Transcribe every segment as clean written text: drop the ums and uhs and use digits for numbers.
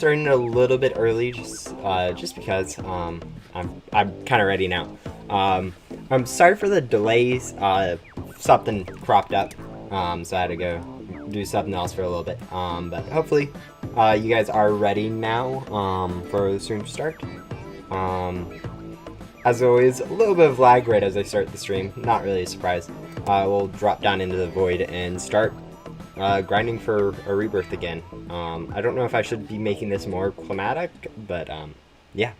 starting a little bit early, just because I'm kind of ready now. I'm sorry for the delays. Something cropped up, so I had to go do something else for a little bit. But hopefully, you guys are ready now for the stream to start. As always, a little bit of lag right as I start the stream. Not really a surprise. We'll drop down into the void and start grinding for a rebirth again. I don't know if I should be making this more climatic, but yeah.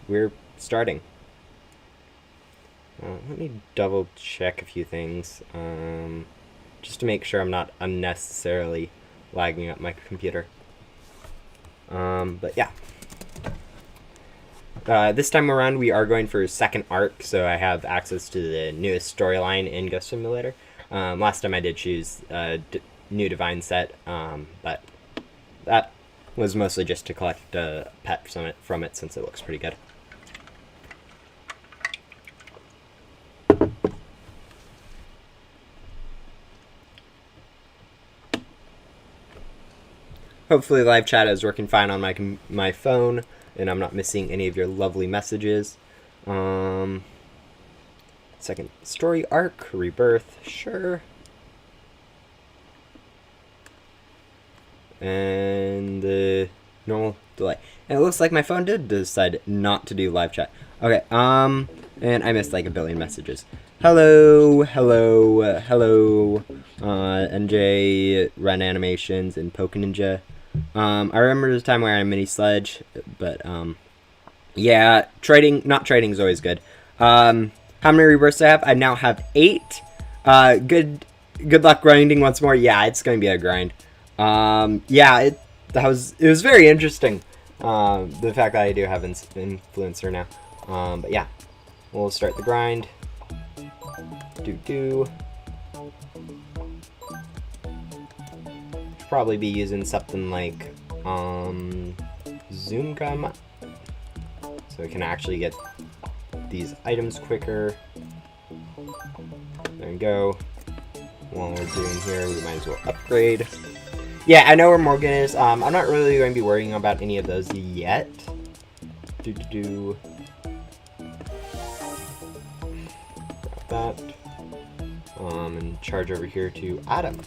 We're starting. Let me double check a few things, just to make sure I'm not unnecessarily lagging up my computer. But yeah. This time around we are going for second arc, so I have access to the newest storyline in Ghost Simulator. Last time I did choose new divine set, but that was mostly just to collect a pet from it since it looks pretty good. Hopefully live chat is working fine on my phone, and I'm not missing any of your lovely messages. Second story arc, rebirth, sure. And the normal delay. And it looks like my phone did decide not to do live chat. Okay, and I missed like a billion messages. Hello, NJ, Ren Animations, and Poke Ninja. I remember the time where I mini sledge, but yeah, not trading is always good. How many rebirths do I have? I now have 8. Good luck grinding once more. Yeah, it's gonna be a grind. Yeah, it was very interesting. The fact that I do have influencer now. But yeah, we'll start the grind. Probably be using something like zoom gum, so we can actually get these items quicker. There we go. While we're doing here, we might as well upgrade. Yeah, I know where Morgan is. I'm not really going to be worrying about any of those yet. Grab that. And charge over here to Adam.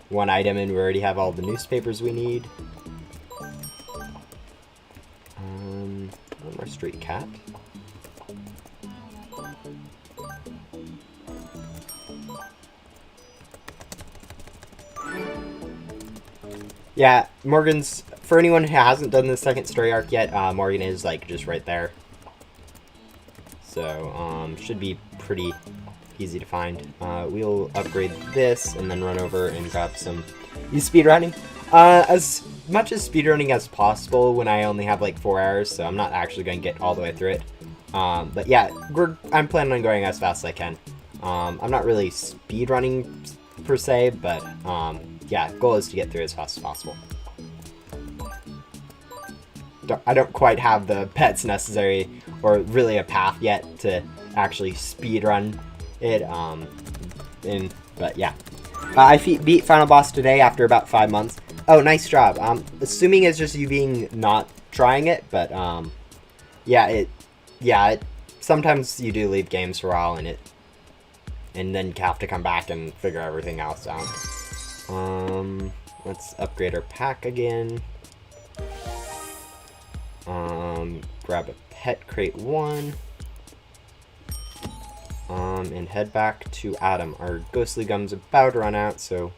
One item, and we already have all the newspapers we need. One more street cat. Yeah, Morgan's, for anyone who hasn't done the second story arc yet, Morgan is like just right there. So, should be pretty easy to find. We'll upgrade this and then run over and grab some speedrunning. As much as speedrunning as possible when I only have like 4 hours, so I'm not actually going to get all the way through it. But yeah, I'm planning on going as fast as I can. I'm not really speedrunning per se, but yeah, goal is to get through as fast as possible. I don't quite have the pets necessary or really a path yet to actually speedrun it, but yeah. I beat final boss today after about 5 months. Oh, nice job. Assuming it's just you being not trying it, but yeah, sometimes you do leave games for a while and then you have to come back and figure everything else out. Let's upgrade our pack again. Grab a pet crate 1. And head back to Adam. Our ghostly gum's about to run out, so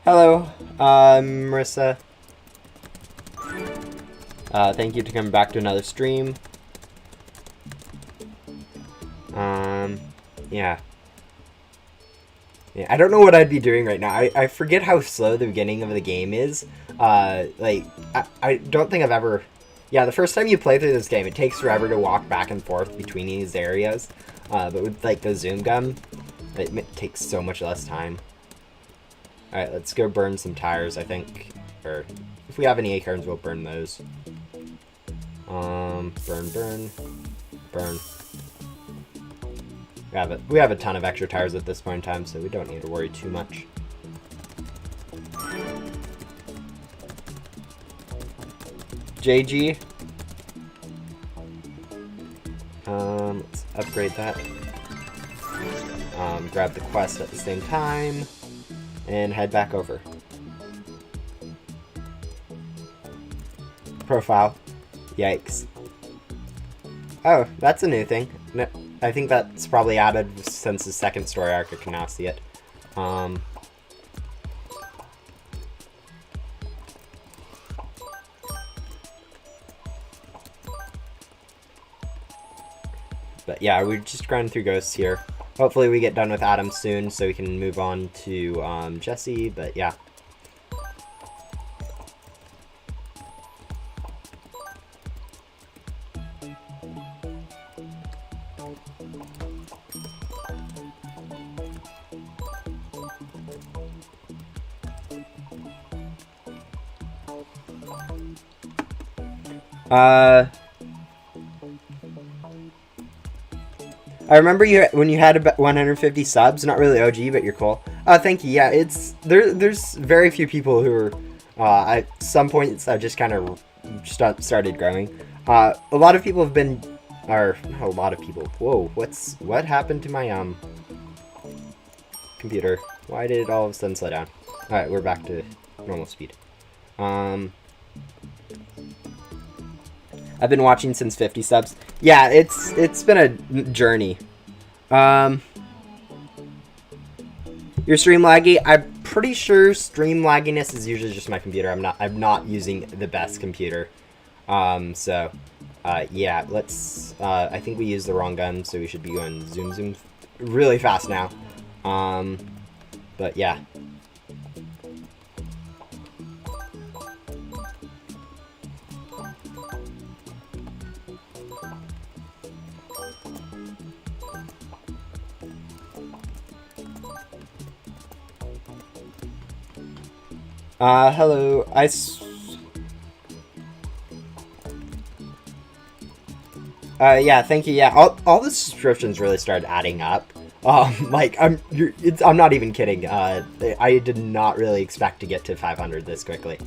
hello, Marissa. Thank you for coming back to another stream. Yeah. Yeah, I don't know what I'd be doing right now. I forget how slow the beginning of the game is. Like, I don't think I've ever... Yeah, the first time you play through this game, it takes forever to walk back and forth between these areas. But with, like, the zoom gun, it takes so much less time. Alright, let's go burn some tires, I think. Or, if we have any acorns, we'll burn those. Burn. We have a ton of extra tires at this point in time, so we don't need to worry too much. JG. Let's upgrade that. Grab the quest at the same time, and head back over. Profile. Yikes. Oh, that's a new thing. No, I think that's probably added since the second story arc. I can now see it. But yeah, we're just grinding through ghosts here. Hopefully we get done with Adam soon so we can move on to Jesse, but yeah. I remember when you had about 150 subs, not really OG, but you're cool. Thank you. Yeah, there's very few people who are, at some points I've just kind of started growing. A lot of people have been, or not a lot of people. Whoa, what happened to my computer? Why did it all of a sudden slow down? All right, we're back to normal speed. I've been watching since 50 subs. Yeah, it's been a journey. Your stream laggy? I'm pretty sure stream lagginess is usually just my computer. I'm not using the best computer. Yeah, let's I think we used the wrong gun, so we should be going zoom really fast now. But yeah. Hello, yeah, thank you, yeah, all the subscriptions really started adding up, like, I'm not even kidding, I did not really expect to get to 500 this quickly,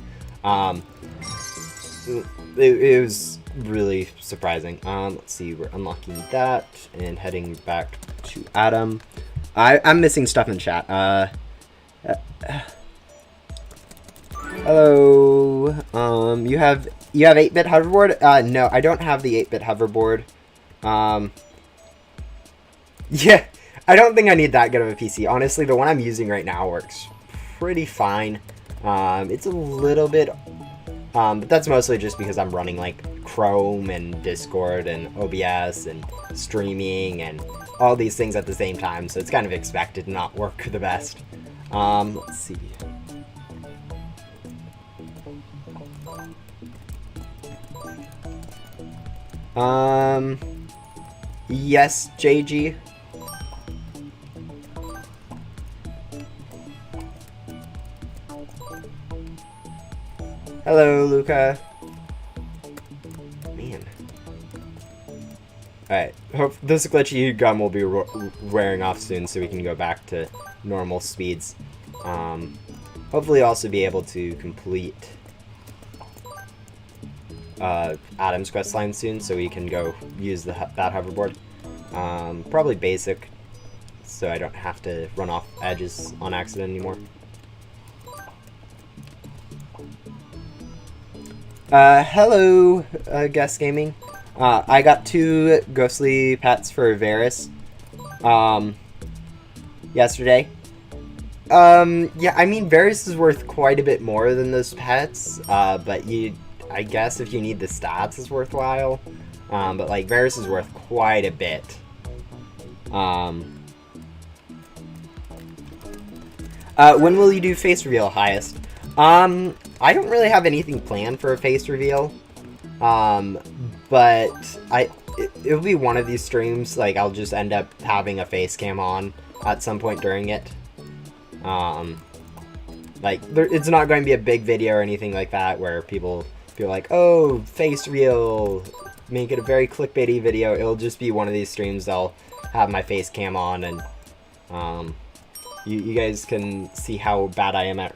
it was really surprising. Let's see, we're unlocking that, and heading back to Adam. I'm missing stuff in chat, hello, you have 8-bit hoverboard? No, I don't have the 8-bit hoverboard. Yeah, I don't think I need that good of a PC. Honestly, the one I'm using right now works pretty fine. It's a little bit, but that's mostly just because I'm running, like, Chrome and Discord and OBS and streaming and all these things at the same time, so it's kind of expected to not work the best. Let's see. Yes, JG. Hello, Luca. Man. Alright, hope this glitchy gun will be wearing off soon so we can go back to normal speeds. Hopefully also be able to complete Adam's questline soon, so we can go use that hoverboard. Probably basic, so I don't have to run off edges on accident anymore. Hello, Guest Gaming. I got 2 ghostly pets for Varys, yesterday. Yeah, I mean, Varys is worth quite a bit more than those pets, but I guess if you need the stats, it's worthwhile. But, like, Varys is worth quite a bit. When will you do face reveal highest? I don't really have anything planned for a face reveal. But it'll be one of these streams, like, I'll just end up having a face cam on at some point during it. Like, it's not going to be a big video or anything like that where people feel like, oh, face reveal, make it a very clickbaity video. It'll just be one of these streams I'll have my face cam on, and you guys can see how bad I am at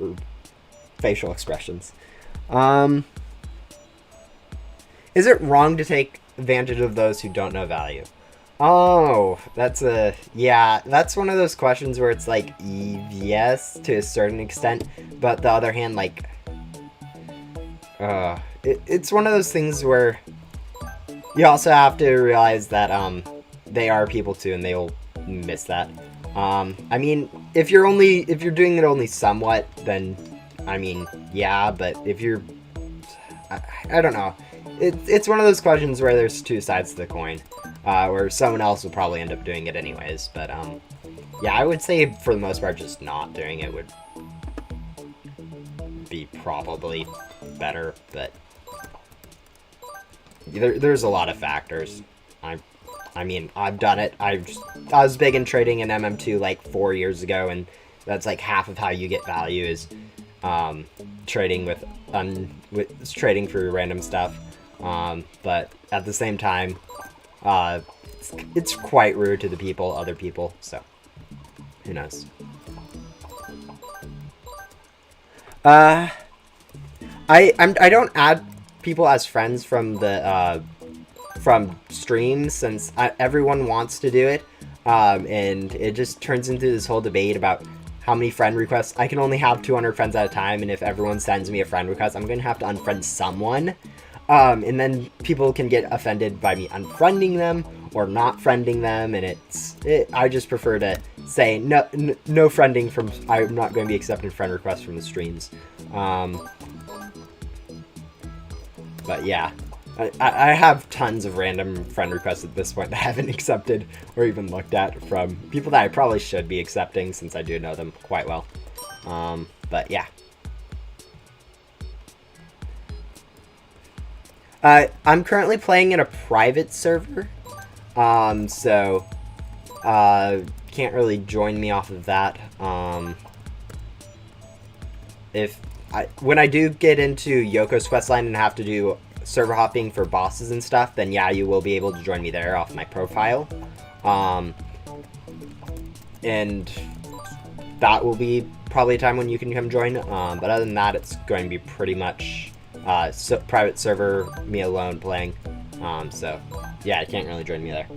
facial expressions. Is it wrong to take advantage of those who don't know value? Oh, that's one of those questions where it's like, yes, to a certain extent, but the other hand, like, it's one of those things where you also have to realize that, they are people too, and they'll miss that. I mean, if you're doing it only somewhat, then, I mean, yeah, but if you're, I don't know. It's one of those questions where there's two sides to the coin, where someone else will probably end up doing it anyways, but, yeah, I would say for the most part just not doing it would be probably better, but there's a lot of factors. I mean, I've done it. I was big in trading in MM2 like 4 years ago, and that's like half of how you get value is trading with trading for random stuff. But at the same time, it's quite rude to the other people, so who knows. I don't add people as friends from the from streams, since everyone wants to do it, and it just turns into this whole debate about how many friend requests. I can only have 200 friends at a time, and if everyone sends me a friend request, I'm gonna have to unfriend someone. And then people can get offended by me unfriending them or not friending them, and I just prefer to say no friending from. I'm not going to be accepting friend requests from the streams. But yeah, I have tons of random friend requests at this point that I haven't accepted or even looked at from people that I probably should be accepting, since I do know them quite well. But yeah. I'm currently playing in a private server, so can't really join me off of that. When I do get into Yoko's questline and have to do server hopping for bosses and stuff, then yeah, you will be able to join me there off my profile. And that will be probably a time when you can come join. But other than that, it's going to be pretty much private server, me alone playing. So yeah, I can't really join me there.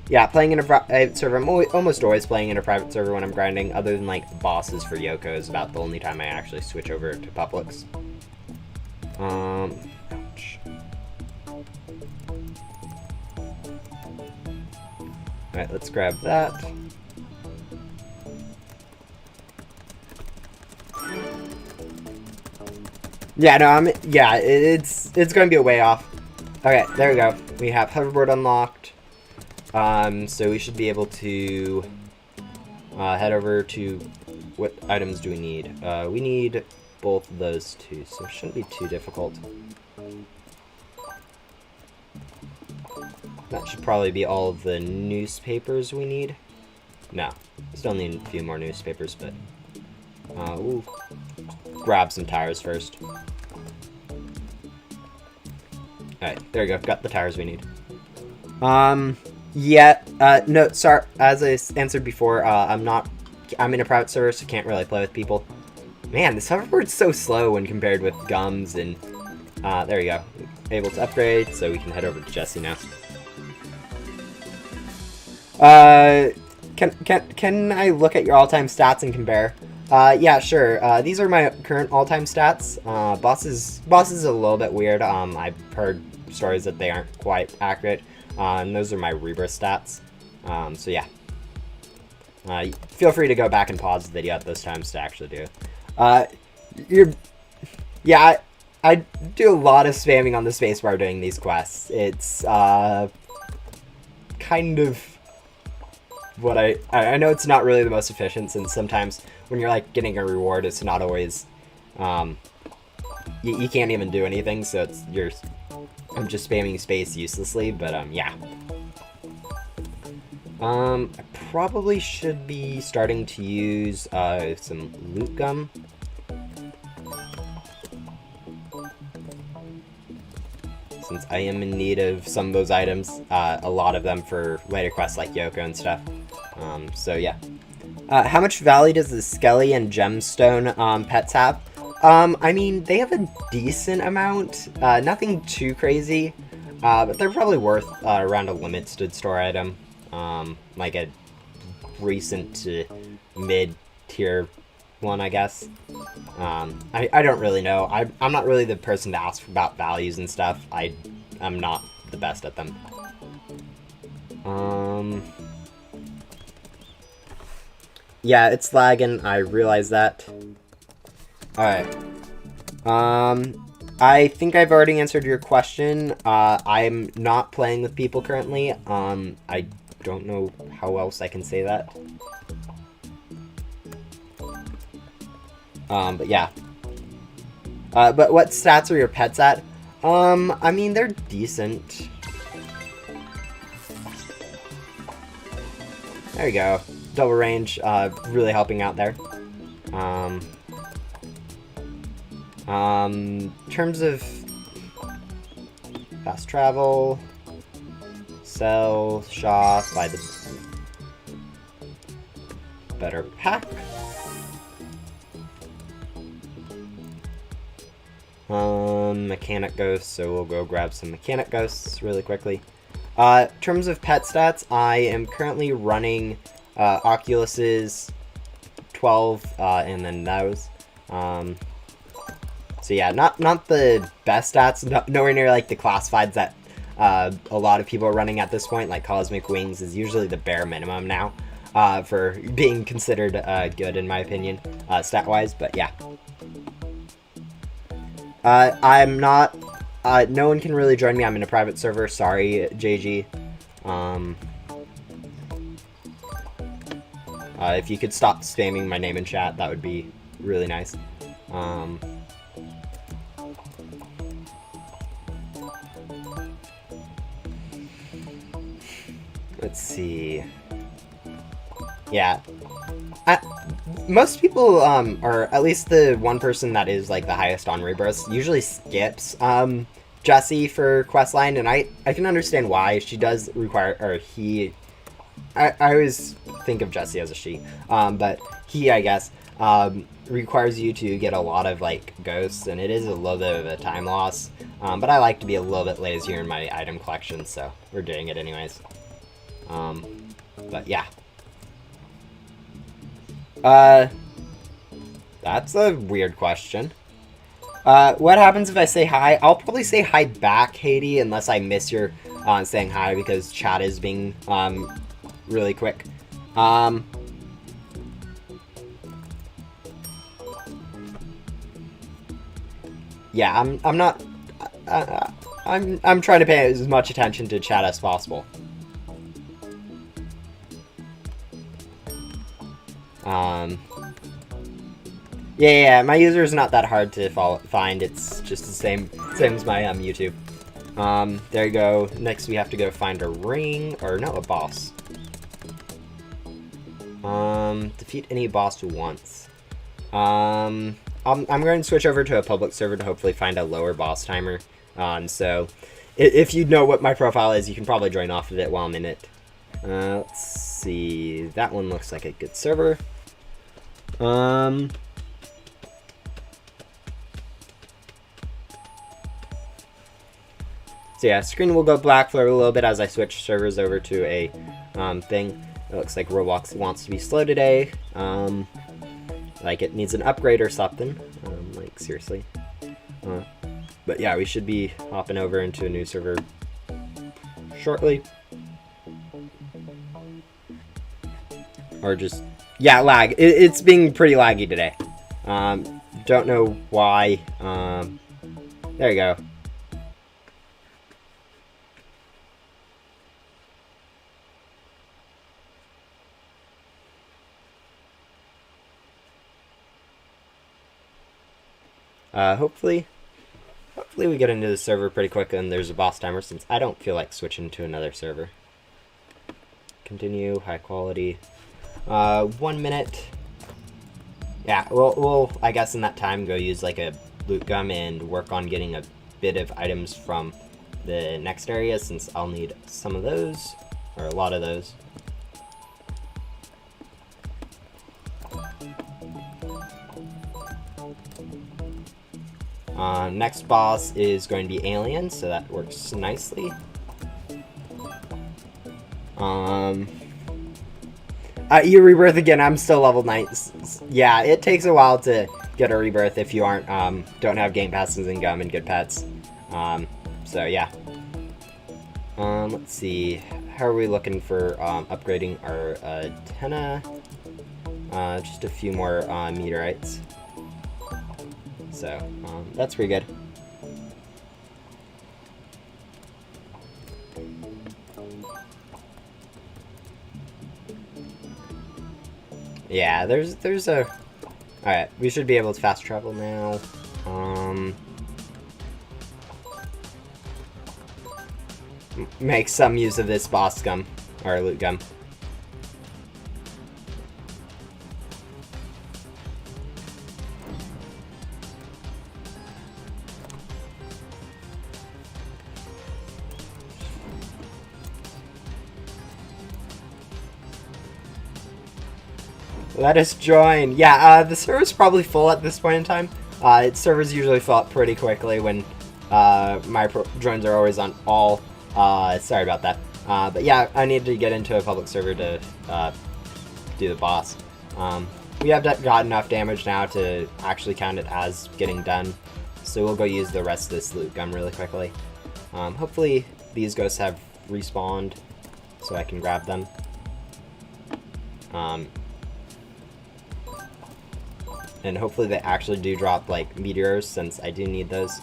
Yeah, playing in a private server, I'm almost always playing in a private server when I'm grinding, other than like bosses for Yoko is about the only time I actually switch over to publics. Ouch. Alright, let's grab that. Yeah, no, it's going to be a way off. Okay, there we go. We have hoverboard unlocked. So we should be able to head over to, what items do we need? We need both of those two, so it shouldn't be too difficult. That should probably be all of the newspapers we need. No, still need a few more newspapers, but we'll grab some tires first. Alright, there we go. Got the tires we need. Yeah, no, sorry, as I answered before, I'm in a private server, so can't really play with people. Man, this hoverboard's so slow when compared with Gums, and, there we go. Able to upgrade, so we can head over to Jesse now. Can I look at your all-time stats and compare? Yeah, sure. These are my current all-time stats. Boss is a little bit weird. I've heard stories that they aren't quite accurate. And those are my rebirth stats. So yeah. Feel free to go back and pause the video at those times to actually do it. Yeah, I do a lot of spamming on the spacebar doing these quests. It's, kind of what I know it's not really the most efficient, since sometimes when you're like getting a reward, it's not always you can't even do anything, so I'm just spamming space uselessly. But yeah. I probably should be starting to use some loot gum. Since I am in need of some of those items, a lot of them for later quests like Yoko and stuff. So yeah. How much value does the Skelly and Gemstone pets have? I mean, they have a decent amount. Nothing too crazy, but they're probably worth around a limited store item. Like a recent to mid-tier one, I guess. I don't really know. I'm not really the person to ask about values and stuff. I'm not the best at them. Yeah, it's lagging. I realize that. Alright. I think I've already answered your question. I'm not playing with people currently. I don't know how else I can say that. But yeah. But what stats are your pets at? I mean, they're decent. There you go. Double range, really helping out there. In terms of fast travel, sell, shop, buy the better pack. Mechanic ghosts, so we'll go grab some mechanic ghosts really quickly. In terms of pet stats, I am currently running Oculus's 12, and then those. So yeah, not the best stats, nowhere near like the classifieds that a lot of people are running at this point. Like Cosmic Wings is usually the bare minimum now for being considered good, in my opinion, stat-wise, but yeah. I'm not, no one can really join me. I'm in a private server. Sorry, JG. If you could stop spamming my name in chat, that would be really nice. Let's see. Yeah. Most people, or at least the one person that is like the highest on Rebirths, usually skips Jessie for questline, and I can understand why. She does require, or he, I always think of Jessie as a she, but he, I guess, requires you to get a lot of like ghosts, and it is a little bit of a time loss. But I like to be a little bit lazier in my item collection, so we're doing it anyways. But yeah. That's a weird question. What happens if I say hi? I'll probably say hi back, Haiti, unless I miss your saying hi, because chat is being really quick. Yeah, I'm not. I'm trying to pay as much attention to chat as possible. Yeah, my user is not that hard to find. It's just the same as my YouTube. There you go. Next, we have to go find a ring, or no, a boss. Defeat any boss once. I'm going to switch over to a public server to hopefully find a lower boss timer. So if you know what my profile is, you can probably join off of it while I'm in it. Let's see. That one looks like a good server. So yeah, screen will go black for a little bit as I switch servers over to a thing. It looks like Roblox wants to be slow today. Like it needs an upgrade or something. Like seriously. But yeah, we should be hopping over into a new server shortly. Or just, yeah, lag. It's being pretty laggy today. Don't know why. There you go. Hopefully we get into the server pretty quick and there's a boss timer, since I don't feel like switching to another server. Continue, high quality. 1 minute. Yeah, we'll I guess in that time go use like a loot gum and work on getting a bit of items from the next area, since I'll need some of those, or a lot of those. Next boss is going to be alien, so that works nicely. You rebirth again. I'm still level 9. Yeah, it takes a while to get a rebirth if you aren't don't have game passes and gum and good pets. So yeah. Let's see. How are we looking for upgrading our antenna? Just a few more meteorites. So that's pretty good. Yeah, there's a... Alright, we should be able to fast travel now. Make some use of this boss gum, or loot gum. Let us join. Yeah, the server's probably full at this point in time. Servers usually fill up pretty quickly when my drones are always on all. Sorry about that. But yeah, I need to get into a public server to do the boss. We have got enough damage now to actually count it as getting done. So we'll go use the rest of this loot gum really quickly. Hopefully these ghosts have respawned so I can grab them. And hopefully they actually do drop like meteors, since I do need those.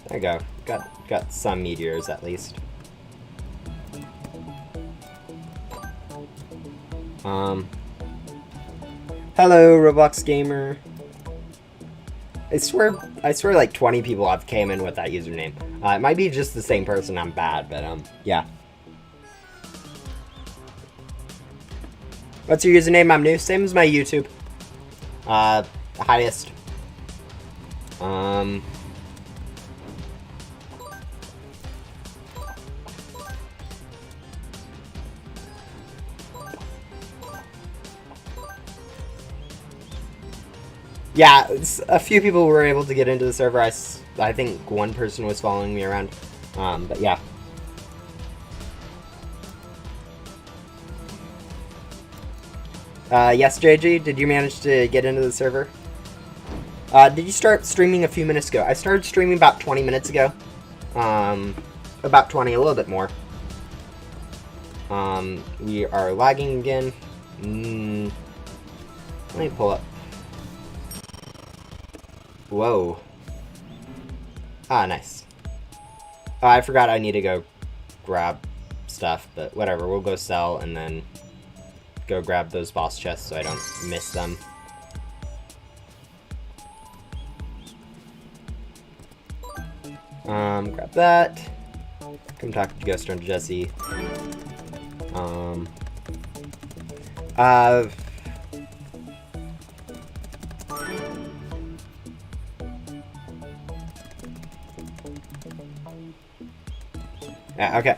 There we go. Got some meteors at least. Hello, Roblox gamer. I swear like 20 people have came in with that username. It might be just the same person. I'm bad, but yeah. What's your username? I'm new. Same as my YouTube. Highest. Yeah, a few people were able to get into the server. I think one person was following me around. But yeah. Yes, JG, did you manage to get into the server? Did you start streaming a few minutes ago? I started streaming about 20 minutes ago. About 20, a little bit more. We are lagging again. Let me pull up. Whoa. Ah, nice. Oh, I forgot I need to go grab stuff, but whatever. We'll go sell and then go grab those boss chests so I don't miss them. Grab that. Come talk to Ghost Hunter Jesse. Yeah, okay,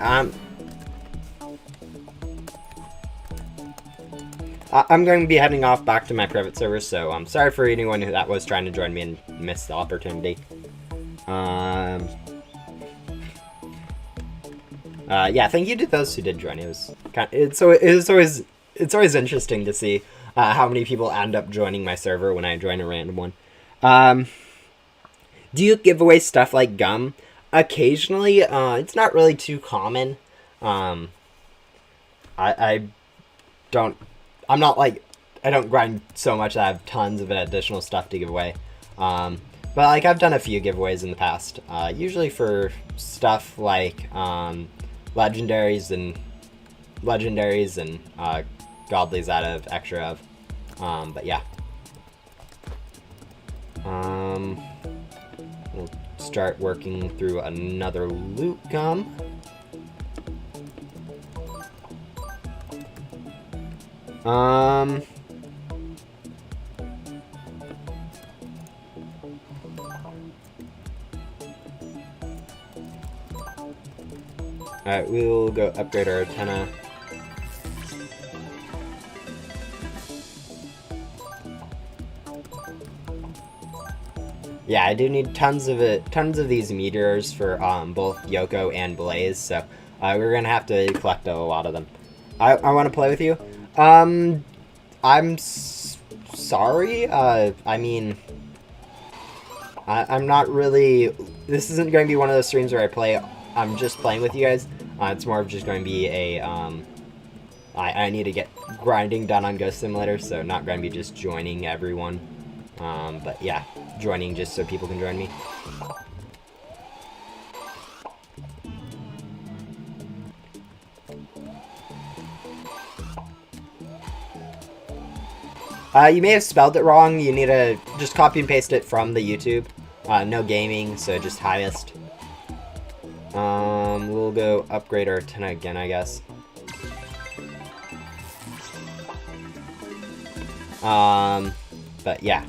I'm going to be heading off back to my private server, so I'm sorry for anyone that was trying to join me and missed the opportunity. Yeah, thank you to those who did join. It was it's always interesting to see how many people end up joining my server when I join a random one. Do you give away stuff like gum? Occasionally, it's not really too common. I don't grind so much that I have tons of additional stuff to give away. But like I've done a few giveaways in the past, usually for stuff like legendaries and godlies out of extra of. But yeah. We'll start working through another loot gum. Alright, we'll go upgrade our antenna. Yeah, I do need tons of these meteors for both Yoko and Blaze, so we're gonna have to collect a lot of them. I want to play with you. I'm sorry. I mean, I'm not really. This isn't going to be one of those streams where I play. I'm just playing with you guys. It's more of just going to be a. I need to get grinding done on Ghost Simulator, so not going to be just joining everyone. But yeah, joining just so people can join me. You may have spelled it wrong. You need to just copy and paste it from the YouTube. No gaming, so just highest. We'll go upgrade our antenna again, I guess. But yeah.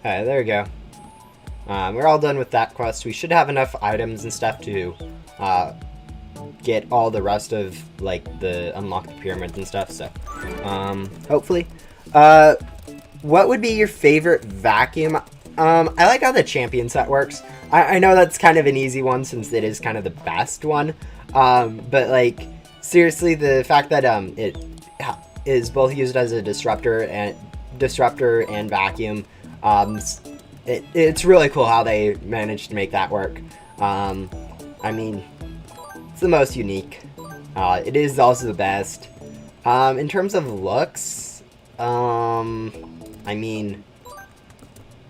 Alright, there we go. We're all done with that quest. We should have enough items and stuff to get all the rest of, like, unlock the pyramids and stuff, so, hopefully. What would be your favorite vacuum? I like how the champion set works. I know that's kind of an easy one since it is kind of the best one, but, like, seriously, the fact that, it is both used as a disruptor and vacuum, it's really cool how they managed to make that work. I mean, it's the most unique. It is also the best. In terms of looks, I mean,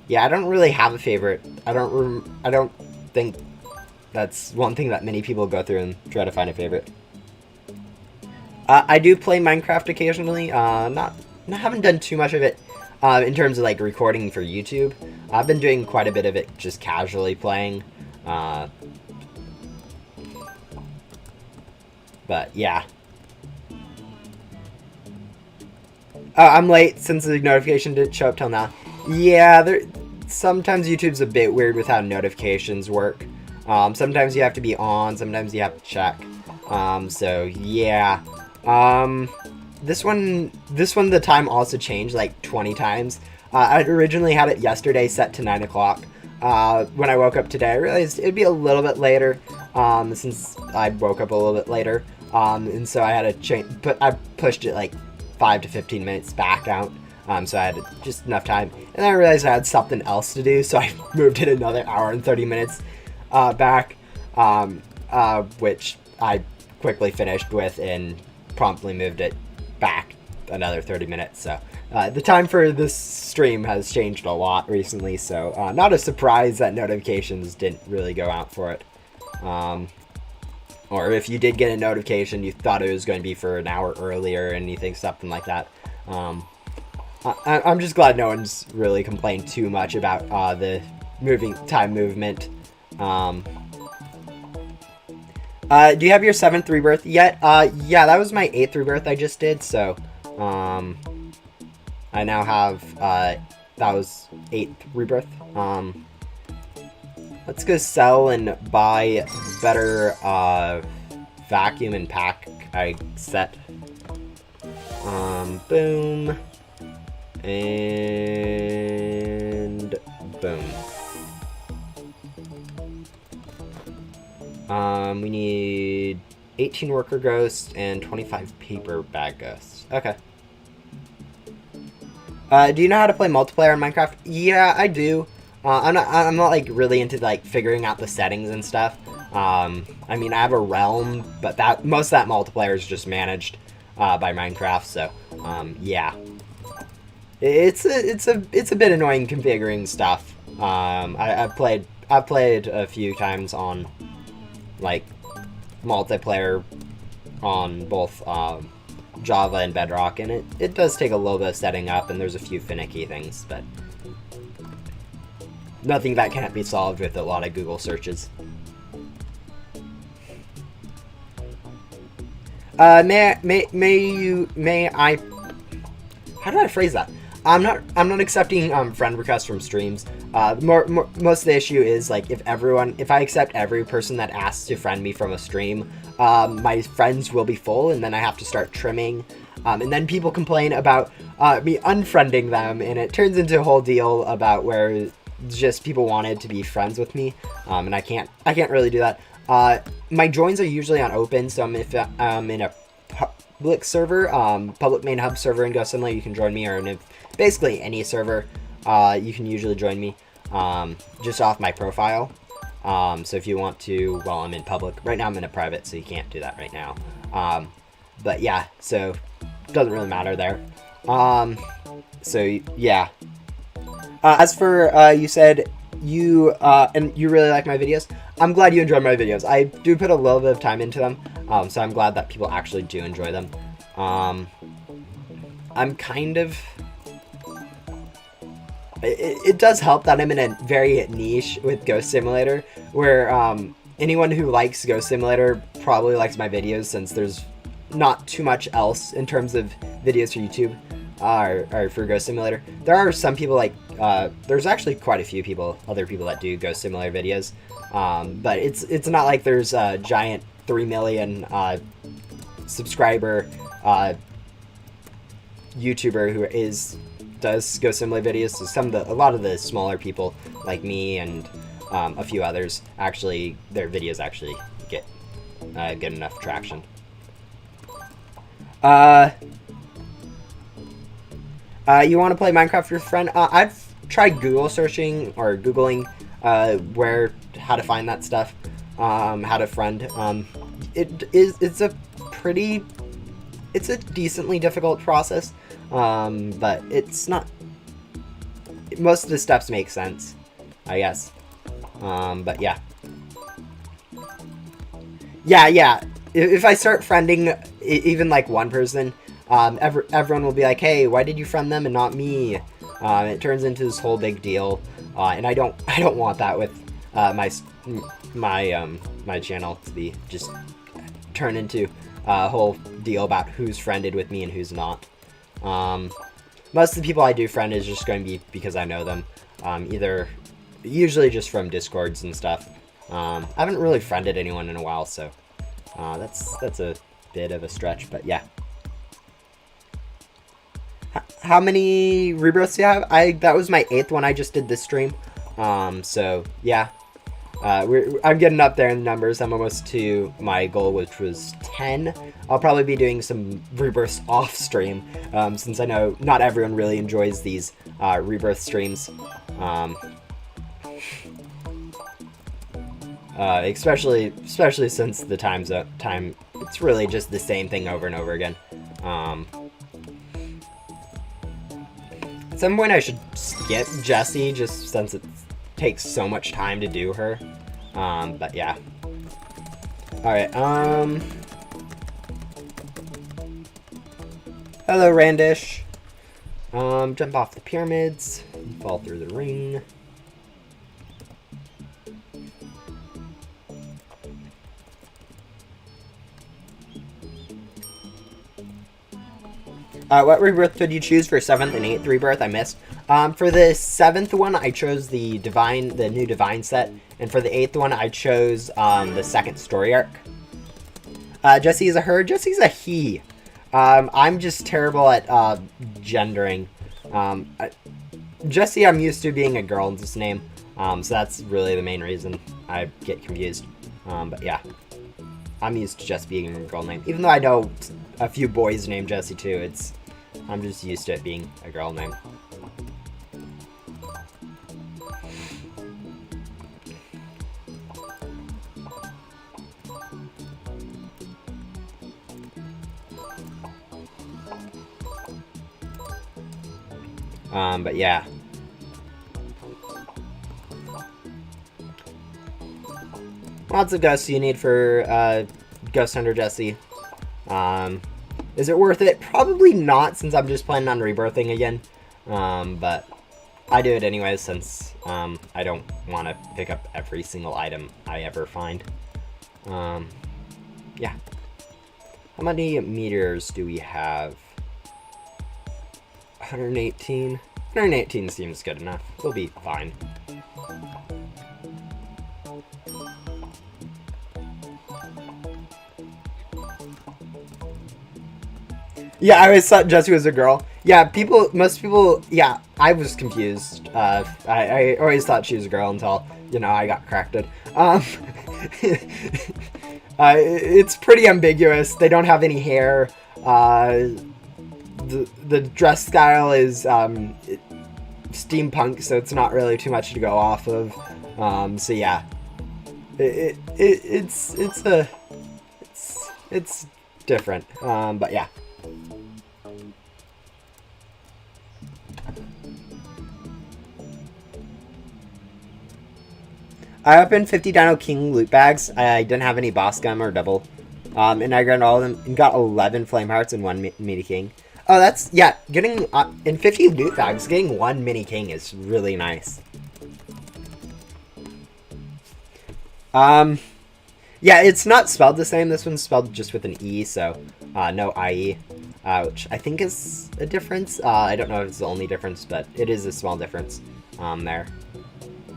yeah, I don't really have a favorite. I don't think that's one thing that many people go through and try to find a favorite. I do play Minecraft occasionally. Haven't done too much of it. In terms of, like, recording for YouTube, I've been doing quite a bit of it just casually playing. But, yeah. I'm late since the notification didn't show up till now. Yeah, sometimes YouTube's a bit weird with how notifications work. Sometimes you have to be on, sometimes you have to check. So, yeah. This one, the time also changed like 20 times. I originally had it yesterday set to 9 o'clock. When I woke up today, I realized it'd be a little bit later, since I woke up a little bit later. And so I had to change, but I pushed it like 5 to 15 minutes back out. So I had just enough time. And then I realized I had something else to do, so I moved it another hour and 30 minutes, back, which I quickly finished with and promptly moved it back another 30 minutes. So the time for this stream has changed a lot recently, so not a surprise that notifications didn't really go out for it. Or if you did get a notification, you thought it was going to be for an hour earlier or anything, something like that. I'm just glad no one's really complained too much about the time movement. Do you have your 7th rebirth yet? Yeah, that was my 8th rebirth I just did, so, I now have, that was 8th rebirth. Let's go sell and buy better, vacuum and pack set. Boom. And boom. We need 18 worker ghosts and 25 paper bag ghosts. Okay. Do you know how to play multiplayer in Minecraft? Yeah, I do. I'm not like really into like figuring out the settings and stuff. I mean, I have a realm, but that most of that multiplayer is just managed by Minecraft. So, yeah, it's a bit annoying configuring stuff. I've played a few times on like multiplayer on both Java and Bedrock, and it does take a little bit of setting up, and there's a few finicky things, but nothing that can't be solved with a lot of Google searches. May I? How do I phrase that? I'm not accepting friend requests from streams. Most of the issue is like if I accept every person that asks to friend me from a stream, my friends will be full, and then I have to start trimming, and then people complain about me unfriending them, and it turns into a whole deal about where just people wanted to be friends with me, and I can't really do that. My joins are usually on open, so if I'm in a public server, public main hub server in Go Simulator, you can join me, or in basically any server, you can usually join me, just off my profile. So if you want to, while I'm in public, right now I'm in a private, so you can't do that right now. But yeah, so it doesn't really matter there. So yeah. As for, you said you really like my videos. I'm glad you enjoy my videos. I do put a little bit of time into them, so I'm glad that people actually do enjoy them. I'm kind of... It does help that I'm in a very niche with Ghost Simulator, where anyone who likes Ghost Simulator probably likes my videos, since there's not too much else in terms of videos for YouTube or for Ghost Simulator. There are some people like, there's actually quite a few other people that do Ghost Simulator videos, but it's not like there's a giant 3 million subscriber YouTuber who does Ghost Simulator videos. So a lot of the smaller people like me and a few others, actually their videos actually get good enough traction. You want to play Minecraft with your friend? I've tried Google searching or Googling how to find that stuff, how to friend. It's a decently difficult process, but it's not. Most of the steps make sense, I guess. But yeah. Yeah. If I start friending even like one person, everyone will be like, "Hey, why did you friend them and not me?" It turns into this whole big deal, and I don't want that with my channel to be just turn into a whole deal about who's friended with me and who's not. Most of the people I do friend is just going to be because I know them, usually just from Discords and stuff. I haven't really friended anyone in a while, so that's a bit of a stretch, but yeah. How many rebirths do you have? That was my 8th one I just did this stream. So yeah. I'm getting up there in the numbers. I'm almost to my goal, which was 10. I'll probably be doing some rebirths off stream, since I know not everyone really enjoys these rebirth streams. Especially since the time, it's really just the same thing over and over again. At some point I should skip Jessie, just since it takes so much time to do her. But yeah. Alright, hello, Randish. Jump off the pyramids, fall through the ring. What rebirth did you choose for 7th and 8th rebirth? I missed. For the 7th one, I chose the new Divine set, and for the 8th one, I chose the 2nd story arc. Jesse is a her. Jesse's a he. I'm just terrible at gendering. Jesse, I'm used to being a girl in this name, so that's really the main reason I get confused. But yeah. I'm used to Jess being a girl name. Even though I know a few boys named Jesse too, I'm just used to it being a girl name. But yeah. Lots of ghosts you need for Ghost Hunter Jesse. Is it worth it? Probably not, since I'm just planning on rebirthing again. But I do it anyways, since I don't want to pick up every single item I ever find. Yeah. How many meteors do we have? 118. 118 seems good enough. We'll be fine. Yeah, I always thought Jessie was a girl. Yeah, most people, yeah, I was confused. I always thought she was a girl until, you know, I got corrected. It's pretty ambiguous. They don't have any hair. The dress style is steampunk, so it's not really too much to go off of. So yeah, it's different. But yeah. I opened 50 Dino King loot bags. I didn't have any boss gum or double. And I grabbed all of them and got 11 flame hearts and 1 mini king. Oh, that's, yeah, getting, in 50 loot bags, getting 1 mini king is really nice. Yeah, it's not spelled the same. This one's spelled just with an E, so, no IE, which I think is a difference. I don't know if it's the only difference, but it is a small difference, there.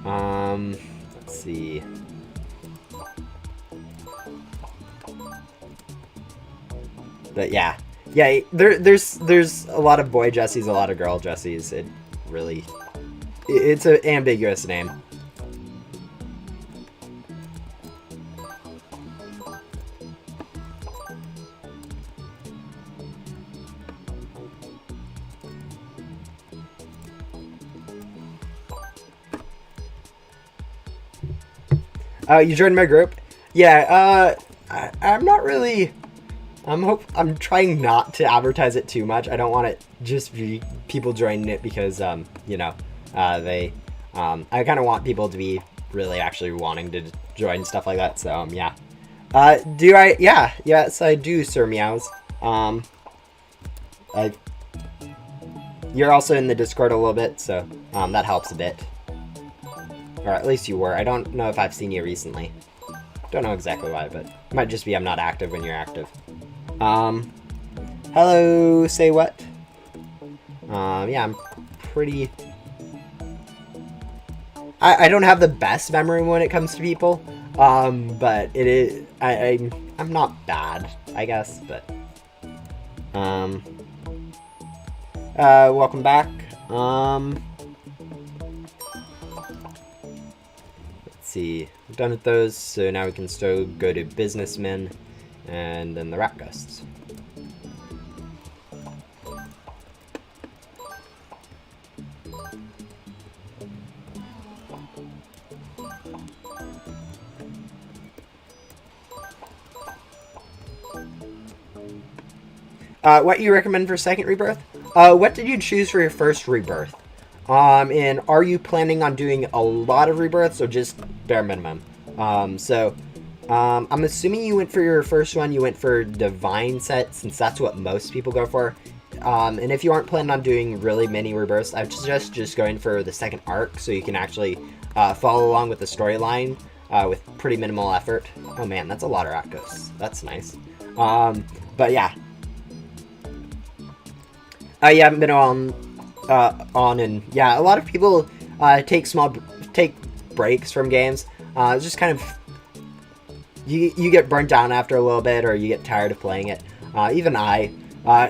Let's see. But yeah, there's a lot of boy Jessies, a lot of girl Jessies. It's an ambiguous name. You joined my group? Yeah, I'm not really... I'm trying not to advertise it too much. I don't want it just be people joining it because, you know, I kind of want people to be really actually wanting to join stuff like that. So, yeah. Do I? Yeah. Yes, I do, Sir Meows. You're also in the Discord a little bit, so, that helps a bit. Or at least you were. I don't know if I've seen you recently. Don't know exactly why, but it might just be I'm not active when you're active. Hello, say what? Yeah, I'm pretty... I don't have the best memory when it comes to people, but it is... I'm not bad, I guess, but... welcome back. See, we're done with those, so now we can still go to businessmen and then the rat ghosts. What you recommend for second rebirth? What did you choose for your first rebirth? And are you planning on doing a lot of rebirths or just bare minimum? I'm assuming you went for your first one, you went for divine set, since that's what most people go for. And if you aren't planning on doing really many rebirths, I would suggest just going for the second arc, so you can actually follow along with the storyline with pretty minimal effort. Oh man, that's a lot of rat ghosts. That's nice. But yeah. You haven't been on and yeah, a lot of people take breaks from games. It's just kind of you get burnt down after a little bit, or you get tired of playing it. Even I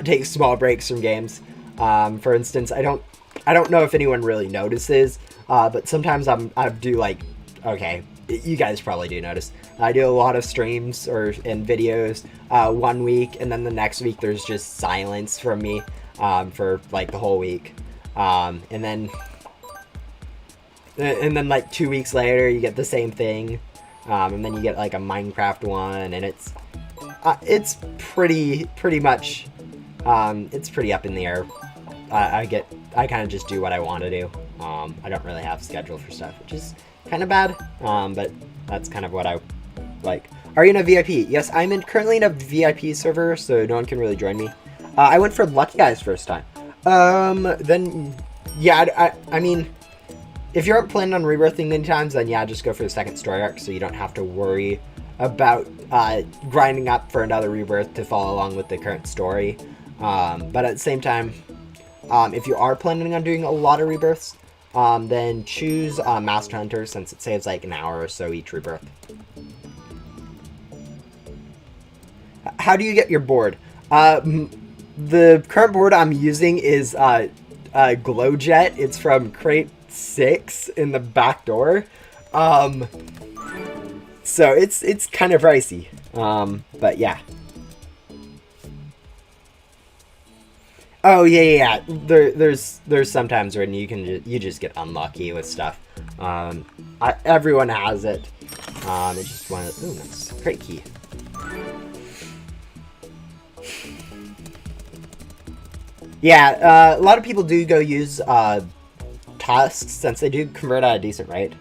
take small breaks from games. For instance, I don't know if anyone really notices, but sometimes I do like, okay, you guys probably do notice, I do a lot of streams and videos 1 week, and then the next week there's just silence from me for like the whole week, and then like 2 weeks later you get the same thing, and then you get like a Minecraft one, and it's pretty much it's pretty up in the air. I kind of just do what I want to do. I don't really have a schedule for stuff, which is kind of bad, but that's kind of what I like. Are you in a VIP? Yes, I'm currently in a VIP server, so no one can really join me. I went for Lucky Guys first time. Then, yeah, I mean, if you aren't planning on rebirthing many times, then yeah, just go for the second story arc, so you don't have to worry about grinding up for another rebirth to follow along with the current story. But at the same time, if you are planning on doing a lot of rebirths, then choose Master Hunter, since it saves like an hour or so each rebirth. How do you get your board? The current board I'm using is Glowjet. It's from crate 6 in the back door. So it's kind of pricey. But yeah. Oh yeah. There's sometimes when you just get unlucky with stuff. Everyone has it. It's just one. Ooh, nice. Crate key. Yeah, a lot of people do go use tusks, since they do convert at a decent rate.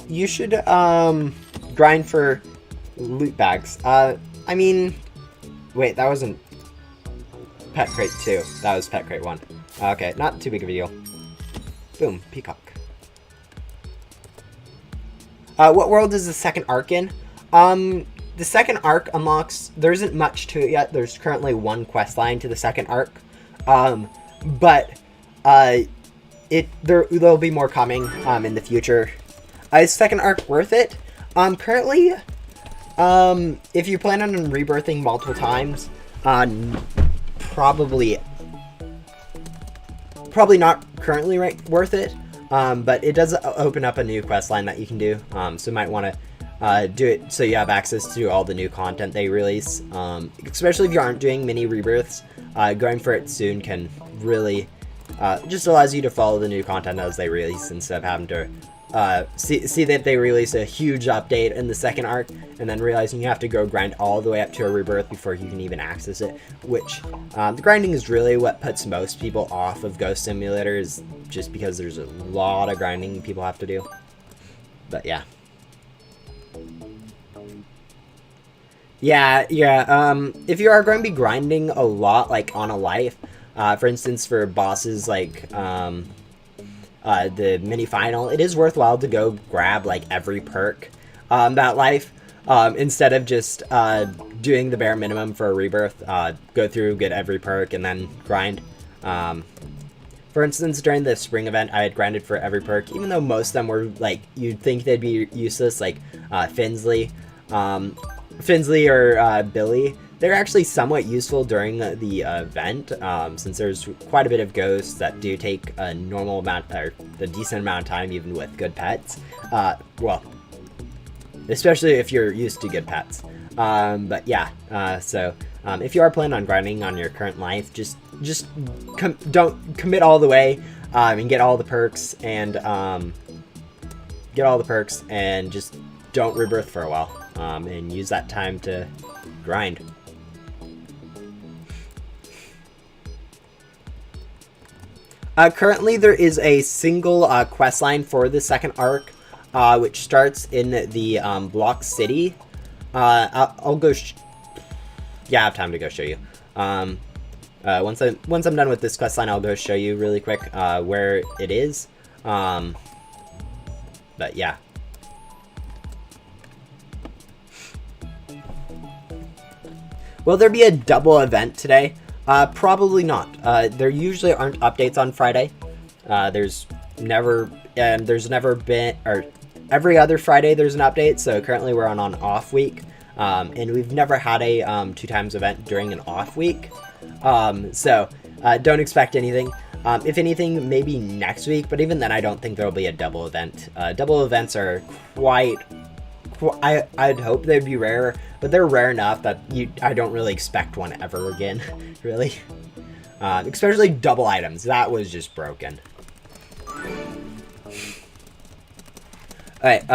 You should grind for loot bags. I mean, wait, that wasn't Pet Crate 2. That was Pet Crate 1. Okay, not too big of a deal. Boom, peacock. What world is the second arc in? The second arc unlocks, there isn't much to it yet. There's currently one quest line to the second arc. But there'll be more coming in the future. Is second arc worth it? Currently, if you plan on rebirthing multiple times, probably not currently worth it. But it does open up a new quest line that you can do, so you might want to do it so you have access to all the new content they release. Especially if you aren't doing mini rebirths, going for it soon can really just allows you to follow the new content as they release, instead of having to see that they release a huge update in the second arc and then realizing you have to go grind all the way up to a rebirth before you can even access it, which the grinding is really what puts most people off of Ghost Simulator, is just because there's a lot of grinding people have to do. But yeah. If you are going to be grinding a lot, like on a life, for instance, for bosses like the mini final, it is worthwhile to go grab like every perk that life, instead of just doing the bare minimum for a rebirth. Go through, get every perk, and then grind. For instance, during the spring event, I had grinded for every perk, even though most of them were like, you'd think they'd be useless, like Finsley or Billy. They're actually somewhat useful during the event, since there's quite a bit of ghosts that do take a normal amount, or a decent amount of time, even with good pets. Well, especially if you're used to good pets. But yeah, so if you are planning on grinding on your current life, just don't commit all the way, and get all the perks, and just don't rebirth for a while, and use that time to grind. Currently, there is a single quest line for the second arc, which starts in the Block City. I'll go. Yeah, I have time to go show you. Once I'm done with this quest line, I'll go show you really quick where it is. But yeah. Will there be a double event today? Probably not. There usually aren't updates on Friday. There's never been, or every other Friday there's an update, so currently we're on an off week. And we've never had a 2 times event during an off week. So Don't expect anything. If anything, maybe next week, but even then I don't think there will be a double event. Double events are I'd hope they'd be rare, but they're rare enough that I don't really expect one ever again, really. Especially double items. That was just broken. Alright,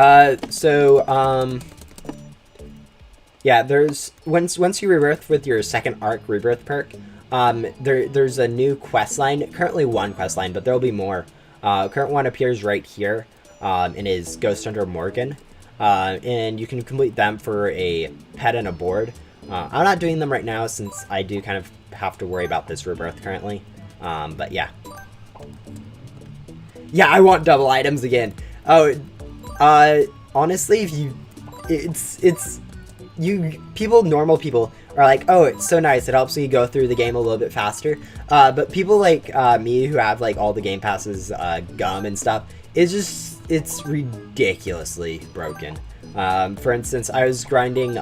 yeah, there's once you rebirth with your second arc rebirth perk, there's a new quest line. Currently one quest line, but there'll be more. Current one appears right here, and is Ghost Hunter Morgan. And you can complete them for a pet and a board. I'm not doing them right now since I do kind of have to worry about this rebirth currently. But yeah. Yeah, I want double items again. Oh, honestly, normal people are like, oh, it's so nice, it helps you go through the game a little bit faster. But people like me who have like all the game passes, gum and stuff, it's ridiculously broken. For instance, I was grinding,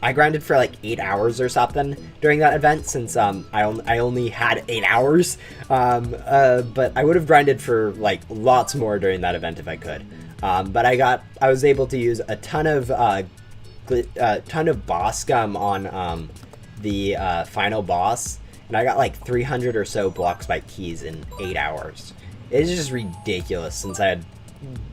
I grinded for like 8 hours or something during that event since I only had 8 hours. But I would have grinded for like lots more during that event if I could. But I was able to use a ton of boss gum on the final boss, and I got like 300 or so block spike keys in 8 hours. It's just ridiculous since I had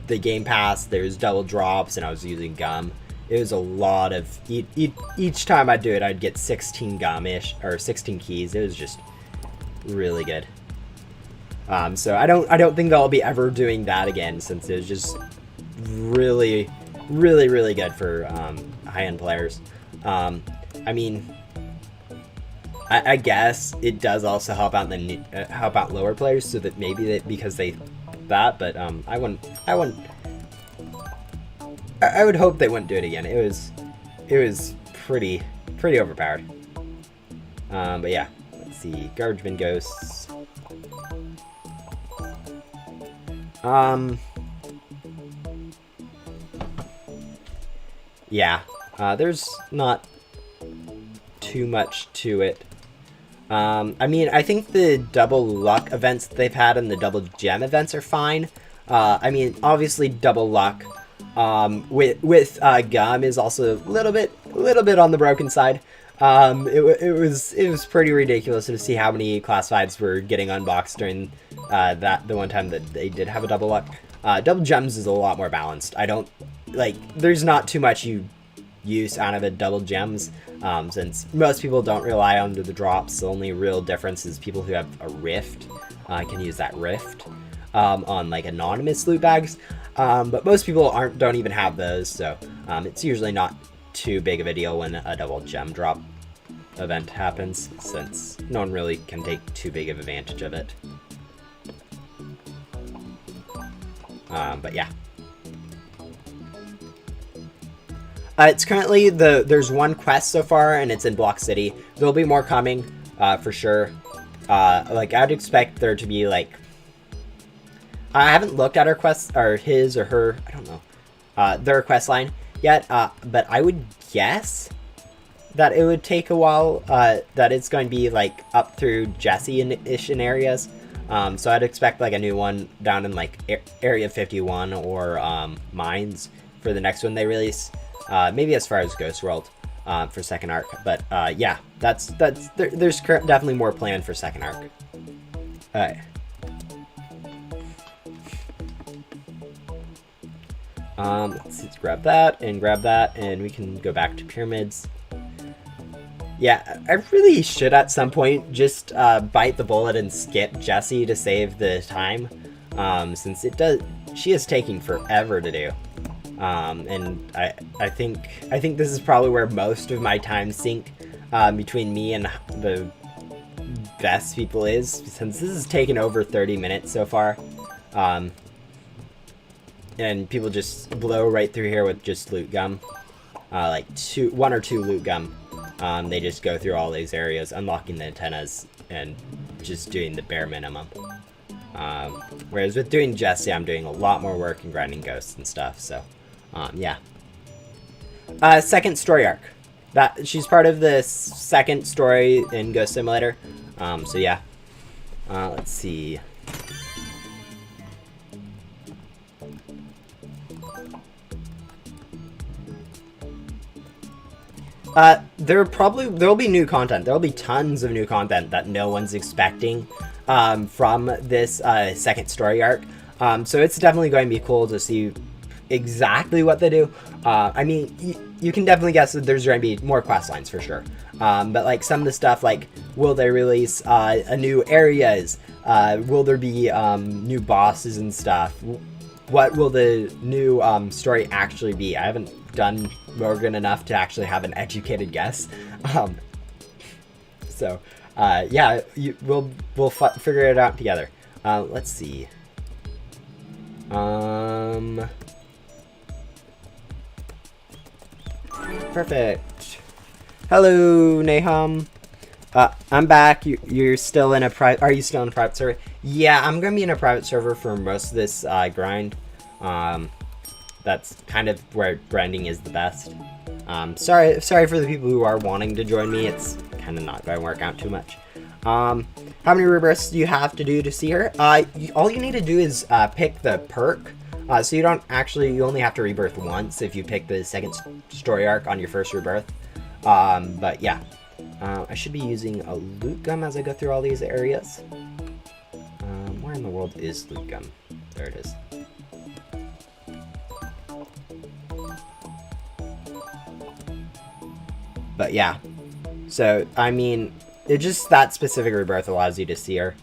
the game pass, there's double drops, and I was using gum. It was a lot of each time I'd do it, I'd get 16 gum-ish or 16 keys. It was just really good. So I don't think they'll be ever doing that again since it was just really good for high-end players. I mean, I guess it does also help out lower players, so that maybe because they that, but I would hope they wouldn't do it again. It was pretty overpowered. But yeah, let's see, garbage bin ghosts. Yeah, there's not too much to it. I mean, I think the double luck events that they've had and the double gem events are fine. I mean, obviously double luck with gum is also a little bit on the broken side. It was pretty ridiculous to see how many classifieds were getting unboxed during the one time that they did have a double luck. Double gems is a lot more balanced. There's not too much use out of it double gems, since most people don't rely on the drops. The only real difference is people who have a rift can use that rift on like anonymous loot bags, but most people don't even have those, so it's usually not too big of a deal when a double gem drop event happens, since no one really can take too big of advantage of it. But yeah. It's currently there's one quest so far, and it's in Block City. There'll be more coming, for sure. I'd expect there to be like, I haven't looked at her quest, or his or her, I don't know, their quest line yet, but I would guess that it would take a while, that it's going to be like up through Jesse-ish in areas. So I'd expect like a new one down in like Area 51 or Mines for the next one they release. Maybe as far as Ghost World for second arc, but yeah, there's definitely more planned for second arc. Alright. Let's grab that, and we can go back to pyramids. Yeah, I really should at some point just bite the bullet and skip Jessie to save the time, since she is taking forever to do. And I think this is probably where most of my time sink between me and the best people is, since this has taken over 30 minutes so far. And people just blow right through here with just loot gum. Like one or two loot gum. They just go through all these areas, unlocking the antennas and just doing the bare minimum. Whereas with doing Jesse, I'm doing a lot more work and grinding ghosts and stuff, so yeah. Second story arc. that she's part of the second story in Ghost Simulator. So yeah. Let's see. There'll be new content. There'll be tons of new content that no one's expecting from this second story arc. So it's definitely going to be cool to see exactly what they do. I mean, you can definitely guess that there's going to be more quest lines for sure. But like some of the stuff, like will they release a new areas? Will there be new bosses and stuff? What will the new story actually be? I haven't done Morgan enough to actually have an educated guess. So yeah, we'll figure it out together. Let's see. Perfect. Hello, Nahum. I'm back. You're still in a private. Are you still in a private server? Yeah, I'm gonna be in a private server for most of this grind. That's kind of where grinding is the best. Sorry for the people who are wanting to join me. It's kind of not gonna work out too much. How many rebirths do you have to do to see her? All you need to do is pick the perk. So you only have to rebirth once if you pick the second story arc on your first rebirth. But yeah, I should be using a loot gum as I go through all these areas. Where in the world is loot gum? There it is. But yeah, so I mean, it just that specific rebirth allows you to see her,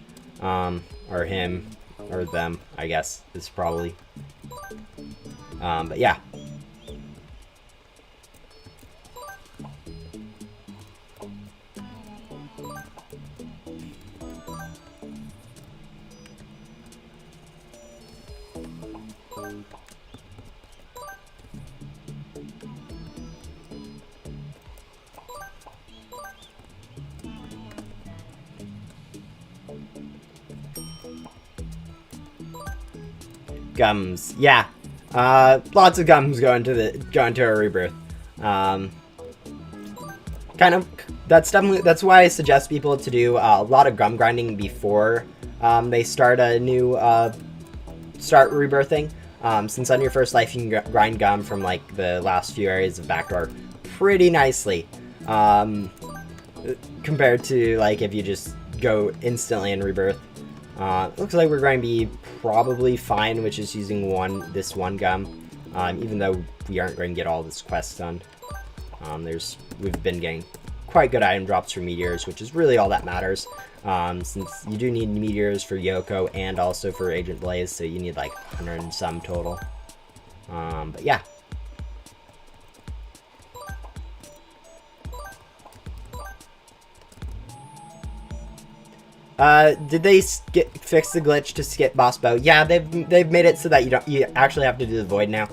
or him, or them, I guess is probably. But yeah. Gums, yeah. Lots of gums go into a rebirth. That's why I suggest people to do a lot of gum grinding before they start a new start rebirthing. Since on your first life you can grind gum from like the last few areas of backdoor pretty nicely, compared to like if you just go instantly in rebirth. It looks like we're going to be probably fine, which is using this one gum, even though we aren't going to get all this quest done. We've been getting quite good item drops for meteors, which is really all that matters, since you do need meteors for Yoko and also for Agent Blaze, so you need like 100 and some total. But yeah. Did they fix the glitch to skip boss bow? Yeah, they've made it so that you actually have to do the void now.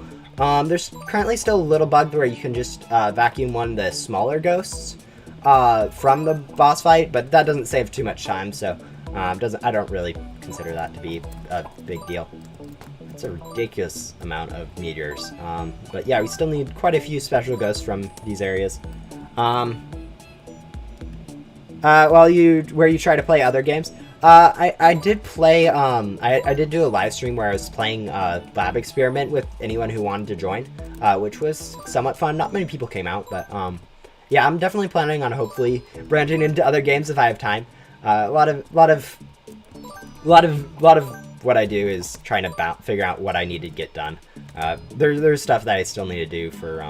There's currently still a little bug where you can just vacuum one of the smaller ghosts from the boss fight, but that doesn't save too much time, so I don't really consider that to be a big deal. It's a ridiculous amount of meteors. But yeah, we still need quite a few special ghosts from these areas. Where you try to play other games, I did play, I did do a live stream where I was playing Lab Experiment with anyone who wanted to join, which was somewhat fun. Not many people came out, but yeah, I'm definitely planning on hopefully branching into other games if I have time. A lot of what I do is trying to figure out what I need to get done. There's stuff that I still need to do for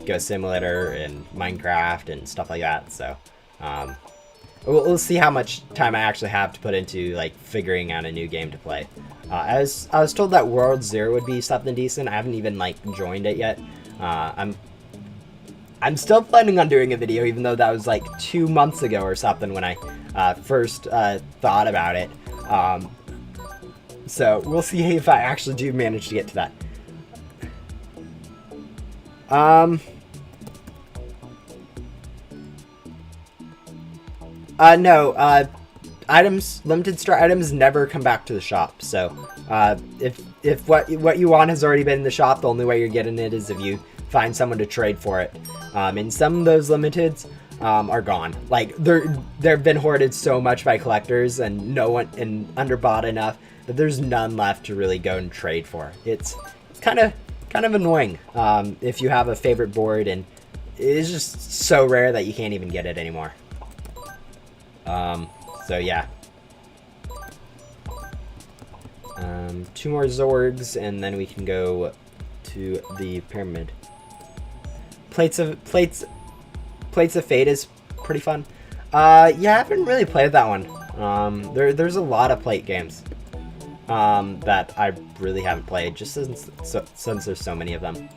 Ghost Simulator and Minecraft and stuff like that, so we'll see how much time I actually have to put into like figuring out a new game to play. I was told that World Zero would be something decent. I haven't even like joined it yet. I'm still planning on doing a video, even though that was like 2 months ago or something when I first thought about it. So we'll see if I actually do manage to get to that. No, limited store items never come back to the shop, so, if what you want has already been in the shop, the only way you're getting it is if you find someone to trade for it. And some of those limiteds are gone. Like they've been hoarded so much by collectors and no one and underbought enough that there's none left to really go and trade for. It's kind of annoying if you have a favorite board and it's just so rare that you can't even get it anymore. So yeah. 2 more Zorgs and then we can go to the pyramid. Plates of Fate is pretty fun. Yeah, I haven't really played that one. There's a lot of plate games that I really haven't played, just since there's so many of them.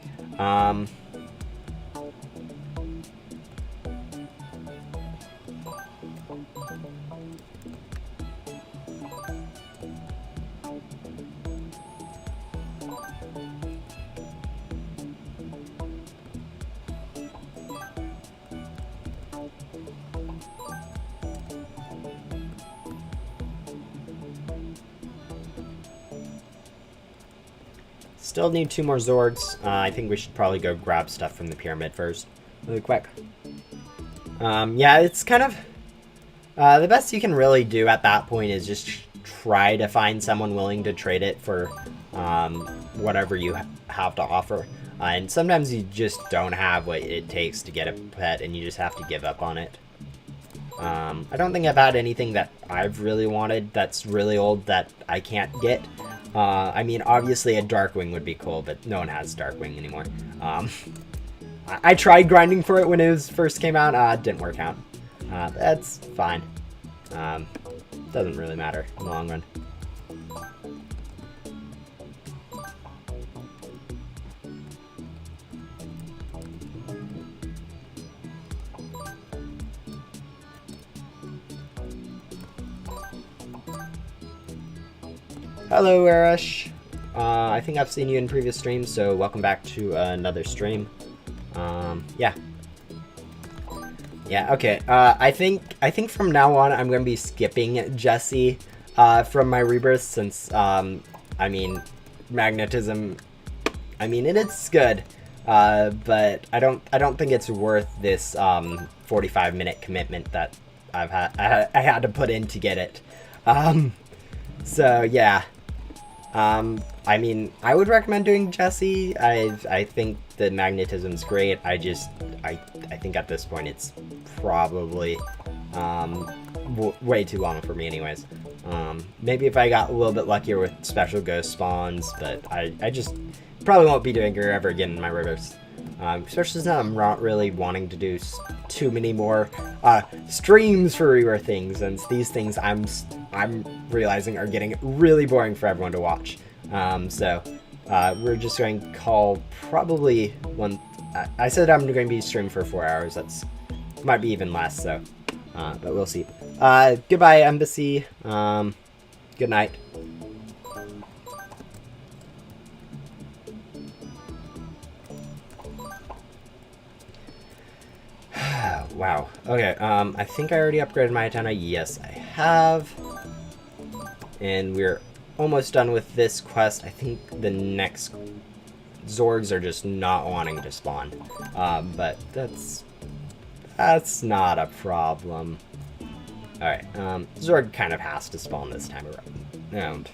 Still need 2 more Zorgs. I think we should probably go grab stuff from the pyramid first, really quick. Yeah, it's kind of the best you can really do at that point is just try to find someone willing to trade it for whatever you have to offer. And sometimes you just don't have what it takes to get a pet, and you just have to give up on it. I don't think I've had anything that I've really wanted that's really old that I can't get. I mean, obviously a Darkwing would be cool, but no one has Darkwing anymore. I tried grinding for it when it first came out. It didn't work out. That's fine. Doesn't really matter in the long run. Hello, Arash. I think I've seen you in previous streams, so welcome back to another stream. Yeah. Yeah, okay. I think from now on I'm going to be skipping Jesse from my rebirth since, I mean, magnetism, I mean, it's good, but I don't think it's worth this 45-minute commitment that I had to put in to get it. So, yeah. I mean, I would recommend doing Jesse. I think the magnetism's great. I think at this point it's probably way too long for me anyways. Maybe if I got a little bit luckier with special ghost spawns, but I just probably won't be doing her ever again in my rebirths. Especially since I'm not really wanting to do too many more streams for rebirthing, since these things I'm realizing are getting really boring for everyone to watch. So we're just going to call probably one. I said I'm going to be streaming for 4 hours. That's might be even less. So, but we'll see. Goodbye, Embassy. Good night. Wow. Okay, I think I already upgraded my antenna. Yes, I have. And we're almost done with this quest. I think the next Zorgs are just not wanting to spawn. But that's not a problem. Alright, Zorg kind of has to spawn this time around.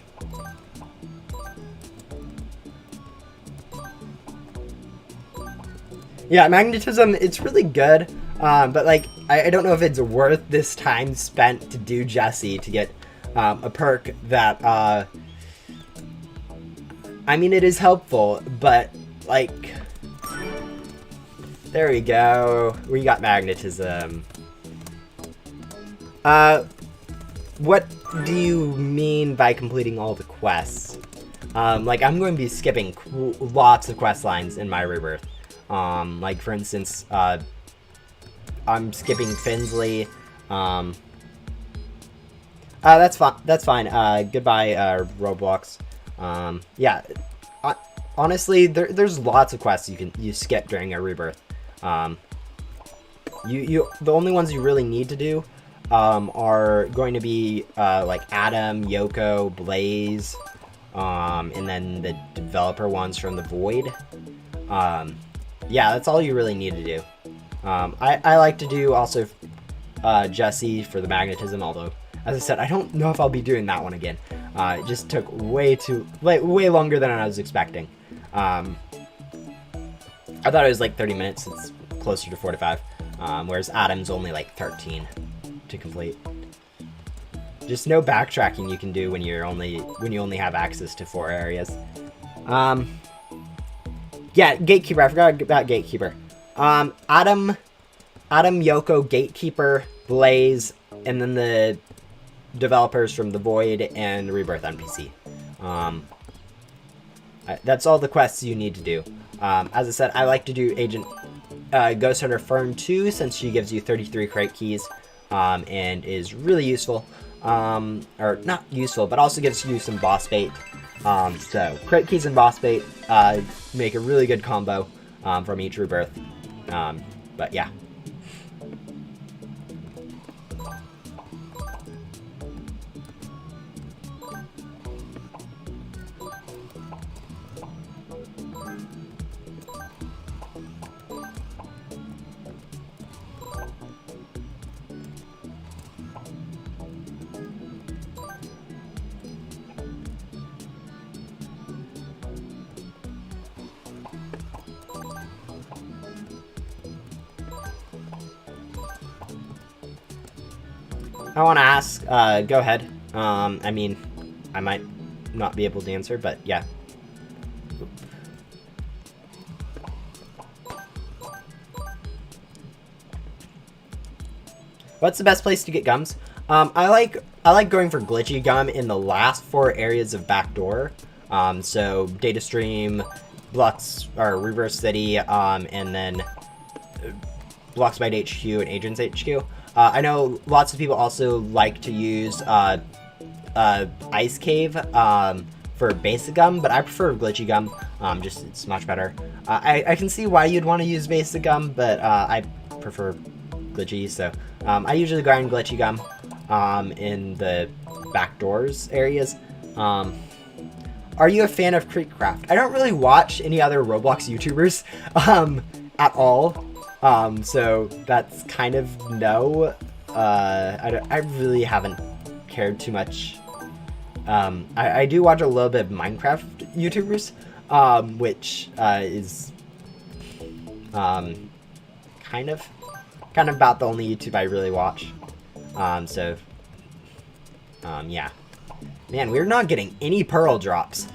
Yeah, magnetism, it's really good. But like, I don't know if it's worth this time spent to do Jesse to get a perk that, I mean, it is helpful, but like, there we go. We got magnetism. What do you mean by completing all the quests? Like, I'm going to be skipping lots of quest lines in my rebirth. Like, for instance, I'm skipping Finsley. That's fine. That's fine. Goodbye, Roblox. Yeah. Honestly, there's lots of quests you skip during a rebirth. The only ones you really need to do are going to be like Adam, Yoko, Blaze, and then the developer ones from the Void. yeah, that's all you really need to do. I like to do also Jesse for the magnetism, although, as I said, I don't know if I'll be doing that one again. It just took way longer than I was expecting. I thought it was like 30 minutes. It's closer to 45, whereas Adam's only like 13 to complete. Just no backtracking you can do when you only have access to 4 areas. Yeah, Gatekeeper. I forgot about Gatekeeper. Adam, Yoko, Gatekeeper, Blaze, and then the developers from The Void and Rebirth NPC. That's all the quests you need to do. As I said, I like to do Agent Ghost Hunter Fern 2 since she gives you 33 crate keys and is really useful. Or not useful, but also gives you some boss bait. So crate keys and boss bait make a really good combo from each rebirth. But yeah. I want to ask, go ahead. I mean, I might not be able to answer, but yeah. What's the best place to get gums? I like going for glitchy gum in the last 4 areas of Backdoor. So Data Stream, Blocks or Reverse City, and then Blocks by HQ and Agents HQ. I know lots of people also like to use Ice Cave for basic gum, but I prefer glitchy gum. Just it's much better. I can see why you'd want to use basic gum, but I prefer glitchy. So I usually grind glitchy gum in the backdoors areas. Are you a fan of Creekcraft? I don't really watch any other Roblox YouTubers at all. So that's kind of no. I really haven't cared too much. I do watch a little bit of Minecraft YouTubers, which is kind of about the only YouTube I really watch. Yeah. Man, we're not getting any pearl drops.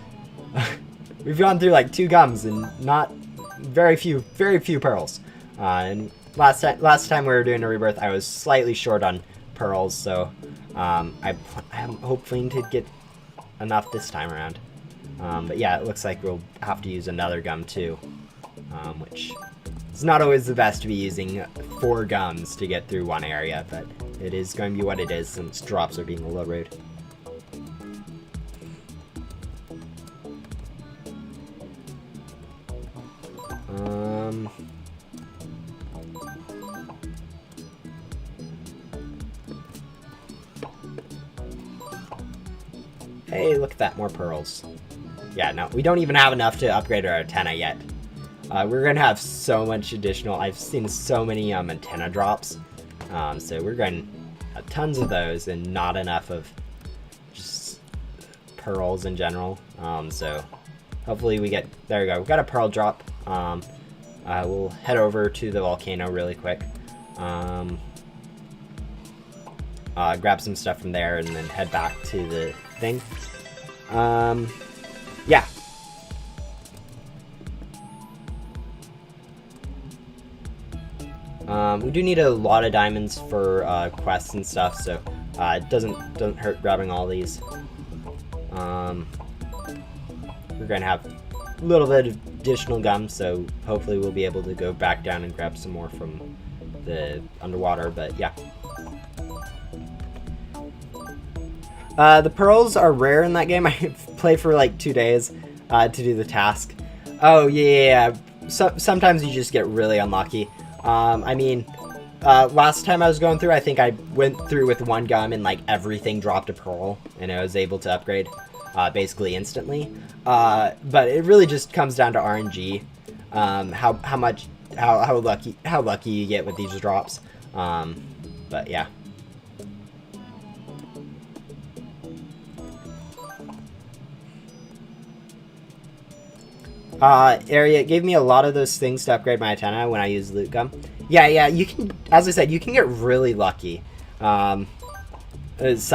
We've gone through like 2 gums and not very few pearls. And last time we were doing a rebirth, I was slightly short on pearls, so I'm hoping to get enough this time around. But yeah, it looks like we'll have to use another gum too, which is not always the best to be using 4 gums to get through one area, but it is going to be what it is since drops are being a little rude. Hey, look at that, more pearls. Yeah, no, we don't even have enough to upgrade our antenna yet. We're gonna have so much additional. I've seen so many antenna drops, so we're going to have tons of those and not enough of just pearls in general. So hopefully we get, there we go, we got a pearl drop. We'll head over to the volcano really quick. Grab some stuff from there and then head back to the thing. Yeah. We do need a lot of diamonds for quests and stuff, so it doesn't hurt grabbing all these. We're gonna have a little bit of additional gum, so hopefully we'll be able to go back down and grab some more from the underwater, but yeah. The pearls are rare in that game. I played for like 2 days to do the task. Oh yeah. Sometimes you just get really unlucky. I mean, last time I was going through, I think I went through with 1 gum and like everything dropped a pearl, and I was able to upgrade basically instantly. But it really just comes down to RNG. how lucky you get with these drops. But yeah. Area gave me a lot of those things to upgrade my antenna when I use loot gum. Yeah, you can, as I said, you can get really lucky. It's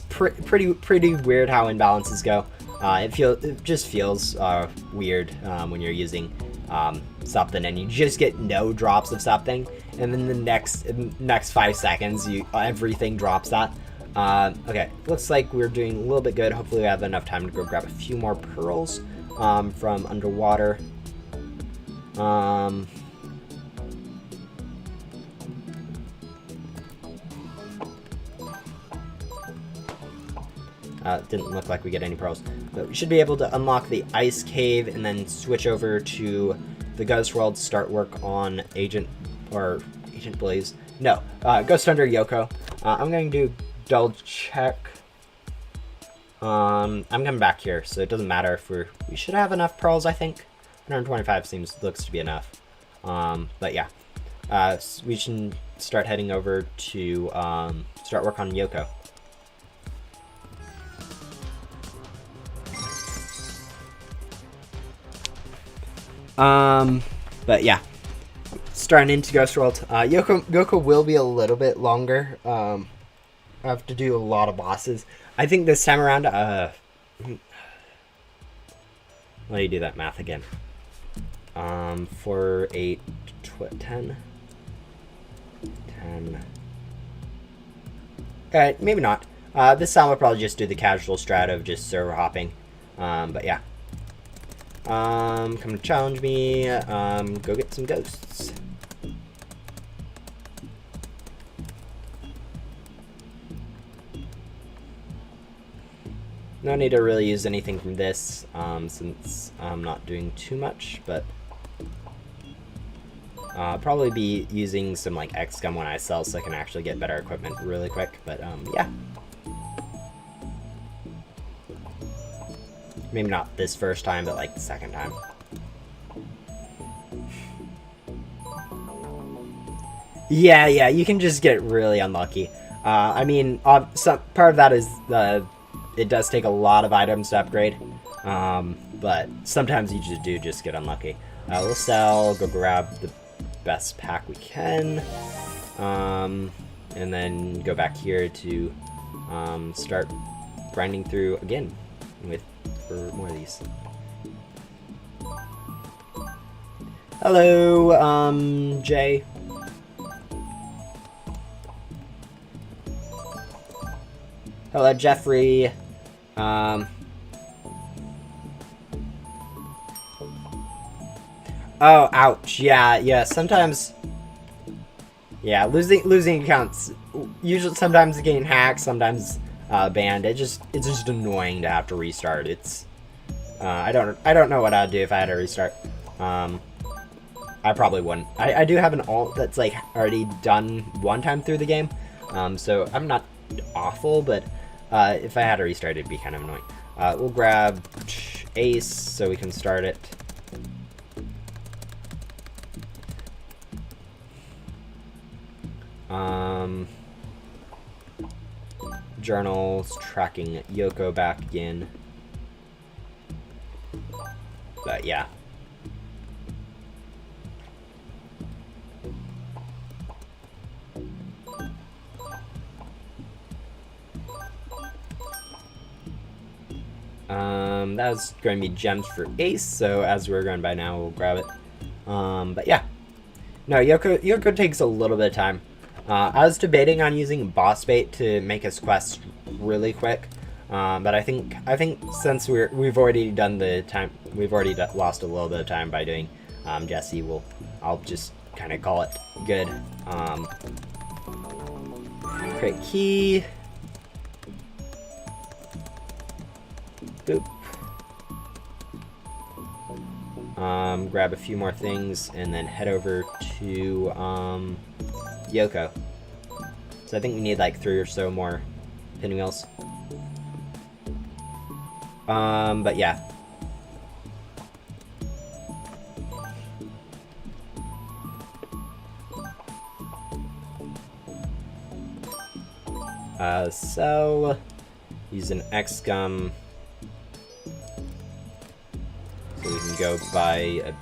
pretty weird how imbalances go. It just feels weird when you're using something and you just get no drops of something, and then the next 5 seconds everything drops that. Okay, looks like we're doing a little bit good. Hopefully we have enough time to go grab a few more pearls from underwater. Didn't look like we get any pearls, but we should be able to unlock the ice cave and then switch over to the Ghost World, start work on Agent Blaze. No, Ghost Hunter Yoko. I'm going to do double check. I'm coming back here, so it doesn't matter if we should have enough pearls. I think 125 looks to be enough. But yeah, we should start heading over to start work on Yoko. But yeah, starting into Ghost World. Yoko will be a little bit longer. I have to do a lot of bosses. I think this time around, let me do that math again. 4, 8, 10. Alright, maybe not. This time I'll probably just do the casual strat of just server hopping. But yeah. Come to challenge me. Go get some ghosts. No need to really use anything from this, since I'm not doing too much, but probably be using some like XCOM when I sell, so I can actually get better equipment really quick. But yeah, maybe not this first time, but like the second time. Yeah, you can just get really unlucky. I mean, some part of that is it does take a lot of items to upgrade, but sometimes you just get unlucky. We'll sell, go grab the best pack we can, and then go back here to start grinding through again for more of these. Hello, Jay. Hello, Jeffrey. Oh, ouch. Yeah, sometimes. Yeah, losing accounts. Usually, sometimes getting hacked, sometimes banned. It's just annoying to have to restart. It's. I don't know what I'd do if I had to restart. I probably wouldn't. I do have an alt that's like already done one time through the game, so I'm not awful, but if I had to restart, it'd be kind of annoying. We'll grab Ace so we can start it. Journals, tracking Yoko back in. But yeah. That was going to be gems for Ace, so as we're going by now, we'll grab it. But yeah. No, Yoko takes a little bit of time. I was debating on using boss bait to make his quest really quick, but I think since we've already done the time, we've already lost a little bit of time by doing Jesse. I'll just kind of call it good. Create key. Boop. Grab a few more things and then head over to Yoko. So I think we need like 3 or so more pinwheels. But yeah. Sell. Use an X gum. So we can go buy a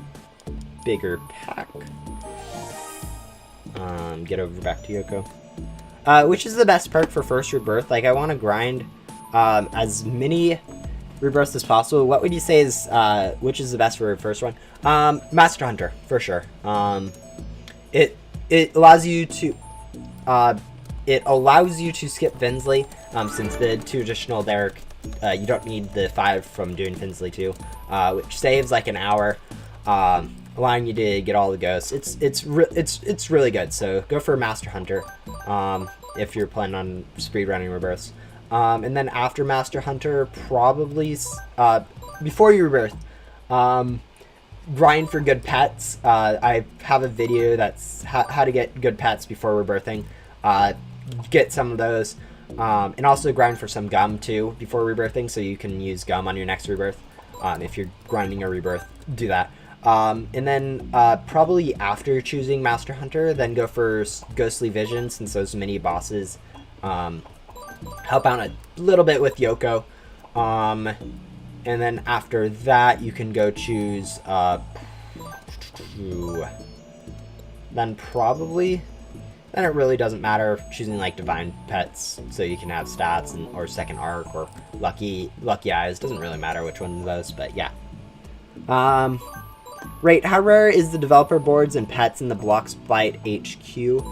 bigger pack. Get over back to Yoko. Which is the best perk for first rebirth? Like, I want to grind as many rebirths as possible. What would you say is which is the best for first one? Master Hunter for sure. It allows you to skip Finsley, since the 2 additional there, you don't need the 5 from doing Finsley 2, which saves like an hour, allowing you to get all the ghosts. It's really good. So go for Master Hunter if you're planning on speedrunning rebirths. And then after Master Hunter, probably before you rebirth, grind for good pets. I have a video that's how to get good pets before rebirthing. Get some of those, and also grind for some gum too before rebirthing, so you can use gum on your next rebirth. If you're grinding a rebirth, do that. And then probably after choosing Master Hunter, then go for Ghostly Vision, since those mini bosses help out a little bit with Yoko. And then after that, you can go choose then it really doesn't matter choosing like Divine Pets, so you can have stats or Second Arc or Lucky Eyes. Doesn't really matter which one of those, but yeah. Right, how rare is the developer boards and pets in the Bloxbyte HQ?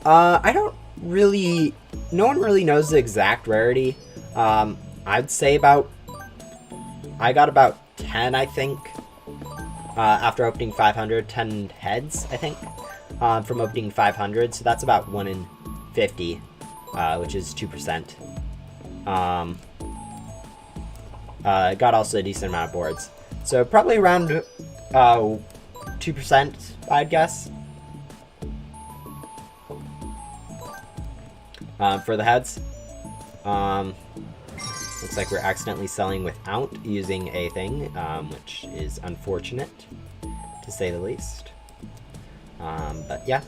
I don't really... No one really knows the exact rarity. I'd say I got about 10, I think, after opening 500. 10 heads, I think, from opening 500. So that's about 1 in 50, which is 2%. Got also a decent amount of boards. So probably around 2%, I'd guess. For the heads. Looks like we're accidentally selling without using a thing, which is unfortunate, to say the least. But yeah.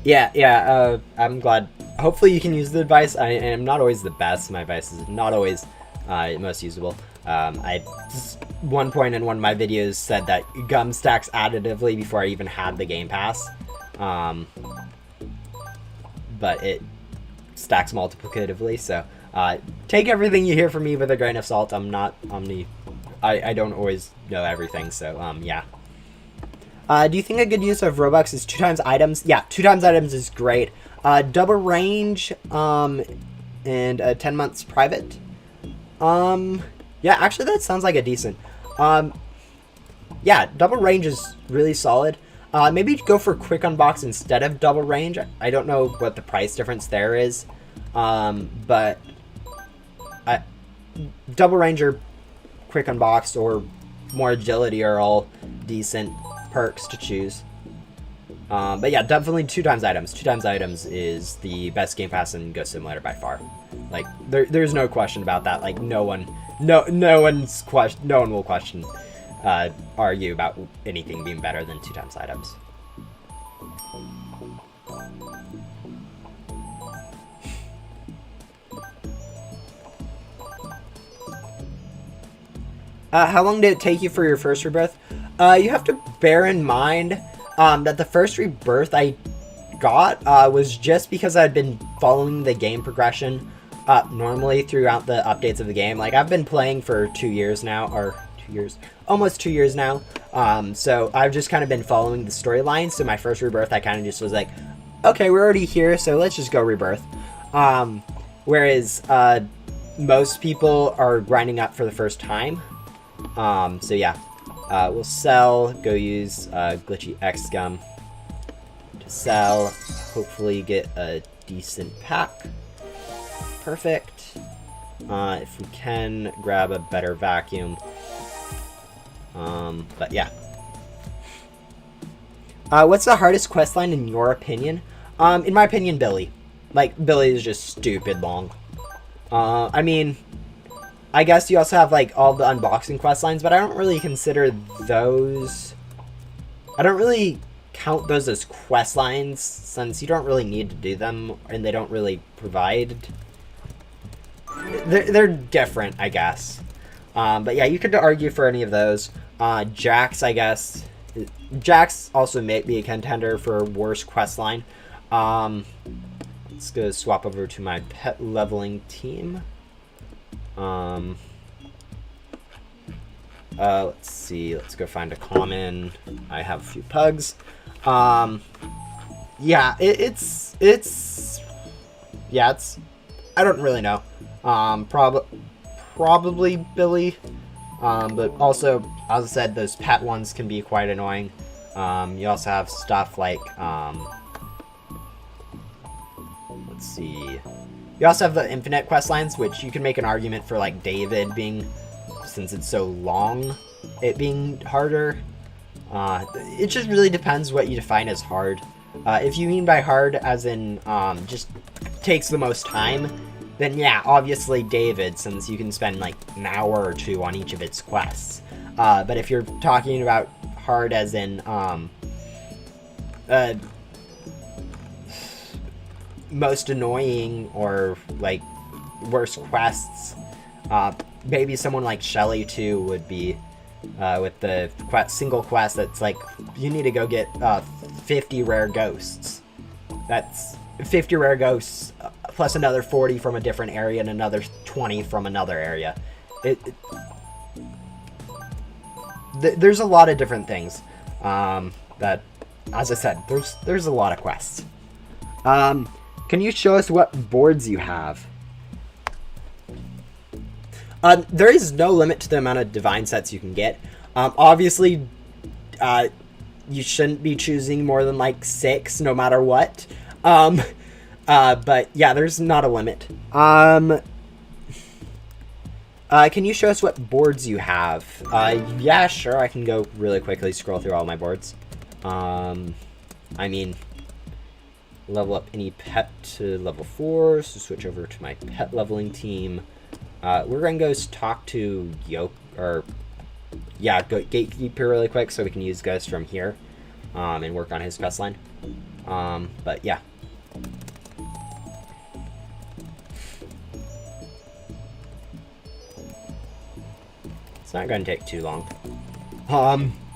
Yeah, I'm glad. Hopefully you can use the advice. I am not always the best. My advice is not always most usable. I one point in one of my videos said that gum stacks additively before I even had the Game Pass. But it stacks multiplicatively, so take everything you hear from me with a grain of salt. I'm not I don't always know everything, so yeah. Do you think a good use of Robux is 2x items? Yeah, 2x items is great. Double range, and 10 months private. Yeah, actually that sounds like a decent. Yeah, double range is really solid. Maybe go for quick unbox instead of double range. I don't know what the price difference there is, but double range or quick unbox or more agility are all decent perks to choose. But yeah, definitely 2x items. 2x items is the best Game Pass in Ghost Simulator by far. Like there's no question about that. Like no one will question argue about anything being better than 2x items. How long did it take you for your first rebirth? You have to bear in mind that the first rebirth I got was just because I'd been following the game progression normally throughout the updates of the game. Like, I've been playing for 2 years now, or 2 years, almost 2 years now. So I've just kind of been following the storyline. So my first rebirth, I kind of just was like, okay, we're already here, so let's just go rebirth. Whereas most people are grinding up for the first time. So yeah, we'll sell, go use Glitchy X Gum to sell, hopefully get a decent pack. Perfect. If we can, grab a better vacuum. But yeah. What's the hardest questline in your opinion? In my opinion, Billy. Like, Billy is just stupid long. I mean, I guess you also have, like, all the unboxing quest lines, but I don't really consider those... I don't really count those as quest lines, since you don't really need to do them, and they don't really provide... They're different, I guess. But yeah, you could argue for any of those. Jax, I guess. Jax also may be a contender for worst quest line. Let's go swap over to my pet leveling team. Let's see. Let's go find a common. I have a few pugs. Yeah, it's I don't really know. Probably Billy. But also, as I said, those pet ones can be quite annoying. You also have stuff like, let's see. You also have the infinite quest lines, which you can make an argument for, like, David being, since it's so long, it being harder. It just really depends what you define as hard. If you mean by hard as in, just takes the most time, then yeah, obviously David, since you can spend like an hour or two on each of its quests. But if you're talking about hard as in, most annoying or like worst quests, maybe someone like Shelly 2 would be, with the single quest that's like, you need to go get 50 rare ghosts. That's 50 rare ghosts, plus another 40 from a different area and another 20 from another area. There's a lot of different things that, as I said, there's a lot of quests. Can you show us what boards you have? There is no limit to the amount of divine sets you can get. Obviously, you shouldn't be choosing more than like 6, no matter what. But yeah, there's not a limit. Can you show us what boards you have? Yeah, sure. I can go really quickly scroll through all my boards. I mean, level up any pet to level 4, so switch over to my pet leveling team. We're gonna go talk to Gatekeeper really quick so we can use Ghost from here, and work on his quest line. But yeah. It's not going to take too long.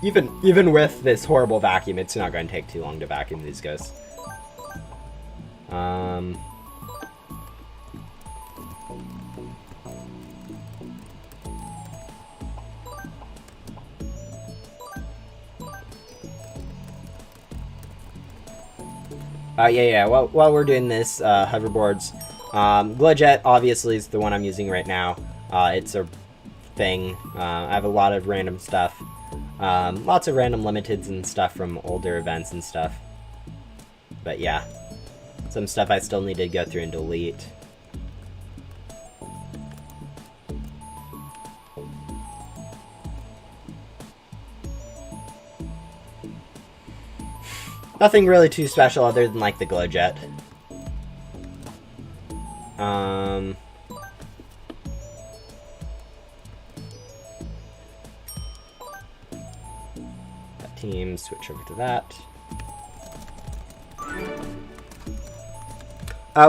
Even with this horrible vacuum, it's not going to take too long to vacuum these ghosts. Yeah. While we're doing this, hoverboards, Glowjet obviously is the one I'm using right now. It's a thing. I have a lot of random stuff. Lots of random limiteds and stuff from older events and stuff. But yeah, some stuff I still need to go through and delete. Nothing really too special other than like the Glowjet. That team, switch over to that.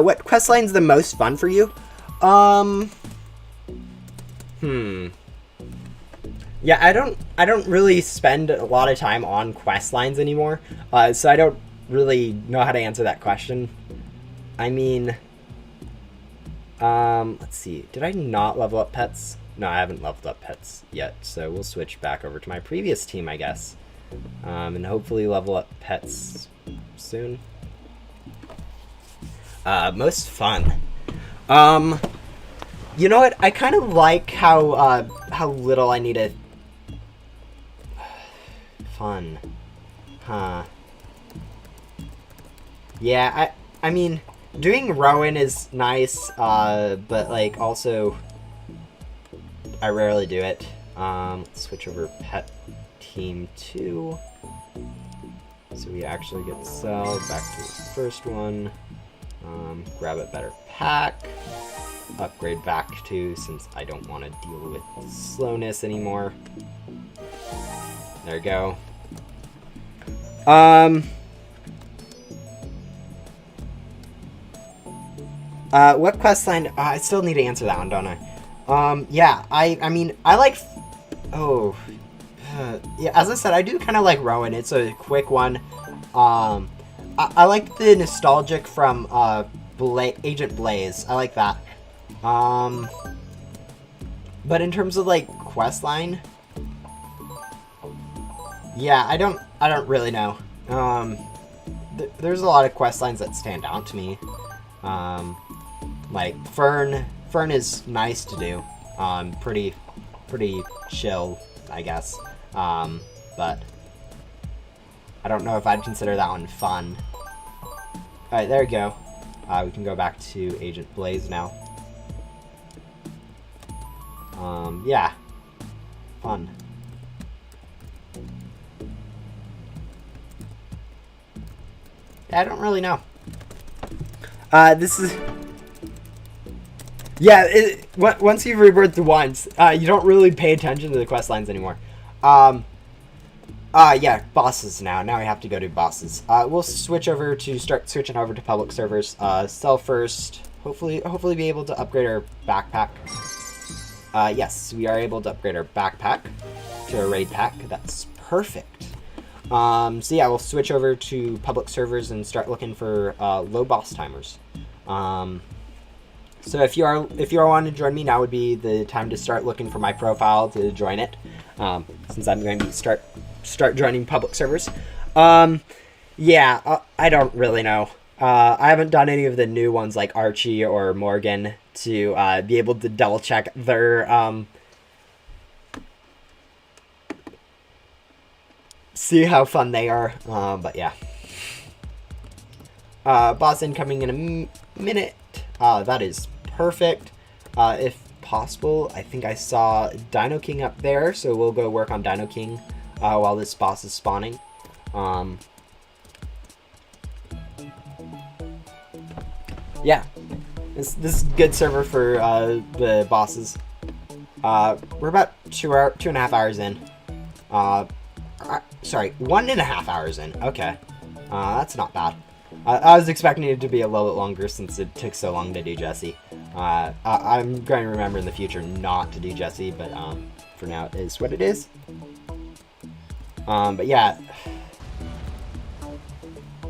What quest line's the most fun for you? Yeah, I don't really spend a lot of time on quest lines anymore, so I don't really know how to answer that question. I mean, let's see. Did I not level up pets? No, I haven't leveled up pets yet, so we'll switch back over to my previous team, I guess, and hopefully level up pets soon. Most fun. You know what? I kind of like how little I need to... Fun. Huh. Yeah, I mean, doing Rowan is nice, but, like, also, I rarely do it. Let's switch over pet team 2. So we actually get Cell back to the first one. Grab a better pack. Upgrade back to, since I don't want to deal with slowness anymore. There we go. What quest line? I still need to answer that one, don't I? Yeah, I mean, I like... Oh... yeah, as I said, I do kind of like Rowan. It's a quick one. I like the nostalgic from, Agent Blaze. I like that. But in terms of, like, quest line... Yeah, I don't really know. There's a lot of quest lines that stand out to me. Like, Fern is nice to do. Pretty chill, I guess. But I don't know if I'd consider that one fun. Alright, there we go. We can go back to Agent Blaze now. Yeah. Fun. I don't really know. This is... Yeah, once you've rebirthed once, you don't really pay attention to the quest lines anymore. Yeah, bosses now. Now we have to go to bosses. We'll start switching over to public servers. Sell first. Hopefully be able to upgrade our backpack. Yes, we are able to upgrade our backpack to a raid pack. That's perfect. So yeah, we'll switch over to public servers and start looking for low boss timers. So if you are wanting to join me, now would be the time to start looking for my profile to join it. Since I'm going to start joining public servers. Yeah, I don't really know. I haven't done any of the new ones like Archie or Morgan to be able to double check their see how fun they are. But yeah. Boss incoming in a minute. That is perfect. If possible, I think I saw Dino King up there, so we'll go work on Dino King while this boss is spawning. Yeah, this is a good server for the bosses. We're about 2.5 hours in. Sorry, 1.5 hours in. Okay, that's not bad. I was expecting it to be a little bit longer since it took so long to do Jesse. I'm going to remember in the future not to do Jesse, but for now it is what it is. But yeah.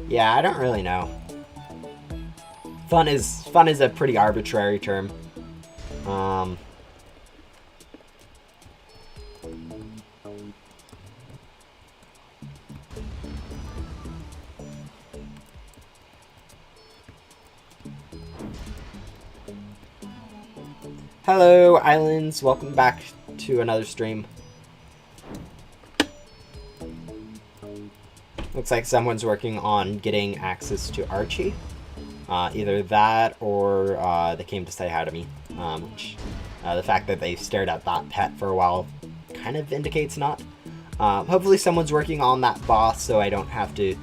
Yeah, I don't really know. Fun is a pretty arbitrary term. Hello, Islands. Welcome back to another stream. Looks like someone's working on getting access to Archie. Either that or they came to say hi to me. Which, the fact that they stared at that pet for a while kind of indicates not. Hopefully someone's working on that boss so I don't have to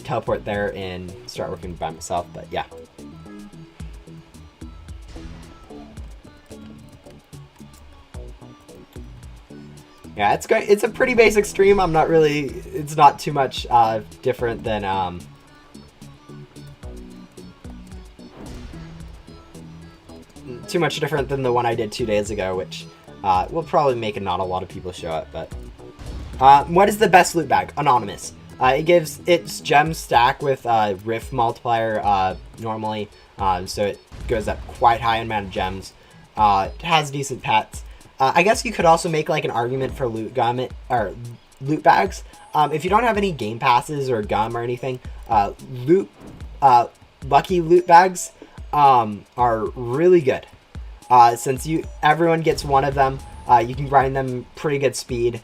teleport there and start working by myself, but yeah. Yeah, it's a pretty basic stream. It's not too much different than the one I did 2 days ago, which will probably make not a lot of people show up. But what is the best loot bag? Anonymous. Its gems stack with rift multiplier normally, so it goes up quite high in amount of gems. It has decent pets. I guess you could also make like an argument for loot bags. If you don't have any game passes or gum or anything, lucky loot bags are really good. Since everyone gets one of them, you can grind them pretty good speed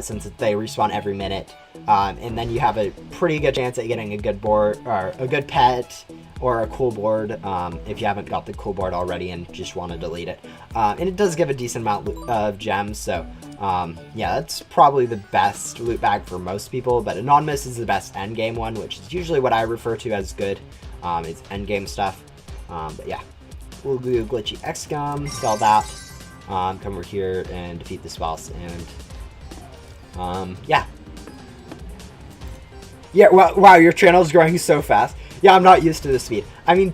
since they respawn every minute, and then you have a pretty good chance at getting a good board or a good pet or a cool board if you haven't got the cool board already and just want to delete it. And it does give a decent amount of gems, so yeah, that's probably the best loot bag for most people, but Anonymous is the best endgame one, which is usually what I refer to as good. It's endgame stuff, but yeah. We'll do Glitchy XCOM, sell that, come over here and defeat this boss, and yeah. Yeah, wow, your channel's growing so fast. Yeah, I'm not used to the speed. I mean,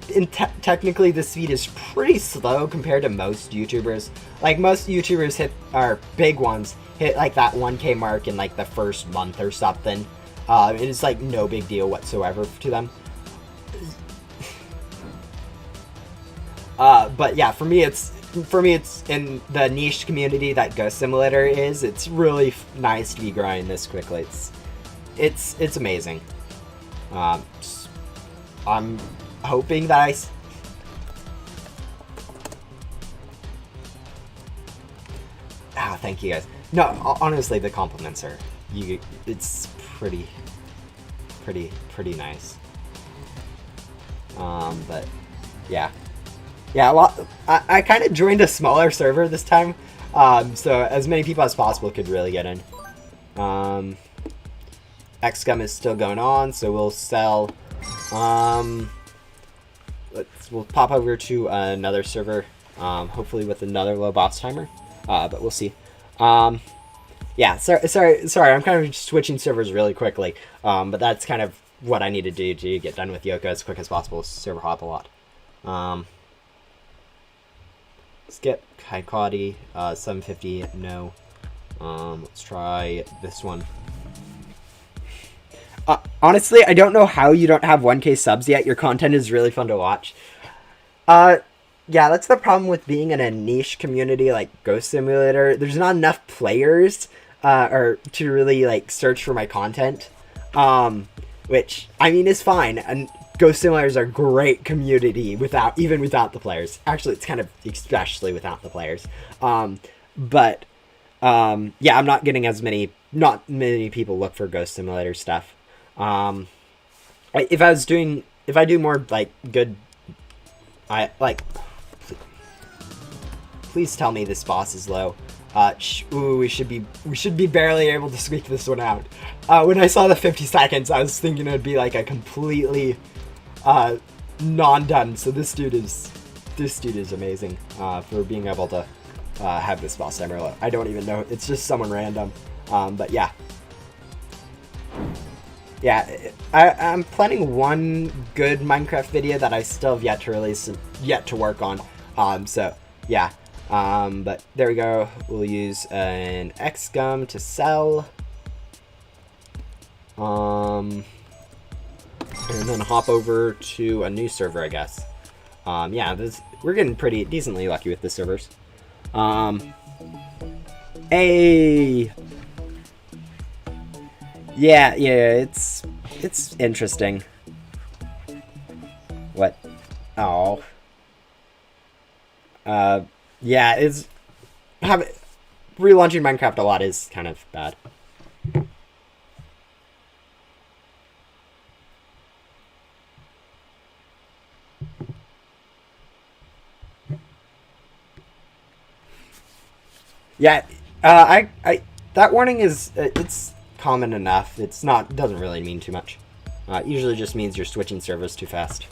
technically, the speed is pretty slow compared to most YouTubers. Like, most YouTubers our big ones, hit, like, that 1K mark in, like, the first month or something. And it's, like, no big deal whatsoever to them. But, yeah, for me, it's in the niche community that Ghost Simulator is, it's really nice to be growing this quickly. It's amazing. I'm hoping that thank you guys. No, honestly, the compliments are it's pretty nice. But yeah. Well, I kind of joined a smaller server this time, so as many people as possible could really get in. XCOM is still going on, so we'll sell. We'll pop over to another server, hopefully with another low boss timer, but we'll see. Yeah, sorry, I'm kind of switching servers really quickly, but that's kind of what I need to do to get done with Yoko as quick as possible. Server hop a lot. Skip, high quality, 750, no. Let's try this one. Honestly, I don't know how you don't have 1K subs yet. Your content is really fun to watch. Yeah, that's the problem with being in a niche community like Ghost Simulator. There's not enough players or to really like search for my content, which I mean is fine. And Ghost Simulators are a great community even without the players. Actually, it's kind of especially without the players. Yeah, I'm not getting not many people look for Ghost Simulator stuff. If I do more like good, please tell me this boss is low. We should be barely able to squeak this one out. When I saw the 50 seconds, I was thinking it would be like a completely non-done. So this dude is amazing for being able to have this boss timer low. I don't even know. It's just someone random. But yeah. Yeah, I'm planning one good Minecraft video that I still have yet to release and yet to work on. So yeah. But there we go. We'll use an XGum to sell. And then hop over to a new server, I guess. Yeah, we're getting pretty decently lucky with the servers. Hey. Yeah, it's interesting. What? Oh. Yeah, relaunching Minecraft a lot is kind of bad. Yeah, that warning is it's common enough. Doesn't really mean too much. It usually just means you're switching servers too fast.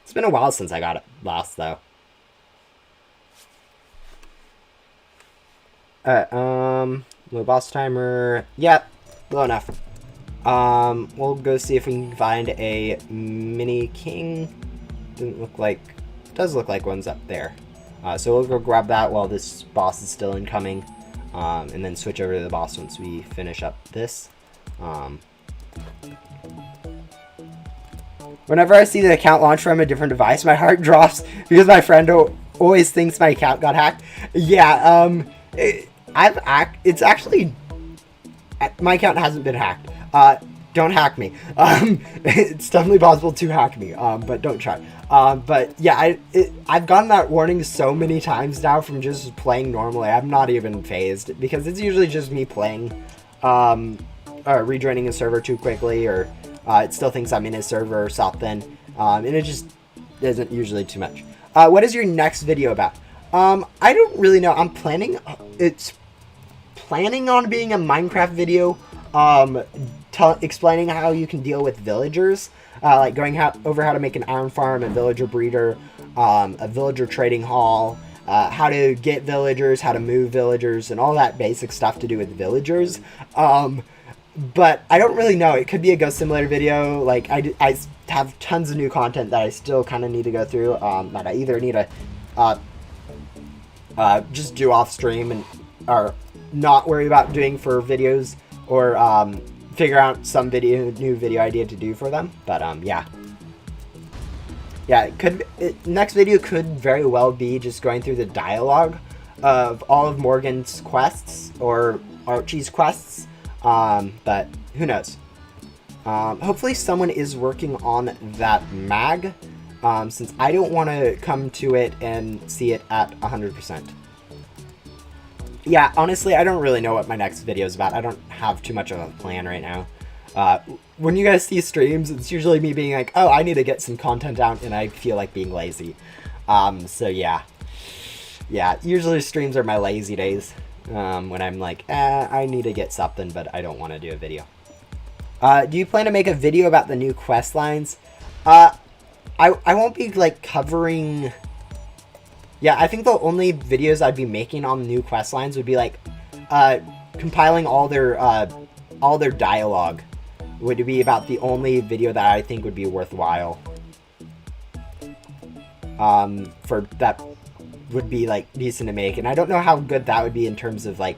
It's been a while since I got it last, though. Low boss timer. Yep, low enough. We'll go see if we can find a mini king. Does look like one's up there. So we'll go grab that while this boss is still incoming, and then switch over to the boss once we finish up this. Whenever I see the account launch from a different device, my heart drops because my friend always thinks my account got hacked. Yeah, it's actually, my account hasn't been hacked. Don't hack me. It's definitely possible to hack me, but don't try. But yeah, I've gotten that warning so many times now from just playing normally. I'm not even phased because it's usually just me playing, or rejoining a server too quickly, or it still thinks I'm in a server or something, and it just isn't usually too much. What is your next video about? I don't really know. It's planning on being a Minecraft video, explaining how you can deal with villagers, like going over how to make an iron farm, a villager breeder, a villager trading hall, how to get villagers, how to move villagers, and all that basic stuff to do with villagers. But I don't really know. It could be a Ghost Simulator video. Like, I have tons of new content that I still kind of need to go through, that I either need to just do off stream and or not worry about doing for videos, or figure out some new video idea to do for them. But yeah. Yeah, next video could very well be just going through the dialogue of all of Morgan's quests or Archie's quests. But who knows? Hopefully someone is working on that mag, since I don't want to come to it and see it at 100%. Yeah, honestly, I don't really know what my next video is about. I don't have too much of a plan right now. When you guys see streams, it's usually me being like, oh, I need to get some content out, and I feel like being lazy. So yeah. Yeah, usually streams are my lazy days. When I'm like, I need to get something, but I don't want to do a video. Do you plan to make a video about the new quest lines? I won't be, like, covering... Yeah, I think the only videos I'd be making on new quest lines would be, like, compiling all their dialogue. Would be about the only video that I think would be worthwhile. For that would be, like, decent to make. And I don't know how good that would be in terms of, like,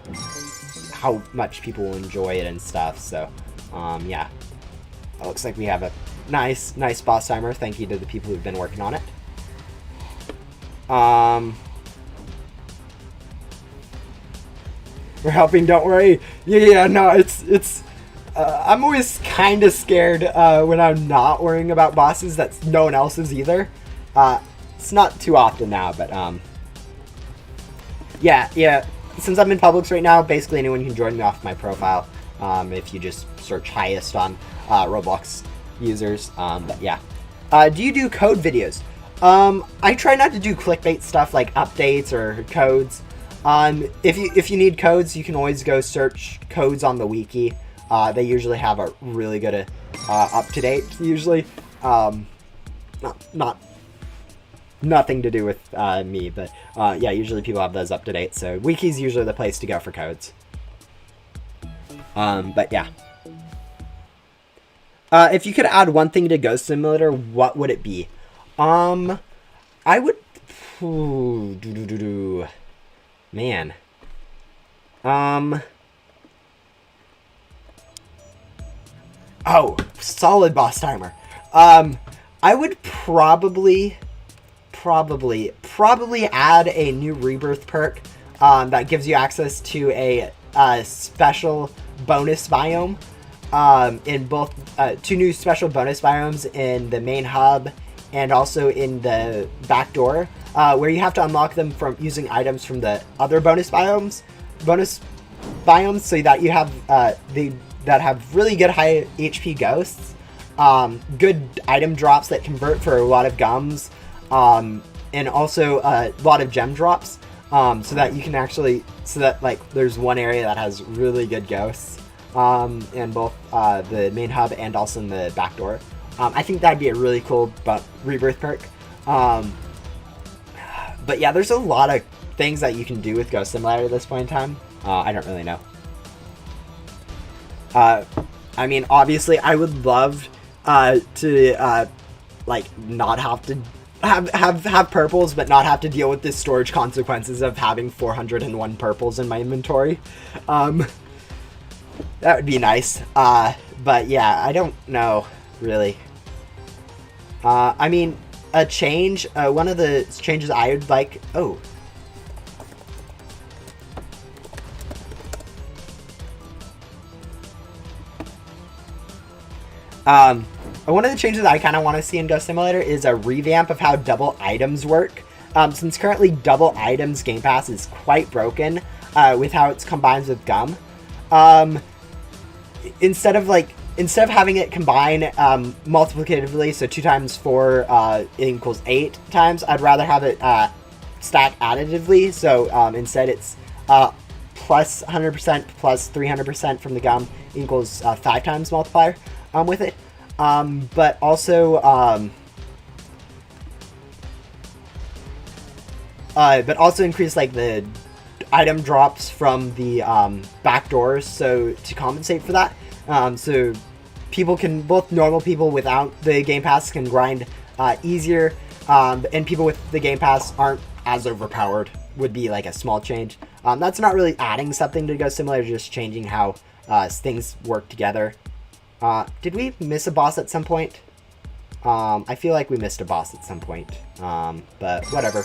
how much people will enjoy it and stuff. So, yeah. It looks like we have a nice boss timer. Thank you to the people who've been working on it. We're helping, don't worry. Yeah, no, it's I'm always kind of scared when I'm not worrying about bosses that no one else is either. It's not too often now, but yeah. Since I'm in Publix right now, basically anyone can join me off my profile, if you just search highest on Roblox users. But yeah. Do you do code videos? I try not to do clickbait stuff like updates or codes. If you need codes, you can always go search codes on the wiki. They usually have a really good up-to-date, usually. Nothing to do with me, but yeah, usually people have those up-to-date, so wiki's usually the place to go for codes. But yeah. If you could add one thing to Ghost Simulator, what would it be? I would... Man. Oh, solid boss timer. I would probably add a new rebirth perk that gives you access to a special bonus biome. In both two new special bonus biomes in the main hub and also in the back door, where you have to unlock them from using items from the other bonus biomes, so that you have that have really good high HP ghosts, good item drops that convert for a lot of gums, and also a lot of gem drops, so that you can actually, like there's one area that has really good ghosts, in both the main hub and also in the back door. I think that'd be a really cool rebirth perk. But yeah, there's a lot of things that you can do with Ghost Simulator at this point in time. I don't really know. I mean, obviously, I would love to like not have to have purples, but not have to deal with the storage consequences of having 401 purples in my inventory. That would be nice. But yeah, I don't know really. I mean, a change. One of the changes I would like. Oh. One of the changes I kind of want to see in Ghost Simulator is a revamp of how double items work. Since currently double items Game Pass is quite broken with how it's combined with gum. Instead of having it combine multiplicatively, so 2 times 4 equals 8 times, I'd rather have it stack additively. So instead it's plus 100% plus 300% from the gum equals 5 times multiplier with it. But also but also increase like the item drops from the back doors, so to compensate for that. So people can, both normal people without the Game Pass can grind easier, and people with the Game Pass aren't as overpowered, would be like a small change. That's not really adding something to Go Simulator, just changing how things work together. Did we miss a boss at some point? I feel like we missed a boss at some point, but whatever.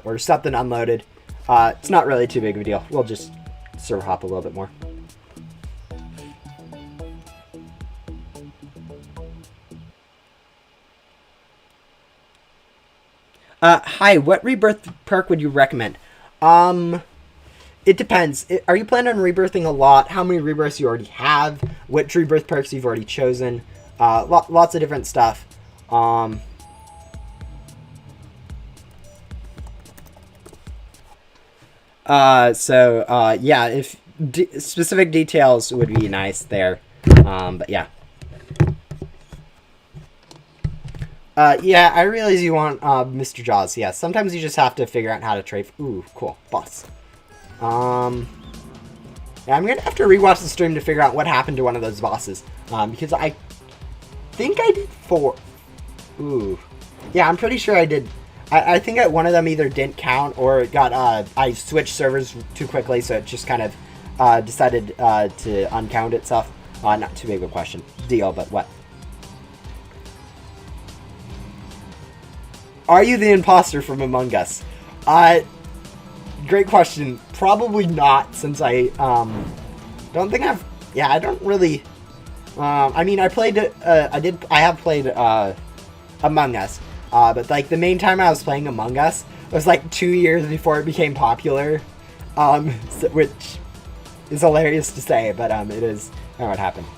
Or something unloaded. It's not really too big of a deal. We'll just server hop a little bit more. Hi, what rebirth perk would you recommend? It depends. Are you planning on rebirthing a lot? How many rebirths you already have? Which rebirth perks you've already chosen? Lots of different stuff. Yeah, if specific details would be nice there. But yeah. Yeah, I realize you want Mr. Jaws. Yeah, sometimes you just have to figure out how to trade. Ooh, cool. Boss. Yeah, I'm gonna have to rewatch the stream to figure out what happened to one of those bosses. Because I think I did 4. Ooh. Yeah, I'm pretty sure I did. I think one of them either didn't count or it got, I switched servers too quickly, so it just kind of decided to uncount itself. Not too big of a question. Deal, but what? Are you the imposter from Among Us? Great question. Probably not, since I don't think I've. Yeah, I don't really. I mean, I played. I have played Among Us, but like the main time I was playing Among Us was like 2 years before it became popular, which is hilarious to say, but it is what happened.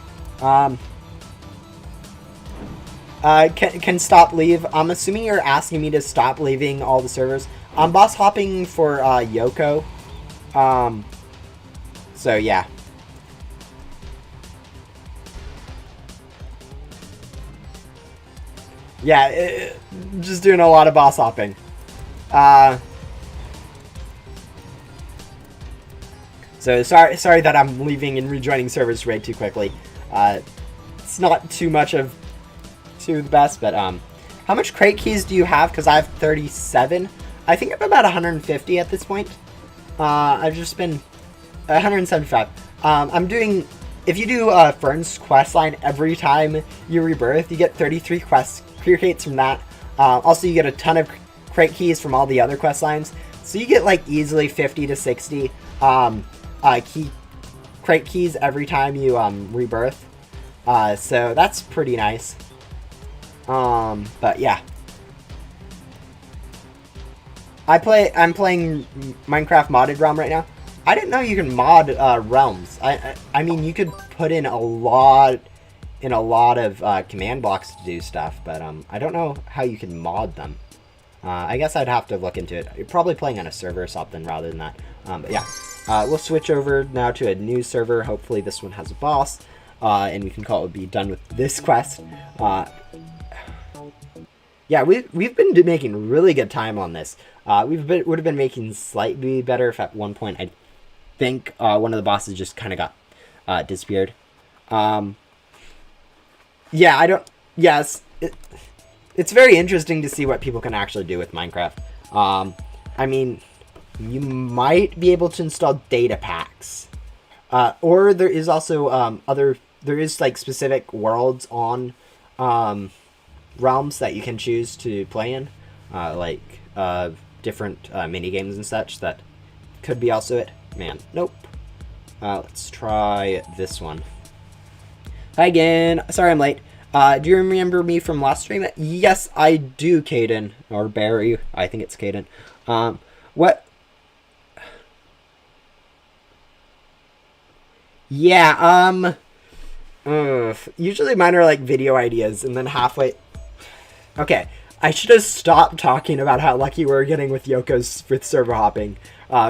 Can stop leave. I'm assuming you're asking me to stop leaving all the servers. I'm boss hopping for Yoko. So yeah. Yeah, just doing a lot of boss hopping. So sorry that I'm leaving and rejoining servers way too quickly. It's not too much of the best, but how much crate keys do you have? Because I have 37. I think I'm about 150 at this point. I've just been 175. I'm doing. If you do Fern's quest line every time you rebirth, you get 33 crates from that. Also, you get a ton of crate keys from all the other quest lines, so you get like easily 50 to 60 crate keys every time you rebirth. So that's pretty nice. But yeah. I'm playing Minecraft modded realm right now. I didn't know you can mod realms. I mean, you could put in a lot of command blocks to do stuff, but I don't know how you can mod them. I guess I'd have to look into it. You're probably playing on a server or something rather than that. But yeah, we'll switch over now to a new server. Hopefully this one has a boss, and we can call it be done with this quest. Yeah, we've been making really good time on this. Would have been making slightly better if at one point I think one of the bosses just kind of got disappeared. Yeah, I don't. Yes, it's very interesting to see what people can actually do with Minecraft. I mean, you might be able to install data packs, or there is also there is like specific worlds on realms that you can choose to play in, like different mini games and such. That could be also it. Man, nope. Let's try this one. Hi again. Sorry I'm late. Do you remember me from last stream? Yes, I do, Caden. Or Barry. I think it's Caden. What? Yeah, usually mine are like video ideas and then halfway... Okay, I should have stopped talking about how lucky we're getting with Yoko's with server hopping,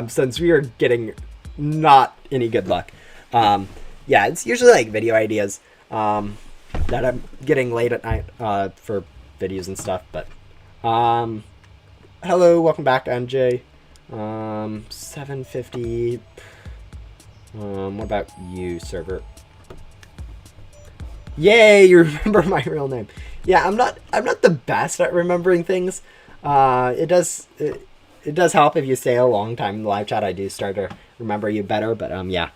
since we are getting not any good luck. Yeah, it's usually like video ideas that I'm getting late at night for videos and stuff, but hello, welcome back, NJ. 750. What about you, server? Yay, you remember my real name. Yeah, I'm not the best at remembering things. It does help if you stay a long time in the live chat. I do start to remember you better, but yeah.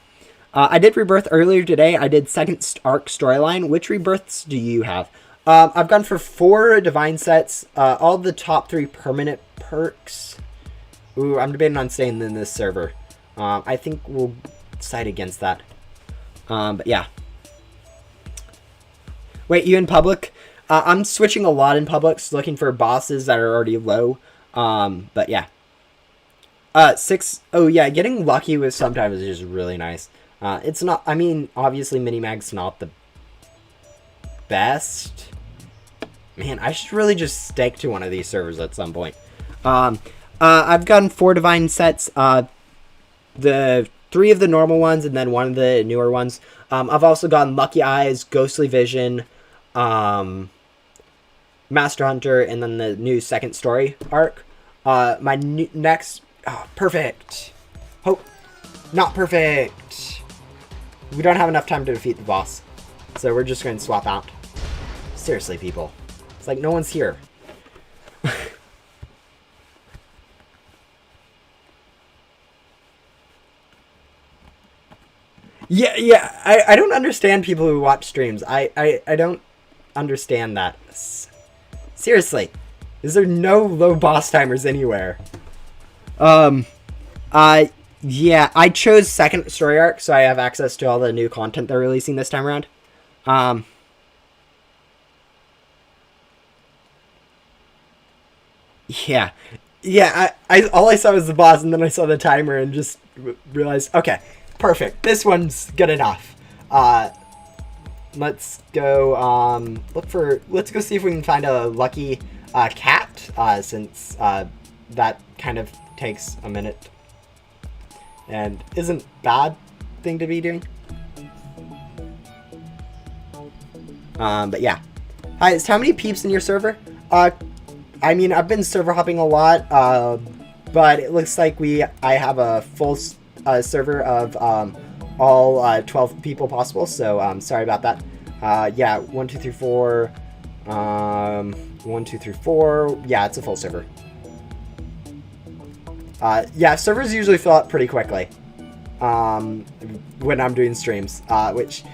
I did Rebirth earlier today. I did second arc storyline. Which Rebirths do you have? I've gone for 4 divine sets. All the top 3 permanent perks. Ooh, I'm debating on staying in this server. I think we'll decide against that. But yeah. Wait, you in public? I'm switching a lot in publics, looking for bosses that are already low. But yeah. 6. Oh yeah, getting lucky with sometimes is just really nice. It's not. I mean, obviously, Minimag's not the best. Man, I should really just stick to one of these servers at some point. I've gotten 4 divine sets. The 3 of the normal ones, and then 1 of the newer ones. I've also gotten Lucky Eyes, Ghostly Vision, Master Hunter, and then the new second story arc. My next... Oh, perfect. Hope. Not perfect. We don't have enough time to defeat the boss. So we're just going to swap out. Seriously, people. It's like no one's here. Yeah. I don't understand people who watch streams. I don't understand that. Seriously. Is there no low boss timers anywhere? Yeah, I chose second story arc, so I have access to all the new content they're releasing this time around. Yeah. I all I saw was the boss, and then I saw the timer and just realized, okay, perfect. This one's good enough. Let's go, let's go see if we can find a lucky, cat, since, that kind of takes a minute. And isn't bad thing to be doing. But yeah. Hi, is how many peeps in your server? I mean, I've been server hopping a lot, but it looks like I have a full server of all 12 people possible, so sorry about that. Yeah, 1, 2, 3, 4. 1, 2, 3, 4. Yeah, it's a full server. Yeah, servers usually fill up pretty quickly when I'm doing streams, which,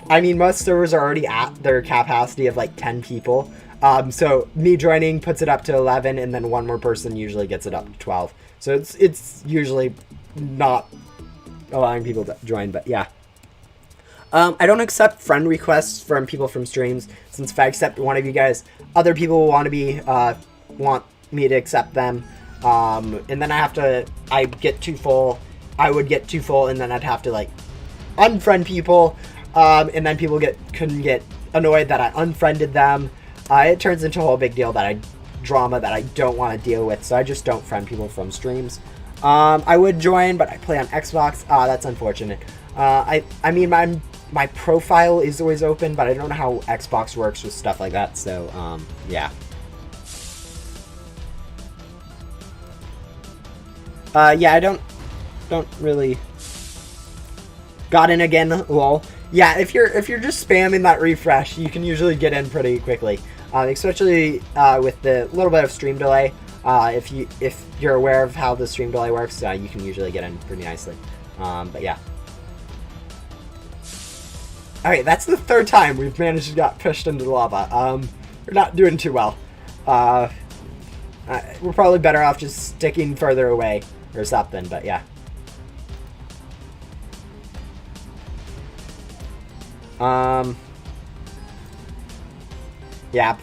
I mean, most servers are already at their capacity of like 10 people. So me joining puts it up to 11, and then one more person usually gets it up to 12. So it's usually not allowing people to join, but yeah. I don't accept friend requests from people from streams, since if I accept one of you guys, other people will want me to accept them. And then I get too full. I would get too full, and then I'd have to like unfriend people. And then people couldn't get annoyed that I unfriended them. It turns into a whole big deal drama that I don't want to deal with. So I just don't friend people from streams. I would join, but I play on Xbox. That's unfortunate. I mean, my profile is always open, but I don't know how Xbox works with stuff like that. So, yeah. Yeah, I don't really got in again, lol. Yeah, if you're just spamming that refresh, you can usually get in pretty quickly. Especially with the little bit of stream delay. If you're aware of how the stream delay works, you can usually get in pretty nicely. But yeah. Alright, that's the 3rd time we've managed to get pushed into the lava. We're not doing too well. We're probably better off just sticking further away or something, but yeah. Yeah,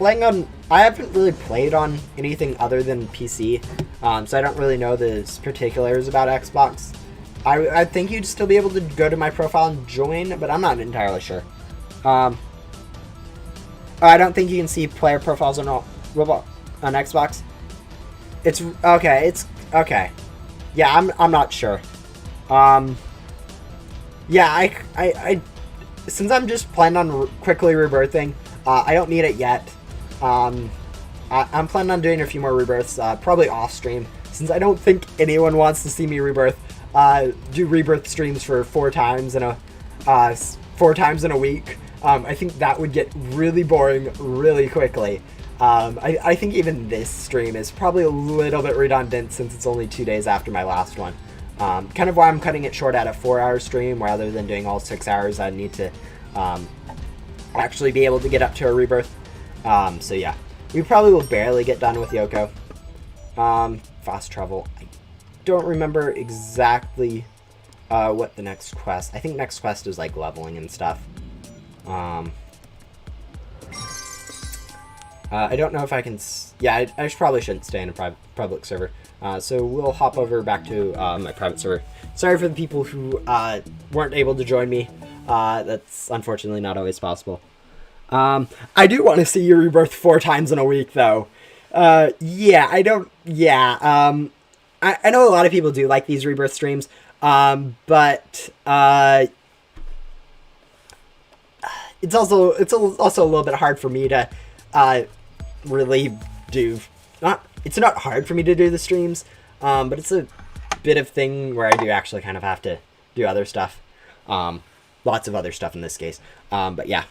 I haven't really played on anything other than PC, so I don't really know the particulars about Xbox. I think you'd still be able to go to my profile and join, but I'm not entirely sure. I don't think you can see player profiles on Xbox. It's okay. Yeah, I'm not sure. Yeah, I since I'm just planning on quickly rebirthing, I don't need it yet. I'm planning on doing a few more rebirths, probably off stream, since I don't think anyone wants to see me rebirth. Do rebirth streams for 4 times in a week. I think that would get really boring really quickly. I think even this stream is probably a little bit redundant since it's only 2 days after my last one. Kind of why I'm cutting it short at a 4-hour stream rather than doing all 6 hours. I need to actually be able to get up to a rebirth. So yeah, we probably will barely get done with Yoko. Fast travel. I don't remember exactly what the next quest. I think next quest is like leveling and stuff. I don't know if I can... Yeah, I probably shouldn't stay in a public server. So we'll hop over back to my private server. Sorry for the people who weren't able to join me. That's unfortunately not always possible. I do want to see you rebirth 4 times in a week, though. Yeah, I don't... Yeah, I know a lot of people do like these rebirth streams, but... It's also a little bit hard for me to really do. It's not hard for me to do the streams, but it's a bit of thing where I do actually kind of have to do other stuff. Lots of other stuff in this case. But yeah.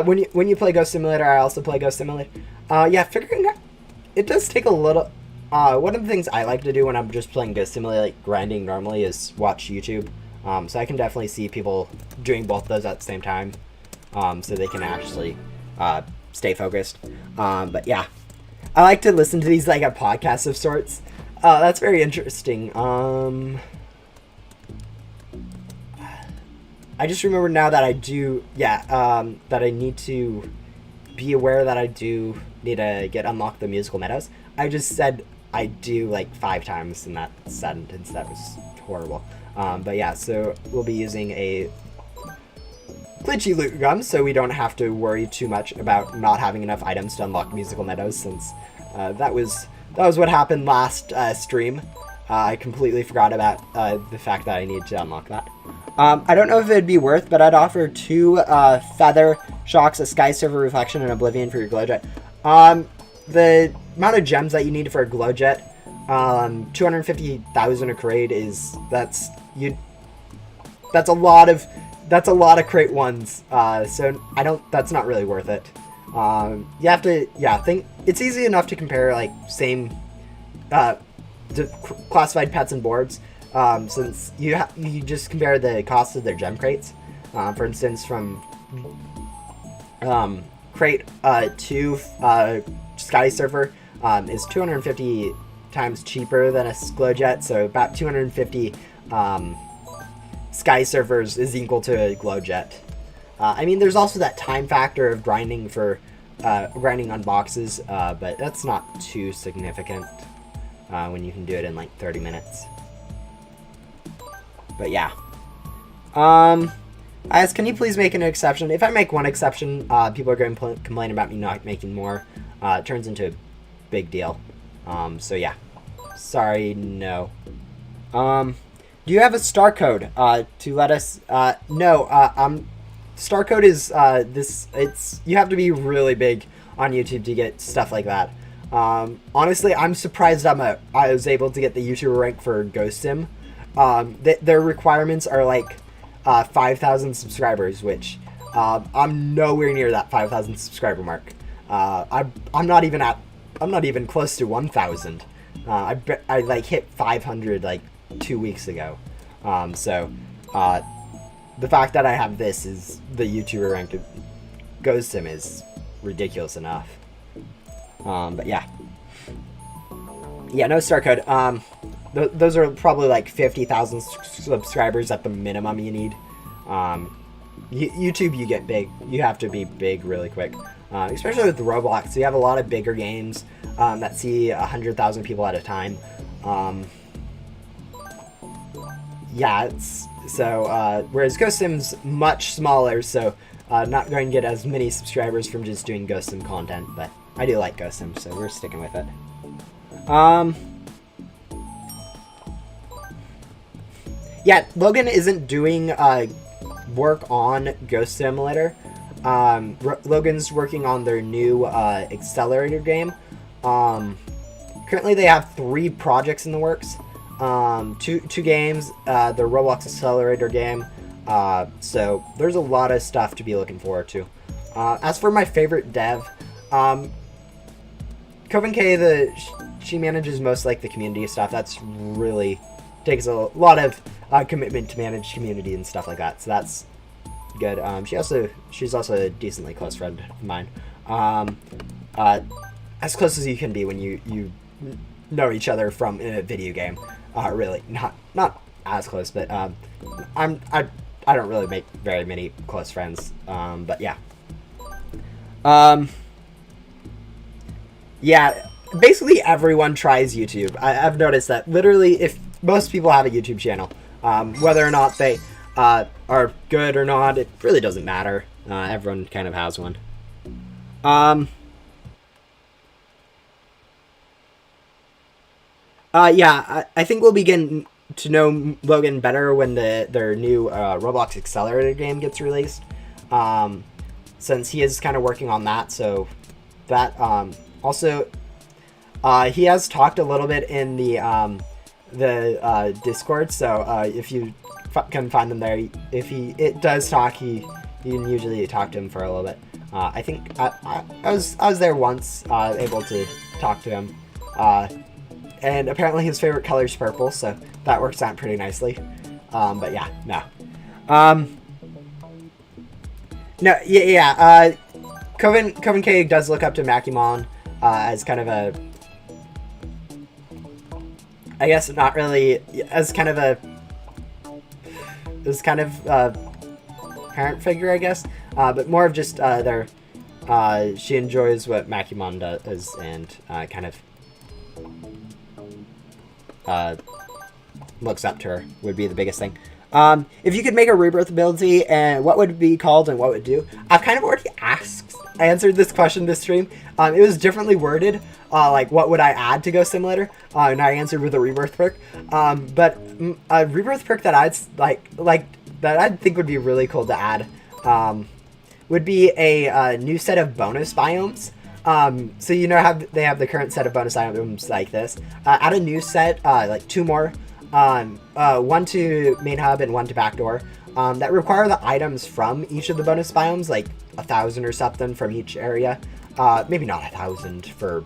When you play Ghost Simulator, I also play Ghost Simulator. Yeah, figuring out it does take a little. One of the things I like to do when I'm just playing Ghost Simulator, like grinding normally, is watch YouTube. So I can definitely see people doing both those at the same time, so they can actually stay focused. But yeah, I like to listen to these like a podcast of sorts. That's very interesting. I just remember now that I do, that I need to be aware that I do need to get unlock the musical meadows. I just said I do like 5 times in that sentence. That was horrible. But yeah, so we'll be using a glitchy loot gun, so we don't have to worry too much about not having enough items to unlock musical meadows, since that was what happened last stream. I completely forgot about the fact that I need to unlock that. I don't know if it'd be worth, but I'd offer 2 feather shocks, a sky server reflection, and oblivion for your glow jet. The amount of gems that you need for a glow jet, 250,000 a crate is that's a lot of crate ones. So that's not really worth it. You have to think it's easy enough to compare like same classified pets and boards, since you just compare the cost of their gem crates. For instance, from crate 2 Sky Surfer is 250 times cheaper than a glow jet, so about 250 Sky Surfers is equal to a glow jet. I mean, there's also that time factor of grinding on boxes, but that's not too significant when you can do it in like 30 minutes. But yeah. I asked, can you please make an exception? If I make one exception, people are going to complain about me not making more. It turns into a big deal. So yeah. Sorry, no. Do you have a star code to let us... no, star code is you have to be really big on YouTube to get stuff like that. Honestly, I'm surprised I was able to get the YouTuber rank for Ghost Sim. Their requirements are like 5,000 subscribers, which I'm nowhere near that 5,000 subscriber mark. I'm not even close to 1,000. I like hit 500 like 2 weeks ago. So the fact that I have this is the YouTuber ranked Ghost Sim is ridiculous enough. But yeah. Yeah, no star code. Those are probably like 50,000 subscribers at the minimum you need. YouTube, you get big. You have to be big really quick. Especially with Roblox. You have a lot of bigger games that see 100,000 people at a time. Yeah, whereas Ghost Sim's much smaller, so not going to get as many subscribers from just doing Ghost Sim content, but I do like Ghost Sim, so we're sticking with it. Yeah, Logan isn't doing work on Ghost Simulator. Logan's working on their new accelerator game. Currently, they have 3 projects in the works. Two games. The Roblox accelerator game. So there's a lot of stuff to be looking forward to. As for my favorite dev, Coven K, she manages most like the community stuff. That's really takes a lot of commitment to manage community and stuff like that. So that's good. She's also a decently close friend of mine. As close as you can be when you know each other from a video game. Really, not as close, but I don't really make very many close friends. But yeah. Yeah, basically everyone tries YouTube. I've noticed that literally if most people have a YouTube channel, whether or not they are good or not, it really doesn't matter. Everyone kind of has one. Yeah, I think we'll begin to know Logan better when their new Roblox Accelerator game gets released. Since he is kind of working on that, so that also he has talked a little bit in the Discord. So if you can find them there, if it does talk, you can usually talk to him for a little bit. I think I was there once, able to talk to him. And apparently his favorite color is purple, so that works out pretty nicely. But yeah, no. No, yeah. Coven K does look up to Makimon as kind of a, I guess not really, as kind of a parent figure, I guess. But more of just their, she enjoys what Makimon does and kind of looks up to her would be the biggest thing. If you could make a rebirth ability, and what would it be called and what would it do? I've kind of already answered this question this stream. It was differently worded, like what would I add to Ghost Simulator, and I answered with a rebirth perk. But a rebirth perk that I'd like that I'd think would be really cool to add would be a new set of bonus biomes. So you know how they have the current set of bonus items like this. Add a new set, like 2 more, one to main hub and one to backdoor, that require the items from each of the bonus biomes, like 1,000 or something from each area. Maybe not 1,000 for,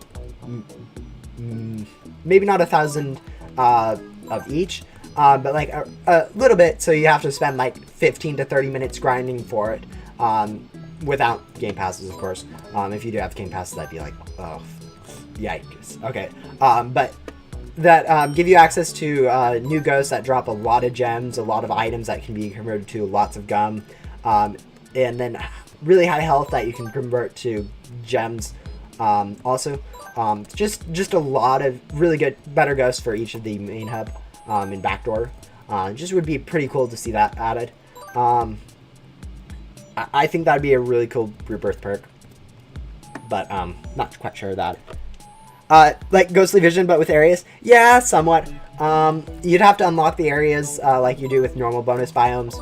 maybe not 1,000 of each, but like a little bit. So you have to spend like 15 to 30 minutes grinding for it. Without game passes, of course. If you do have game passes, that'd be like, oh, yikes. Okay, but that give you access to new ghosts that drop a lot of gems, a lot of items that can be converted to lots of gum, and then really high health that you can convert to gems. Also, just a lot of really good, better ghosts for each of the main hub and backdoor. Just would be pretty cool to see that added. I think that'd be a really cool rebirth perk, but not quite sure of that. Like Ghostly Vision, but with areas? Yeah, somewhat. You'd have to unlock the areas like you do with normal bonus biomes,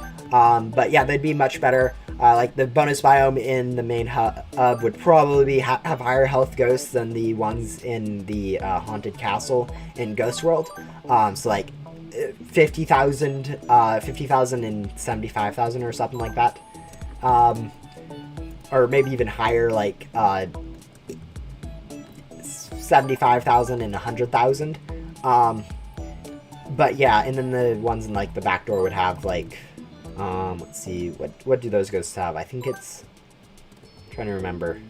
but yeah, they'd be much better. Like the bonus biome in the main hub would probably have higher health ghosts than the ones in the Haunted Castle in Ghost World. So like 50,000 and 75,000 or something like that. Or maybe even higher, like 75,000 and 100,000. But yeah, and then the ones in like the back door would have like, let's see, what do those ghosts have? I think it's, I'm trying to remember.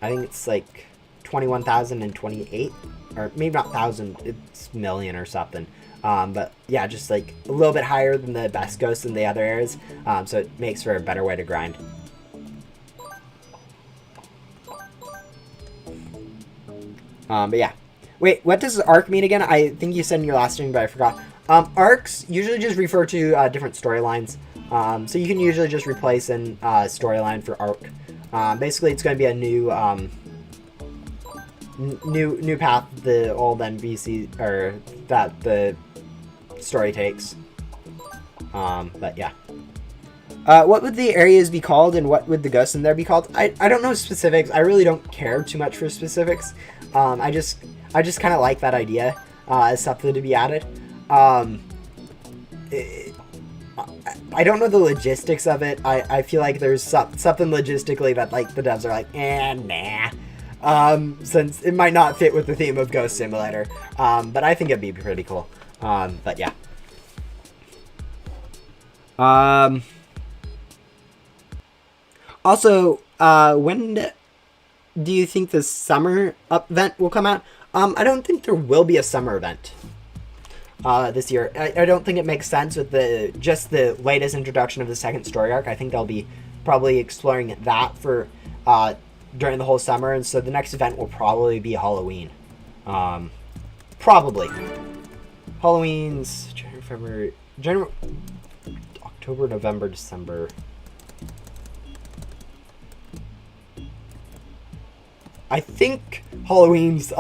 I think it's like 21,028, or maybe not thousand, it's million or something. But yeah, just like a little bit higher than the best ghosts in the other areas, so it makes for a better way to grind. But yeah. Wait, what does arc mean again? I think you said in your last stream, but I forgot. Arcs usually just refer to different storylines. So you can usually just replace an storyline for arc. Basically, it's going to be a new new path the old NPC or that the story takes. But yeah. What would the areas be called, and what would the ghosts in there be called? I don't know specifics. I really don't care too much for specifics. I just kind of like that idea as something to be added. I don't know the logistics of it. I feel like there's something logistically that like the devs are like, nah. Since it might not fit with the theme of Ghost Simulator. But I think it'd be pretty cool. But yeah. Also, when do you think the summer event will come out? I don't think there will be a summer event this year. I don't think it makes sense with just the latest introduction of the second story arc. I think they'll be probably exploring that for during the whole summer, and so the next event will probably be Halloween. Probably. Halloween's January, October, November, December. I think Halloween's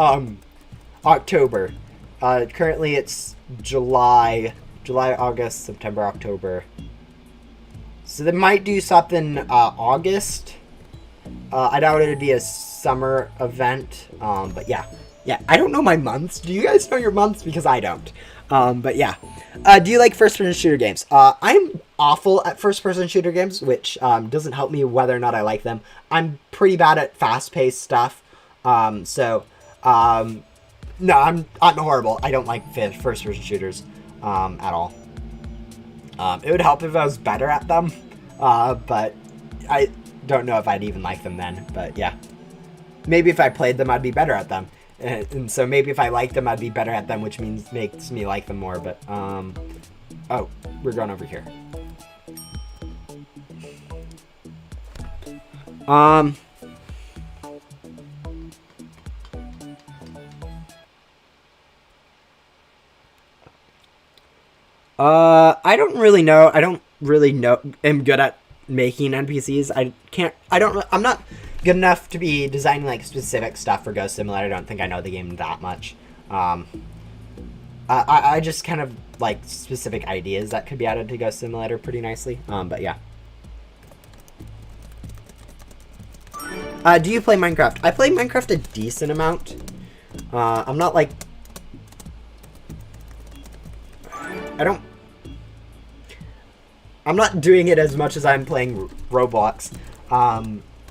October. Currently it's July, August, September, October. So they might do something August. I doubt it'd be a summer event. But yeah. Yeah, I don't know my months. Do you guys know your months? Because I don't. But yeah. Do you like first-person shooter games? I'm awful at first-person shooter games, which doesn't help me whether or not I like them. I'm pretty bad at fast-paced stuff. No, I'm horrible. I don't like first-person shooters at all. It would help if I was better at them, but I don't know if I'd even like them then. But yeah, maybe if I played them, I'd be better at them. And so maybe if I liked them, I'd be better at them, which makes me like them more. But oh, we're going over here. I don't really know. I'm good at making NPCs. I'm not good enough to be designing like specific stuff for Ghost Simulator. I don't think I know the game that much. I just kind of like specific ideas that could be added to Ghost Simulator pretty nicely. But yeah. Do you play Minecraft? I play Minecraft a decent amount. I'm not like... I'm not doing it as much as I'm playing Roblox.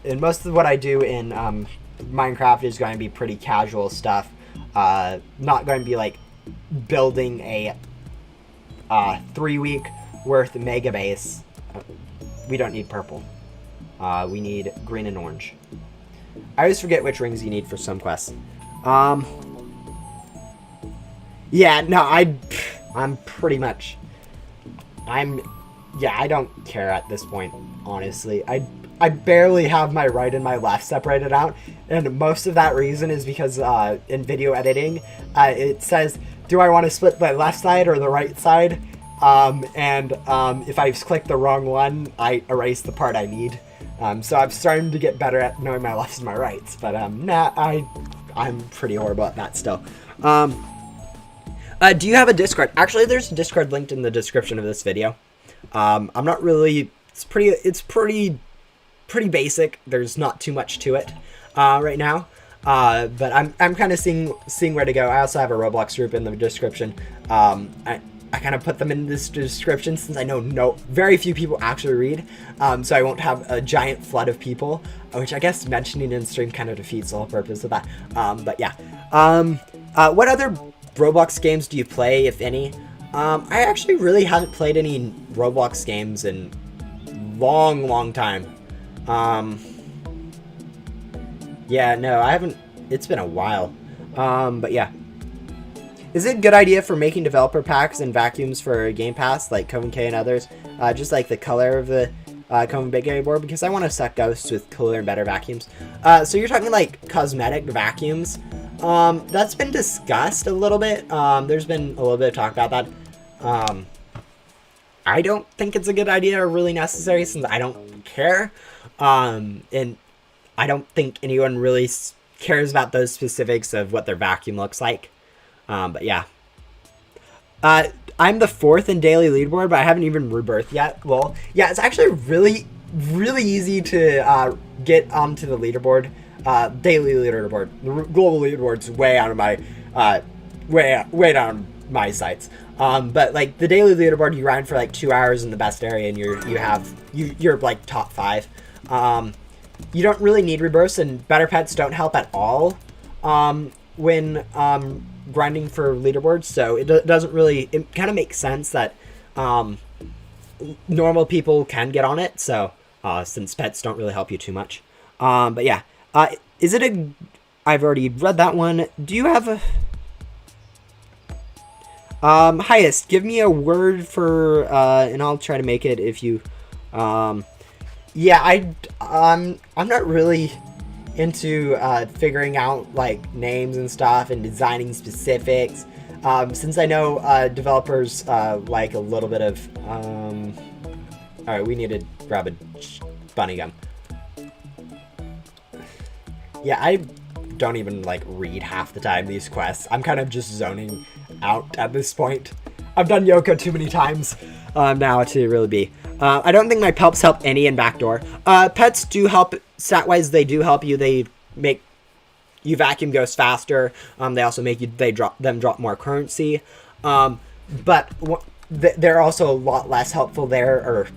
And most of what I do in Minecraft is going to be pretty casual stuff. Not going to be like building a 3-week worth mega base. We don't need purple. We need green and orange. I always forget which rings you need for some quests. Yeah, no, I'm pretty much... Yeah, I don't care at this point, honestly. I barely have my right and my left separated out, and most of that reason is because in video editing, it says, do I want to split the left side or the right side? If I click the wrong one, I erase the part I need. So I'm starting to get better at knowing my lefts and my rights, but I'm pretty horrible at that still. Do you have a Discord? Actually, there's a Discord linked in the description of this video. I'm not really... It's pretty basic. There's not too much to it right now. But I'm kind of seeing where to go. I also have a Roblox group in the description. I kind of put them in this description since I know very few people actually read. So I won't have a giant flood of people, which I guess mentioning in stream kind of defeats the whole purpose of that. But yeah. What other Roblox games do you play, if any? I actually really haven't played any Roblox games in long time. Yeah, no, I haven't. It's been a while. But yeah. Is it a good idea for making developer packs and vacuums for Game Pass, like Coven K and others? Just like the color of the Coven Big Game board, because I want to suck ghosts with cooler and better vacuums. So you're talking like cosmetic vacuums. That's been discussed a little bit. There's been a little bit of talk about that. I don't think it's a good idea or really necessary since I don't care. And I don't think anyone really cares about those specifics of what their vacuum looks like. But yeah. I'm the 4th in daily leaderboard, but I haven't even rebirthed yet. Well, yeah, it's actually really easy to get onto the leaderboard, daily leaderboard. The global leaderboard's way out of my way down my sights. But like the daily leaderboard, you grind for like 2 hours in the best area, and you're like top 5. You don't really need rebirths, and better pets don't help at all when grinding for leaderboards. So it doesn't really. It kind of makes sense that normal people can get on it. So since pets don't really help you too much. But yeah, is it a? I've already read that one. Do you have a? Highest, give me a word for, and I'll try to make it if you, yeah, I'm not really into, figuring out, like, names and stuff and designing specifics, since I know, developers, like a little bit of, alright, we need to grab a bunny gum. Yeah, I don't even, like, read half the time these quests. I'm kind of just zoning out at this point. I've done Yoko too many times now to really be. I don't think my pelps help any in backdoor. Pets do help, stat-wise, they do help you. They make you vacuum ghosts faster. They also make them drop more currency. But they're also a lot less helpful there, or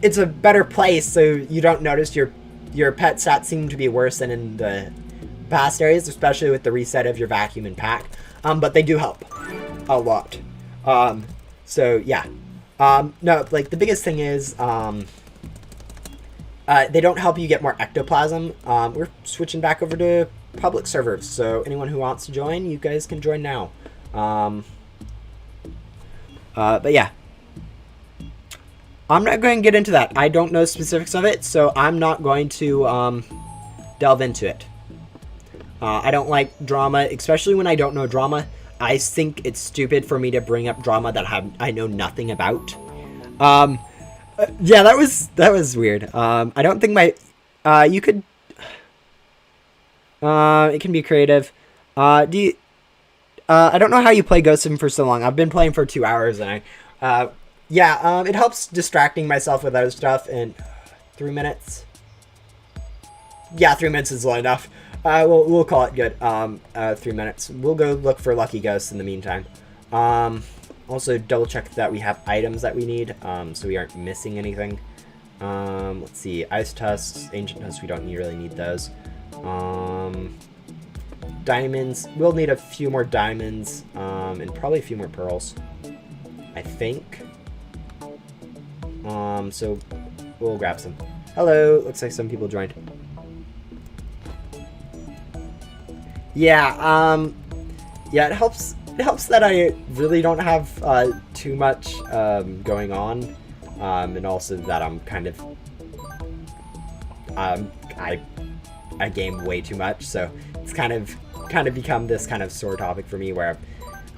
it's a better place, so you don't notice your pet stats seem to be worse than in the past areas, especially with the reset of your vacuum and pack. But they do help a lot. So yeah. No, like the biggest thing is they don't help you get more ectoplasm. We're switching back over to public servers, so anyone who wants to join, you guys can join now. But yeah. I'm not going to get into that. I don't know specifics of it, so I'm not going to delve into it. I don't like drama, especially when I don't know drama. I think it's stupid for me to bring up drama that I know nothing about. Yeah, that was weird. I don't think you could. It can be creative. I don't know how you play Ghost Sim for so long. I've been playing for 2 hours, and yeah, it helps distracting myself with other stuff. And 3 minutes. Yeah, 3 minutes is long enough. We'll call it good. 3 minutes. We'll go look for lucky ghosts in the meantime. Also double check that we have items that we need, so we aren't missing anything. Let's see, ice tusks, ancient tusks, we don't really need those. Diamonds, we'll need a few more diamonds, and probably a few more pearls, I think. So we'll grab some. Hello, looks like some people joined. Yeah, yeah, it helps that I really don't have too much going on, and also that I'm kind of I game way too much, so it's kind of become this kind of sore topic for me where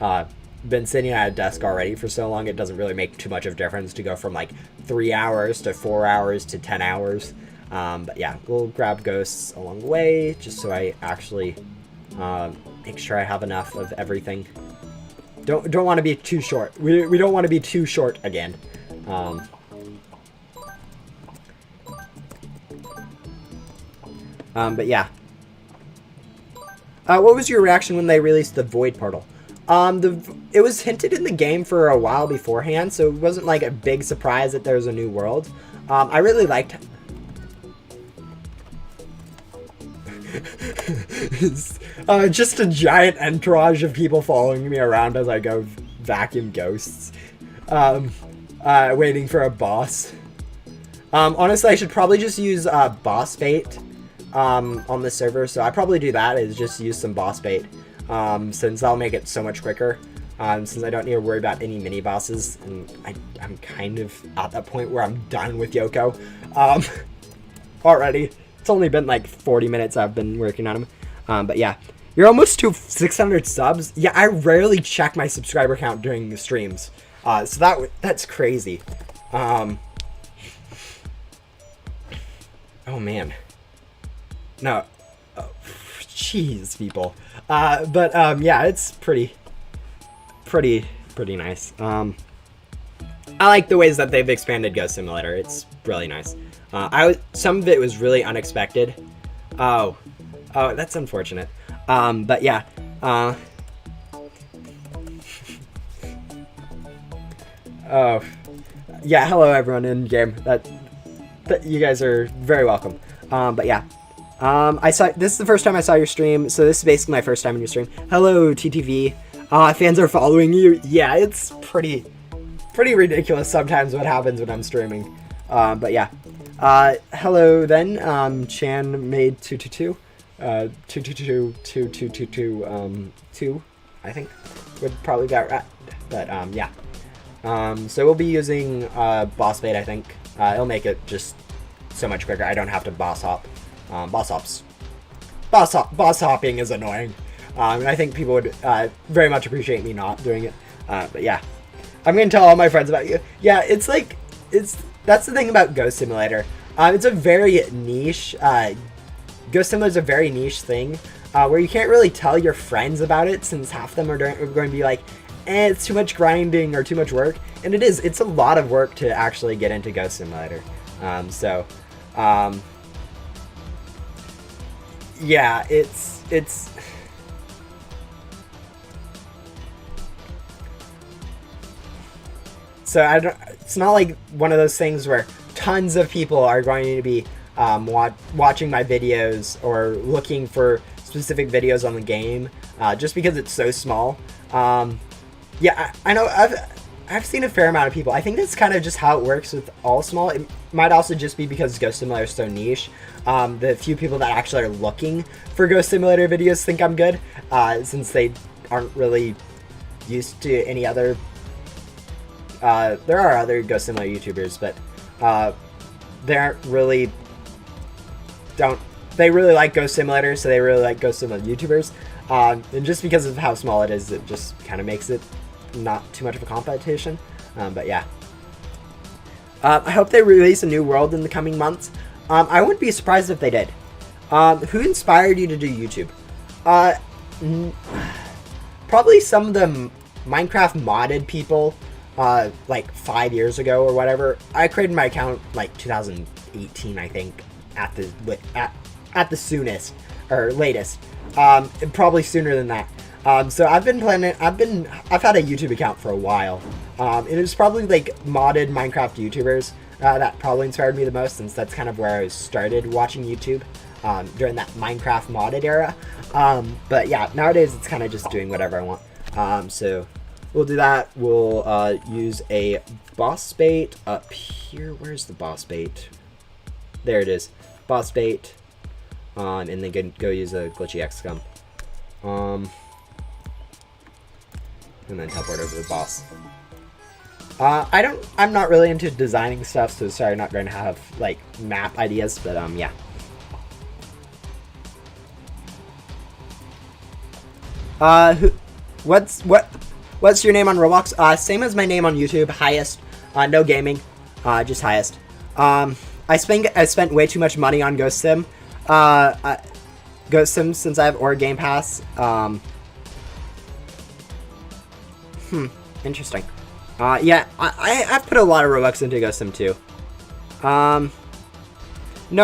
I've been sitting at a desk already for so long. It doesn't really make too much of a difference to go from like 3 hours to 4 hours to 10 hours. But yeah, we'll grab ghosts along the way just so I actually make sure I have enough of everything. Don't want to be too short. We don't want to be too short again. But yeah. What was your reaction when they released the Void Portal? It was hinted in the game for a while beforehand, so it wasn't like a big surprise that there was a new world. I really liked just a giant entourage of people following me around as I go vacuum ghosts, waiting for a boss. Honestly, I should probably just use boss bait on the server, so I probably do that, is just use some boss bait, since that'll make it so much quicker, since I don't need to worry about any mini bosses, and I'm kind of at that point where I'm done with Yoko already. It's only been like 40 minutes I've been working on him. But yeah, you're almost to 600 subs. Yeah, I rarely check my subscriber count during the streams. So that's crazy. Oh man. No. Oh, jeez, people. But yeah, it's pretty pretty nice. I like the ways that they've expanded Ghost Simulator. It's really nice. Some of it was really unexpected. Oh, that's unfortunate. But yeah. Oh, yeah. Hello, everyone in game. That you guys are very welcome. But yeah. This is the first time I saw your stream, so this is basically my first time in your stream. Hello, TTV. Fans are following you. Yeah, it's pretty ridiculous sometimes what happens when I'm streaming. But yeah. Hello then, Chan made 222. 2, I think would probably be right. But yeah. So we'll be using boss bait, I think. It'll make it just so much quicker. I don't have to boss hop. Boss hopping is annoying. And I think people would very much appreciate me not doing it. But yeah, I'm gonna tell all my friends about you. Yeah, that's the thing about Ghost Simulator. It's a very niche. Ghost Simulator is a very niche thing where you can't really tell your friends about it, since half of them are going to be like, it's too much grinding or too much work. And it is. It's a lot of work to actually get into Ghost Simulator. Yeah, it's so it's not like one of those things where tons of people are going to be watching my videos or looking for specific videos on the game just because it's so small. Yeah, I know I've seen a fair amount of people. I think that's kind of just how it works with all small. It might also just be because Ghost Simulator is so niche. The few people that actually are looking for Ghost Simulator videos think I'm good, since they aren't really used to any other. There are other Ghost Simulator YouTubers, but they aren't really. They really like Ghost Simulator, so they really like Ghost Simulator YouTubers. And just because of how small it is, it just kind of makes it not too much of a competition. But yeah. I hope they release a new world in the coming months. I wouldn't be surprised if they did. Who inspired you to do YouTube? Probably some of the Minecraft modded people, like 5 years ago or whatever. I created my account like 2018, I think, at the soonest or latest. Probably sooner than that. So I've had a YouTube account for a while. It was probably like modded Minecraft YouTubers that probably inspired me the most, since that's kind of where I started watching YouTube during that Minecraft modded era. But yeah, nowadays it's kind of just doing whatever I want. So we'll do that. We'll use a boss bait up here. Where's the boss bait? There it is. Boss bait. And then go use a glitchy X scum. And then teleport over to the boss. I'm not really into designing stuff, so sorry, not going to have like map ideas, but yeah. What's your name on Roblox? Same as my name on YouTube, Highest. No gaming, just Highest. I spent way too much money on Ghost Sim. Ghost Sim, since I have Aura Game Pass. Interesting. Yeah, I've put a lot of Robux into Ghost Sim too. No,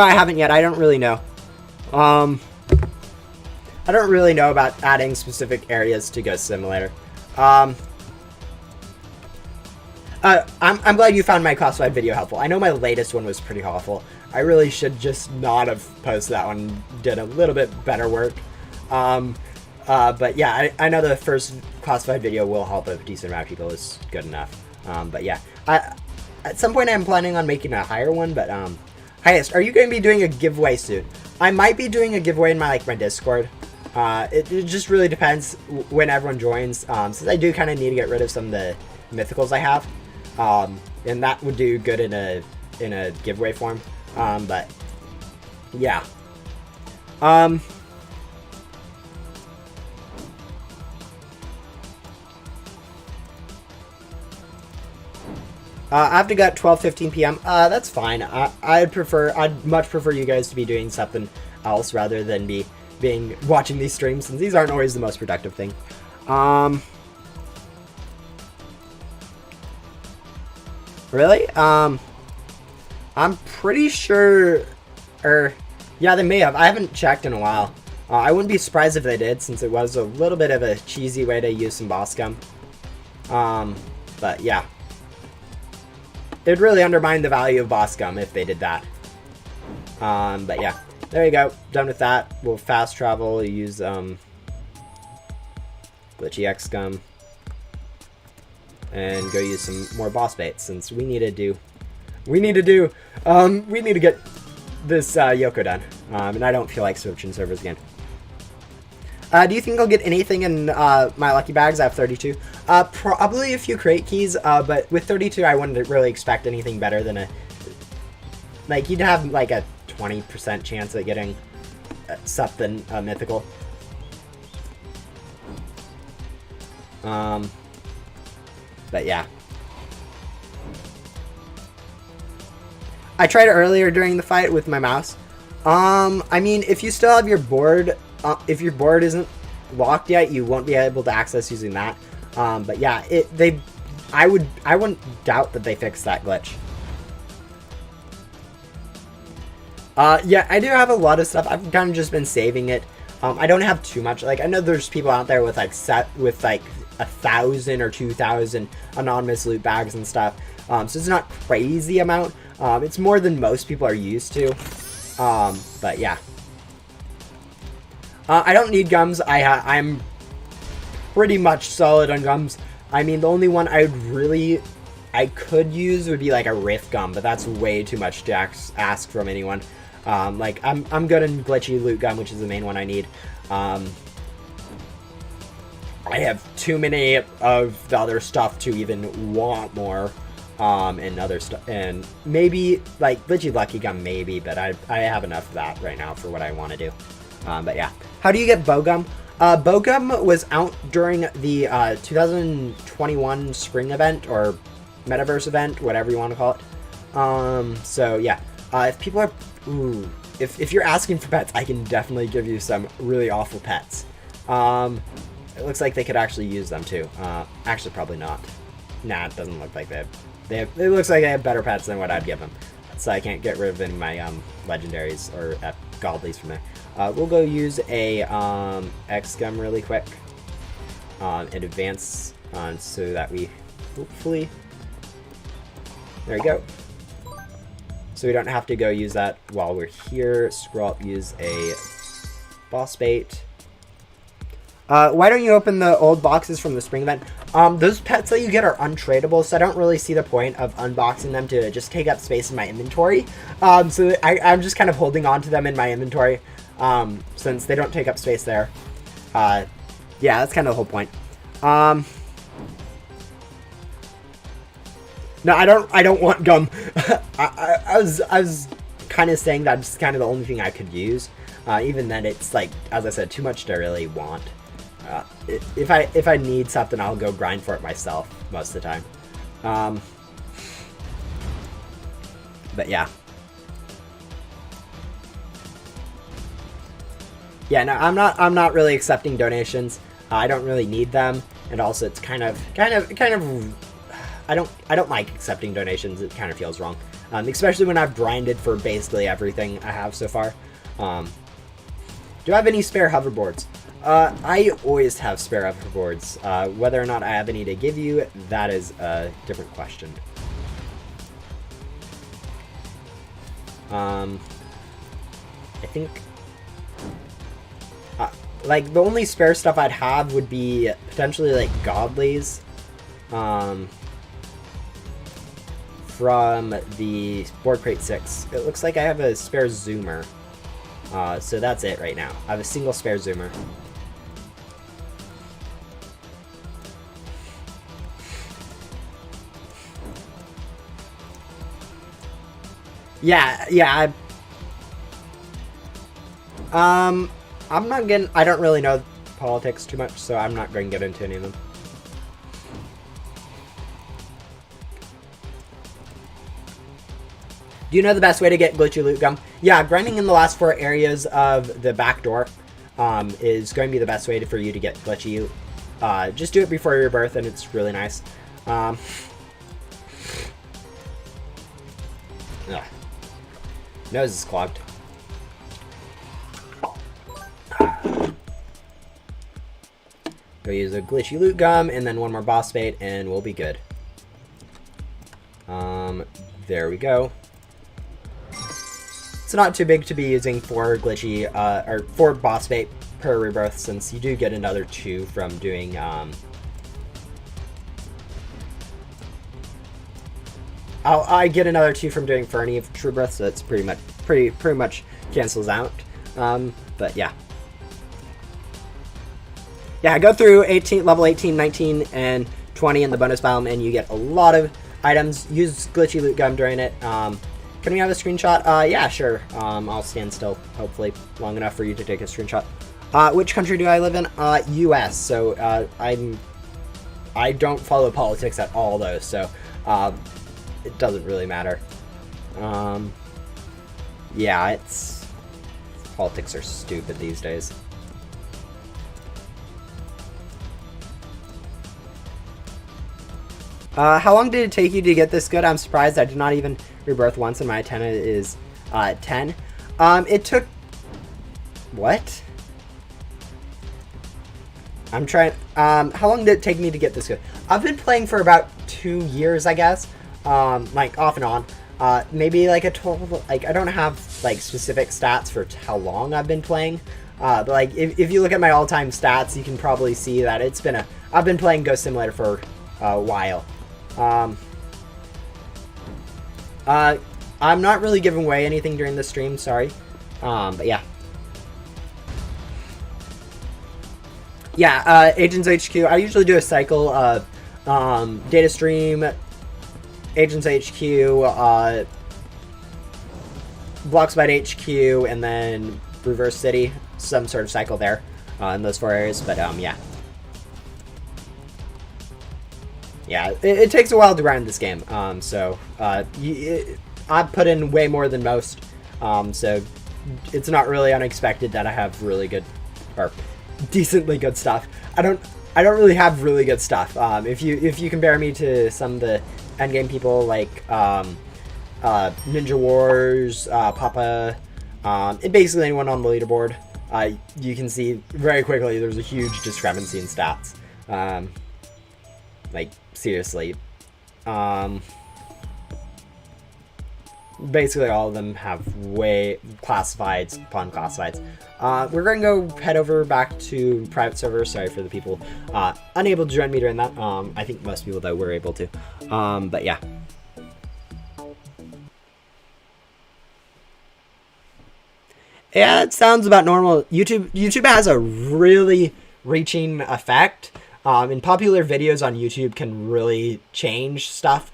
I haven't yet. I don't really know. I don't really know about adding specific areas to Ghost Simulator. I'm glad you found my classified video helpful. I know my latest one was pretty awful. I really should just not have posted that one. Did a little bit better work. But yeah, I know the first classified video will help a decent amount of people. Is good enough. But yeah, at some point I'm planning on making a higher one. But Highest, are you going to be doing a giveaway soon? I might be doing a giveaway in my Discord. It just really depends when everyone joins. Since I do kind of need to get rid of some of the mythicals I have, and that would do good in a giveaway form. But yeah. I have to go at 12:15 p.m. That's fine. I'd much prefer you guys to be doing something else rather than watching these streams, since these aren't always the most productive thing. Really? I'm pretty sure, yeah, they may have. I haven't checked in a while. I wouldn't be surprised if they did, since it was a little bit of a cheesy way to use some boss gum. But yeah. It'd really undermine the value of boss gum if they did that. But yeah. There you go. Done with that. We'll fast travel, use, Glitchy X gum. And go use some more boss baits, since we need to get this, Yoko done. And I don't feel like switching servers again. Do you think I'll get anything in my lucky bags? I have 32. Probably a few crate keys, but with 32 I wouldn't really expect anything better than a... Like, you'd have like a 20% chance of getting something mythical. But yeah. I tried it earlier during the fight with my mouse. I mean, if you still have your board... if your board isn't locked yet, you won't be able to access using that. But yeah, I wouldn't doubt that they fixed that glitch. Yeah, I do have a lot of stuff. I've kind of just been saving it. I don't have too much. Like, I know there's people out there with like 1,000 or 2,000 anonymous loot bags and stuff. So it's not crazy amount. It's more than most people are used to. But yeah. I don't need gums. I'm pretty much solid on gums. I mean, the only one I could use would be like a riff gum, but that's way too much to ask from anyone. Like, I'm good in glitchy loot gum, which is the main one I need. I have too many of the other stuff to even want more. And other stuff, and maybe like glitchy lucky gum, maybe, but I have enough of that right now for what I want to do. But yeah, how do you get bowgum? Bowgum was out during the 2021 spring event or metaverse event, whatever you want to call it. So yeah, if people are, if you're asking for pets, I can definitely give you some really awful pets. It looks like they could actually use them too. Actually, probably not. Nah, it doesn't look like they have. It looks like they have better pets than what I'd give them. So I can't get rid of any of my legendaries or godlies from there. We'll go use a X gum really quick and advance so that we hopefully... There we go. So we don't have to go use that while we're here. Scroll up, use a boss bait. Why don't you open the old boxes from the spring event? Those pets that you get are untradeable, so I don't really see the point of unboxing them to just take up space in my inventory. So I'm just kind of holding on to them in my inventory, since they don't take up space there. Yeah, that's kind of the whole point. No, I don't want gum. I was kind of saying that's kind of the only thing I could use. Even then, it's like, as I said, too much to really want. If I need something, I'll go grind for it myself most of the time. But yeah. Yeah, no, I'm not really accepting donations. I don't really need them, and also it's kind of I don't like accepting donations. It kind of feels wrong, especially when I've grinded for basically everything I have so far. Do I have any spare hoverboards? I always have spare hoverboards. Whether or not I have any to give you, that is a different question. I think... like, the only spare stuff I'd have would be potentially, like, godlies. From the board crate 6. It looks like I have a spare zoomer. So that's it right now. I have a single spare zoomer. Yeah, I'm not getting... I don't really know politics too much, so I'm not going to get into any of them. Do you know the best way to get glitchy loot gum? Yeah, grinding in the last 4 areas of the back door is going to be the best way for you to get glitchy loot. Just do it before your rebirth, and it's really nice. Ugh. Nose is clogged. Go use a glitchy loot gum and then one more boss bait and we'll be good. There we go. It's not too big to be using 4 glitchy, or 4 boss bait per rebirth, since you do get another 2 from doing, I get another 2 from doing Fernie of True Breath, so it's pretty much cancels out. But yeah. Yeah, go through level 18, 19, and 20 in the bonus biome, and you get a lot of items. Use glitchy loot gum during it. Can we have a screenshot? Yeah, sure. I'll stand still, hopefully, long enough for you to take a screenshot. Which country do I live in? US. So I don't follow politics at all, though. So it doesn't really matter. Yeah, politics are stupid these days. How long did it take you to get this good? I'm surprised. I did not even rebirth once, and my antenna is 10. It took... What? I'm trying... how long did it take me to get this good? I've been playing for about 2 years, I guess. Like, off and on. Maybe, like, a total... Like, I don't have, like, specific stats for how long I've been playing. But, like, if you look at my all-time stats, you can probably see that it's been I've been playing Ghost Simulator for a while. I'm not really giving away anything during the stream, sorry. But yeah. Yeah, Agents HQ, I usually do a cycle of, Data Stream, Agents HQ, Bloxbite HQ, and then Reverse City, some sort of cycle there, in those 4 areas, but, yeah. Yeah, it takes a while to grind this game, so I've put in way more than most, so it's not really unexpected that I have really good, or decently good stuff. I don't really have really good stuff. If you compare me to some of the endgame people like Ninja Wars, Papa, and basically anyone on the leaderboard, you can see very quickly there's a huge discrepancy in stats. Like, seriously. Basically all of them have way classifieds upon classifieds. We're going to go head over back to private server. Sorry for the people unable to join me during that. I think most people, though, were able to. But yeah. Yeah, it sounds about normal. YouTube has a really reaching effect. And popular videos on YouTube can really change stuff,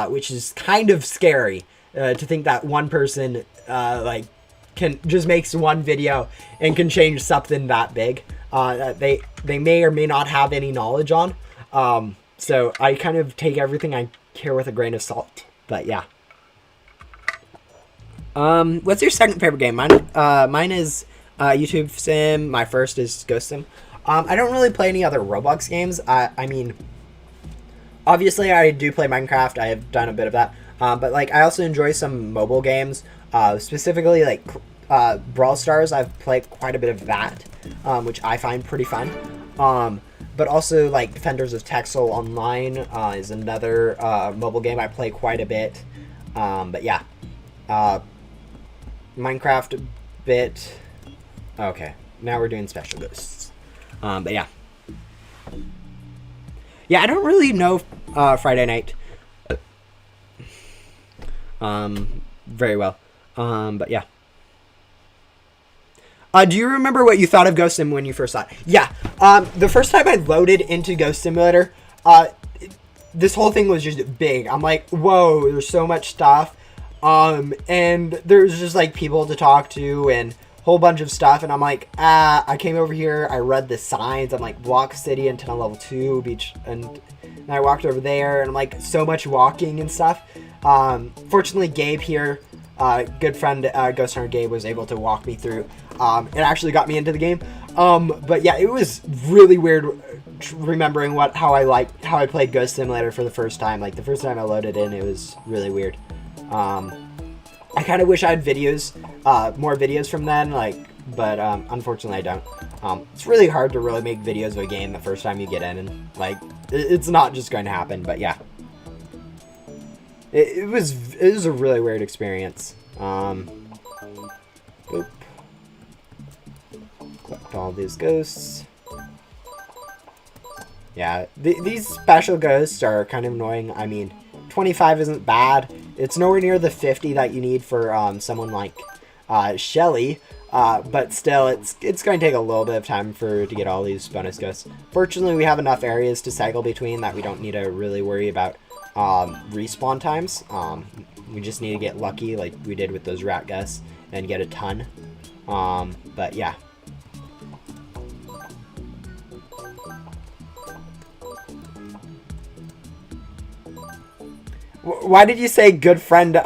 which is kind of scary to think that one person like can just makes one video and can change something that big that they may or may not have any knowledge on. So I kind of take everything I hear with a grain of salt. But yeah. What's your second favorite game? Mine is YouTube Sim. My first is Ghost Sim. I don't really play any other Roblox games. I mean, obviously I do play Minecraft. I have done a bit of that. But like, I also enjoy some mobile games, specifically like Brawl Stars. I've played quite a bit of that, which I find pretty fun. But also like Defenders of Texel Online is another mobile game I play quite a bit. But yeah, Minecraft a bit. Okay, now we're doing Special Ghosts. But yeah. Yeah, I don't really know Friday Night very well. But yeah. Do you remember what you thought of Ghost Sim when you first saw it? Yeah. The first time I loaded into Ghost Simulator, this whole thing was just big. I'm like, whoa, there's so much stuff. And there's just like people to talk to and whole bunch of stuff, and I'm like, I came over here, I read the signs, I'm like, Block City, Antenna Level 2, Beach, and I walked over there, and I'm like, so much walking and stuff. Fortunately, Gabe here, good friend, Ghost Hunter Gabe, was able to walk me through. It actually got me into the game. But yeah, it was really weird remembering how I played Ghost Simulator for the first time. Like, the first time I loaded in, it was really weird. I kind of wish I had videos, more videos from then, like, but unfortunately I don't. It's really hard to really make videos of a game the first time you get in, and like, it's not just going to happen. But yeah, it was a really weird experience. Oop. Collect all these ghosts. Yeah, these special ghosts are kind of annoying. I mean, 25 isn't bad. It's nowhere near the 50 that you need for someone like Shelly. But still, it's going to take a little bit of time to get all these bonus ghosts. Fortunately, we have enough areas to cycle between that we don't need to really worry about respawn times. We just need to get lucky like we did with those rat ghosts and get a ton. But yeah. Why did you say good friend,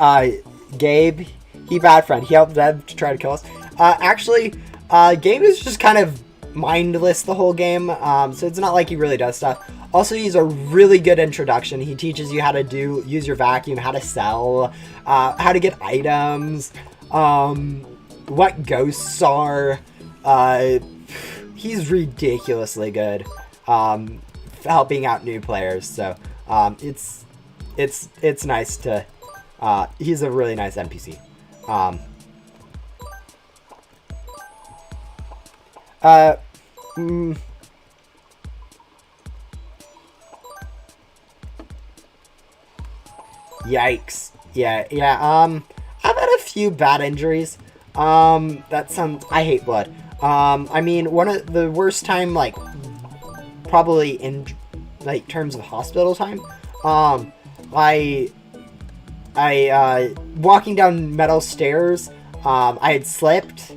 Gabe? He bad friend. He helped Deb to try to kill us. Actually, Gabe is just kind of mindless the whole game, so it's not like he really does stuff. Also, he's a really good introduction. He teaches you how to use your vacuum, how to sell, how to get items, what ghosts are. He's ridiculously good, helping out new players. So it's nice to. He's a really nice NPC. Yikes. Yeah. I've had a few bad injuries. That sounds. I hate blood. I mean, one of the worst time, like, probably in like terms of hospital time. I walking down metal stairs, I had slipped,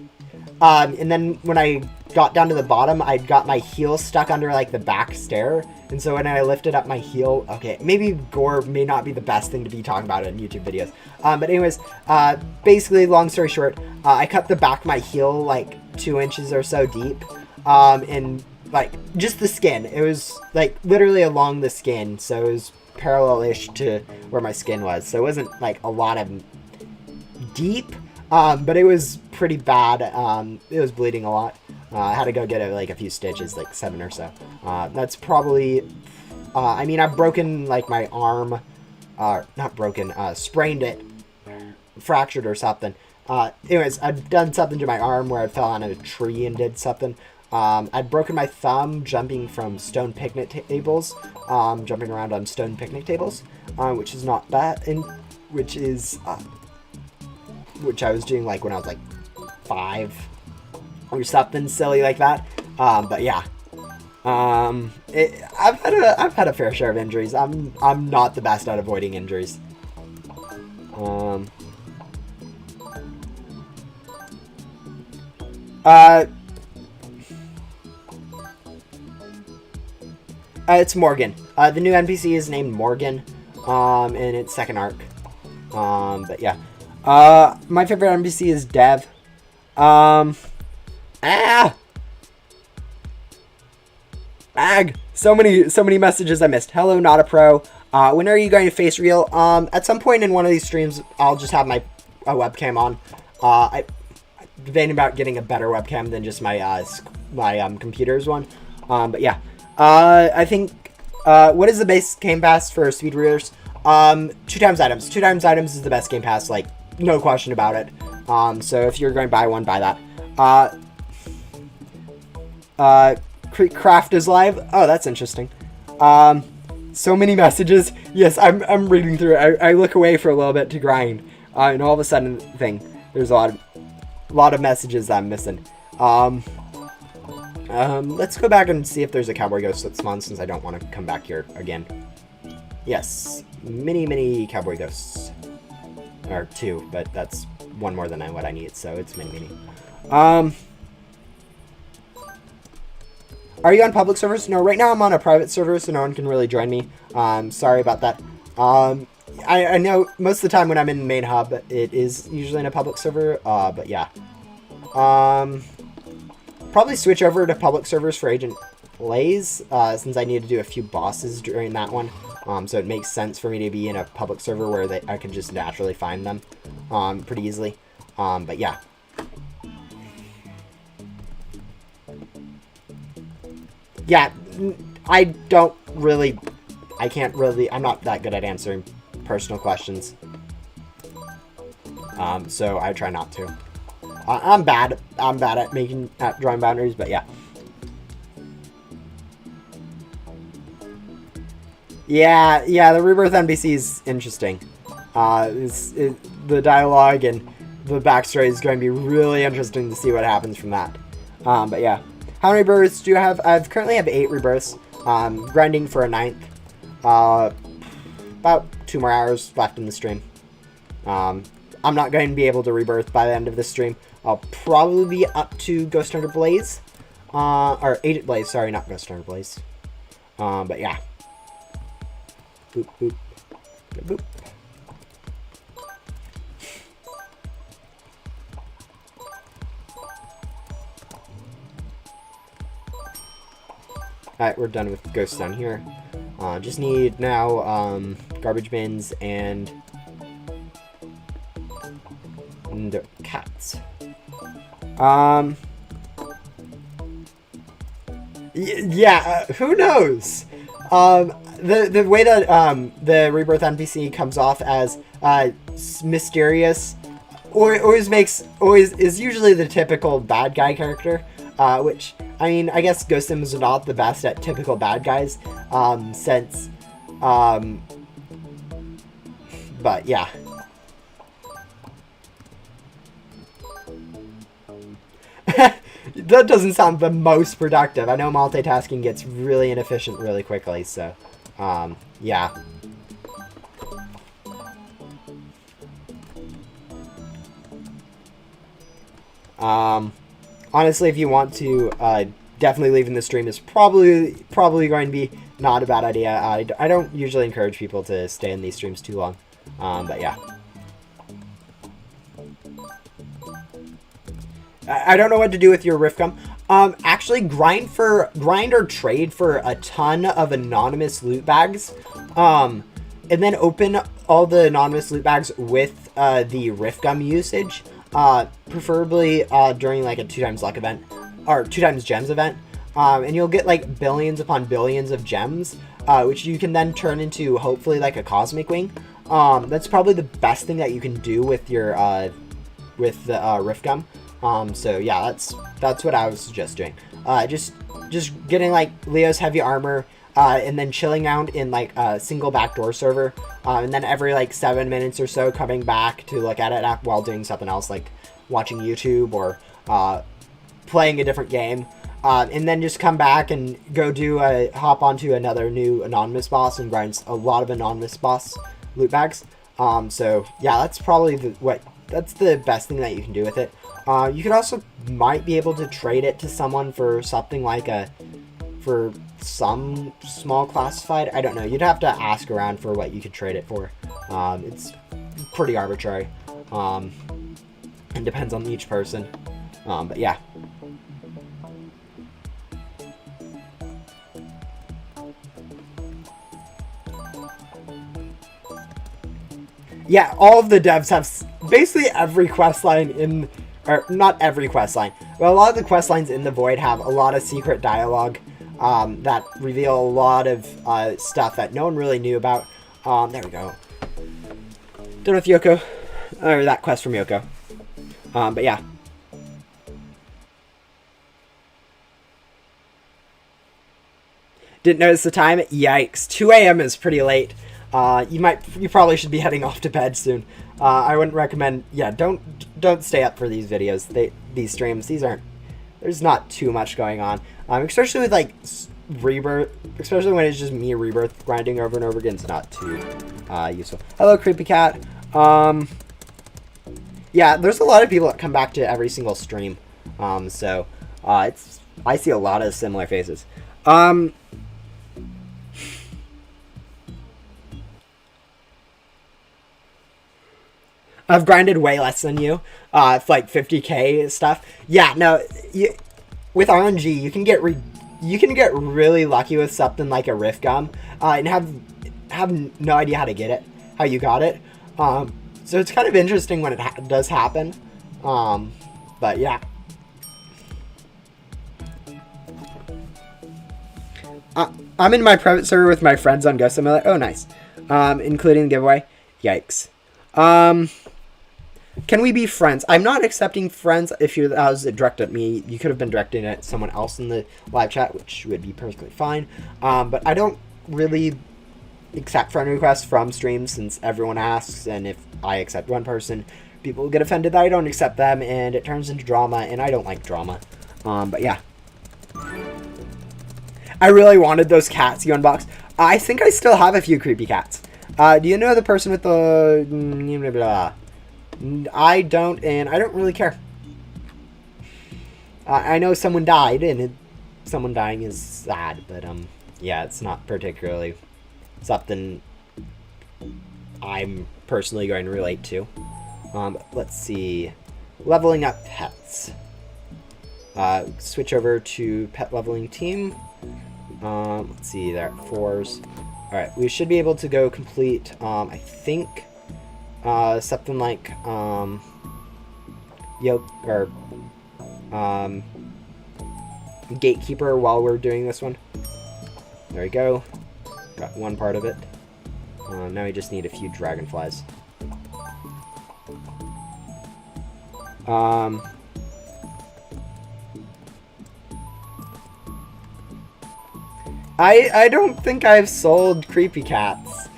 and then when I got down to the bottom, I got my heel stuck under, like, the back stair, and so when I lifted up my heel, okay, maybe gore may not be the best thing to be talking about in YouTube videos, but anyways, basically, long story short, I cut the back of my heel, like, 2 inches or so deep, and, like, just the skin, it was, like, literally along the skin, so it was parallel-ish to where my skin was, so it wasn't like a lot of deep, but it was pretty bad. It was bleeding a lot. I had to go get a few stitches, like 7 or so. That's probably I mean, I've broken like my arm, not broken, sprained it, fractured or something. Anyways, I've done something to my arm where I fell on a tree and did something. I'd broken my thumb jumping from stone picnic tables, jumping around on stone picnic tables, which is not bad, and which I was doing like when I was like 5 or something silly like that. But yeah, I've had a fair share of injuries. I'm not the best at avoiding injuries. It's Morgan. The new NPC is named Morgan, in its second arc. But yeah. My favorite NPC is Dev. Ag! So many messages I missed. Hello, not a pro. When are you going to face real? At some point in one of these streams, I'll just have my webcam on. I'm debating about getting a better webcam than just my computer's one. But yeah. I think, what is the base game pass for speed readers? 2 times items. 2 times items is the best game pass, like, no question about it. So if you're going to buy one, buy that. Craft is live. Oh, that's interesting. So many messages. Yes, I'm reading through it. I look away for a little bit to grind. And all of a sudden, there's a lot of messages I'm missing. Let's go back and see if there's a cowboy ghost that spawns, since I don't want to come back here again. Yes, many cowboy ghosts. Or 2, but that's 1 more than what I need, so it's many. Are you on public servers? No, right now I'm on a private server, so no one can really join me. Sorry about that. I know most of the time when I'm in the main hub, it is usually in a public server, but yeah. Probably switch over to public servers for Agent Blaze, since I need to do a few bosses during that one. So it makes sense for me to be in a public server where I can just naturally find them pretty easily. But yeah. Yeah, I can't really, I'm not that good at answering personal questions. So I try not to. I'm bad at drawing boundaries, but yeah. Yeah, the Rebirth NPC is interesting. The dialogue and the backstory is going to be really interesting to see what happens from that. But yeah. How many rebirths do you have? I currently have 8 rebirths. Grinding for a 9th. About 2 more hours left in the stream. I'm not going to be able to rebirth by the end of this stream. I'll probably be up to Ghost Hunter Blaze. Or Agent Blaze, sorry, not Ghost Hunter Blaze. But yeah. Boop, boop. Boop. Alright, we're done with ghosts down here. Just need now garbage bins and the cats. Yeah, who knows? The way that the Rebirth NPC comes off as mysterious always is usually the typical bad guy character, which, I mean, I guess Ghost Sims are not the best at typical bad guys, but yeah. That doesn't sound the most productive. I know multitasking gets really inefficient really quickly, so, yeah. Honestly, if you want to, definitely leaving the stream is probably going to be not a bad idea. I don't usually encourage people to stay in these streams too long, but yeah. I don't know what to do with your rift gum. Actually, grind or trade for a ton of anonymous loot bags, and then open all the anonymous loot bags with the rift gum usage, preferably during like a 2x luck event or 2x gems event, and you'll get like billions upon billions of gems, which you can then turn into hopefully like a cosmic wing. That's probably the best thing that you can do with your with the rift gum. So yeah, that's what I was just doing. Just getting like Leo's heavy armor, and then chilling out in like a single backdoor server, and then every like 7 minutes or so coming back to look at it while doing something else, like watching YouTube or playing a different game, and then just come back and go hop onto another new anonymous boss and grind a lot of anonymous boss loot bags. So yeah, that's probably that's the best thing that you can do with it. You could also might be able to trade it to someone for something like for some small classified. I don't know. You'd have to ask around for what you could trade it for. It's pretty arbitrary. And depends on each person. But yeah. Yeah, all of the devs have basically every questline in... Or, not every questline, but a lot of the questlines in the Void have a lot of secret dialogue that reveal a lot of stuff that no one really knew about. There we go. Done with Yoko. Or that quest from Yoko. But yeah. Didn't notice the time? Yikes. 2 a.m. is pretty late. You probably should be heading off to bed soon. I wouldn't recommend, yeah, don't stay up for these videos, these streams. There's not too much going on. Especially with like Rebirth, especially when it's just me Rebirth grinding over and over again, it's not too useful. Hello, Creepy Cat. Yeah, there's a lot of people that come back to every single stream. So I see a lot of similar faces. I've grinded way less than you. It's like 50k stuff. Yeah, no, with RNG, you can you can get really lucky with something like a rift gum, and have no idea how to get it, how you got it. So it's kind of interesting when it does happen. But yeah. I'm in my private server with my friends on Ghost Simulator. Oh, nice. Including the giveaway. Yikes. Can we be friends? I'm not accepting friends if that was directed at me. You could have been directing it at someone else in the live chat, which would be perfectly fine. But I don't really accept friend requests from streams since everyone asks, and if I accept one person, people get offended that I don't accept them, and it turns into drama, and I don't like drama. But yeah. I really wanted those cats you unboxed. I think I still have a few creepy cats. Do you know the person with the... Blah, blah, blah. I don't, and I don't really care. I know someone died, and someone dying is sad, but yeah, it's not particularly something I'm personally going to relate to. Let's see. Leveling up pets. Switch over to pet leveling team. Let's see, they're at 4s. Alright, we should be able to go complete, I think, something like, gatekeeper while we're doing this one. There we go. Got one part of it. Now we just need a few dragonflies. I don't think I've sold creepy cats.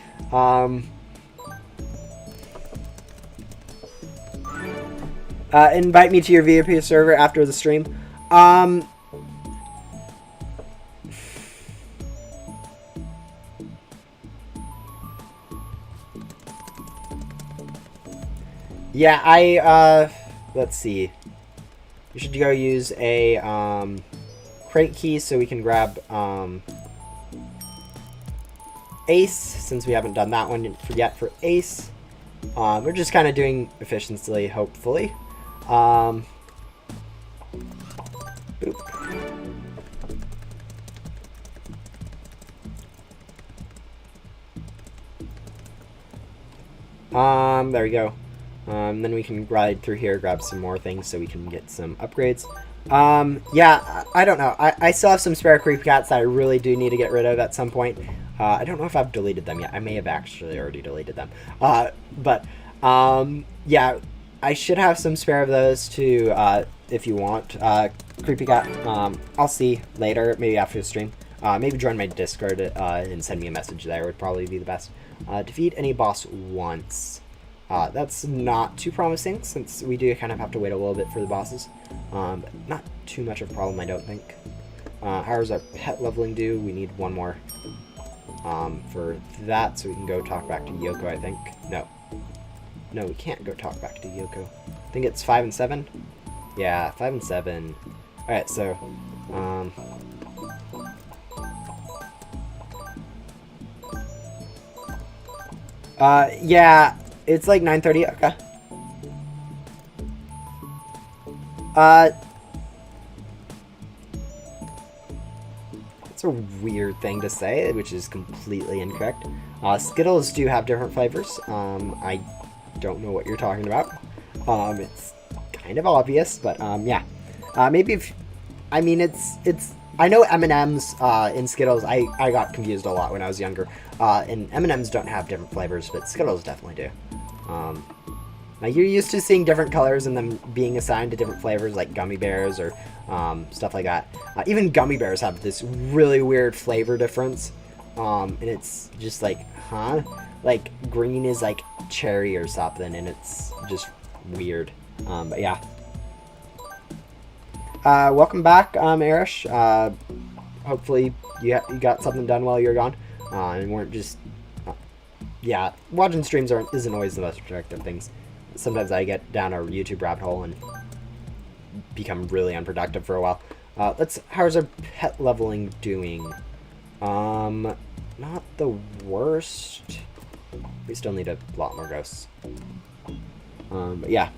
Invite me to your VIP server after the stream. Yeah, let's see. You should go use a, crate key so we can grab, Ace, since we haven't done that one yet for Ace. We're just kind of doing efficiency, hopefully. Boop. There we go. Then we can ride through here, grab some more things so we can get some upgrades. Yeah, I don't know. I still have some spare creep cats that I really do need to get rid of at some point. I don't know if I've deleted them yet. I may have actually already deleted them. Yeah, I should have some spare of those too, if you want. Creepy cat, I'll see later, maybe after the stream. Maybe join my Discord and send me a message there would probably be the best. Defeat any boss once. That's not too promising, since we do kind of have to wait a little bit for the bosses. But not too much of a problem, I don't think. How does our pet leveling do? We need one more for that, so we can go talk back to Yoko, I think. No. No, we can't go talk back to Yoko. I think it's 5 and 7? Yeah, 5 and 7. Alright, so, yeah, it's like 9:30, okay. It's a weird thing to say, which is completely incorrect. Skittles do have different flavors. I don't know what you're talking about. It's kind of obvious, but, yeah. Maybe if, I mean, I know M&M's, in Skittles, I got confused a lot when I was younger. And M&M's don't have different flavors, but Skittles definitely do. Now you're used to seeing different colors and them being assigned to different flavors, like gummy bears or, stuff like that. Even gummy bears have this really weird flavor difference. And it's just like, huh? Like, green is like cherry or something, and it's just weird. But yeah. Welcome back, Arish. Hopefully you got something done while you were gone, and weren't just, yeah, watching streams isn't always the most productive things. Sometimes I get down a YouTube rabbit hole and become really unproductive for a while. How's our pet leveling doing? Not the worst. We still need a lot more ghosts. But yeah.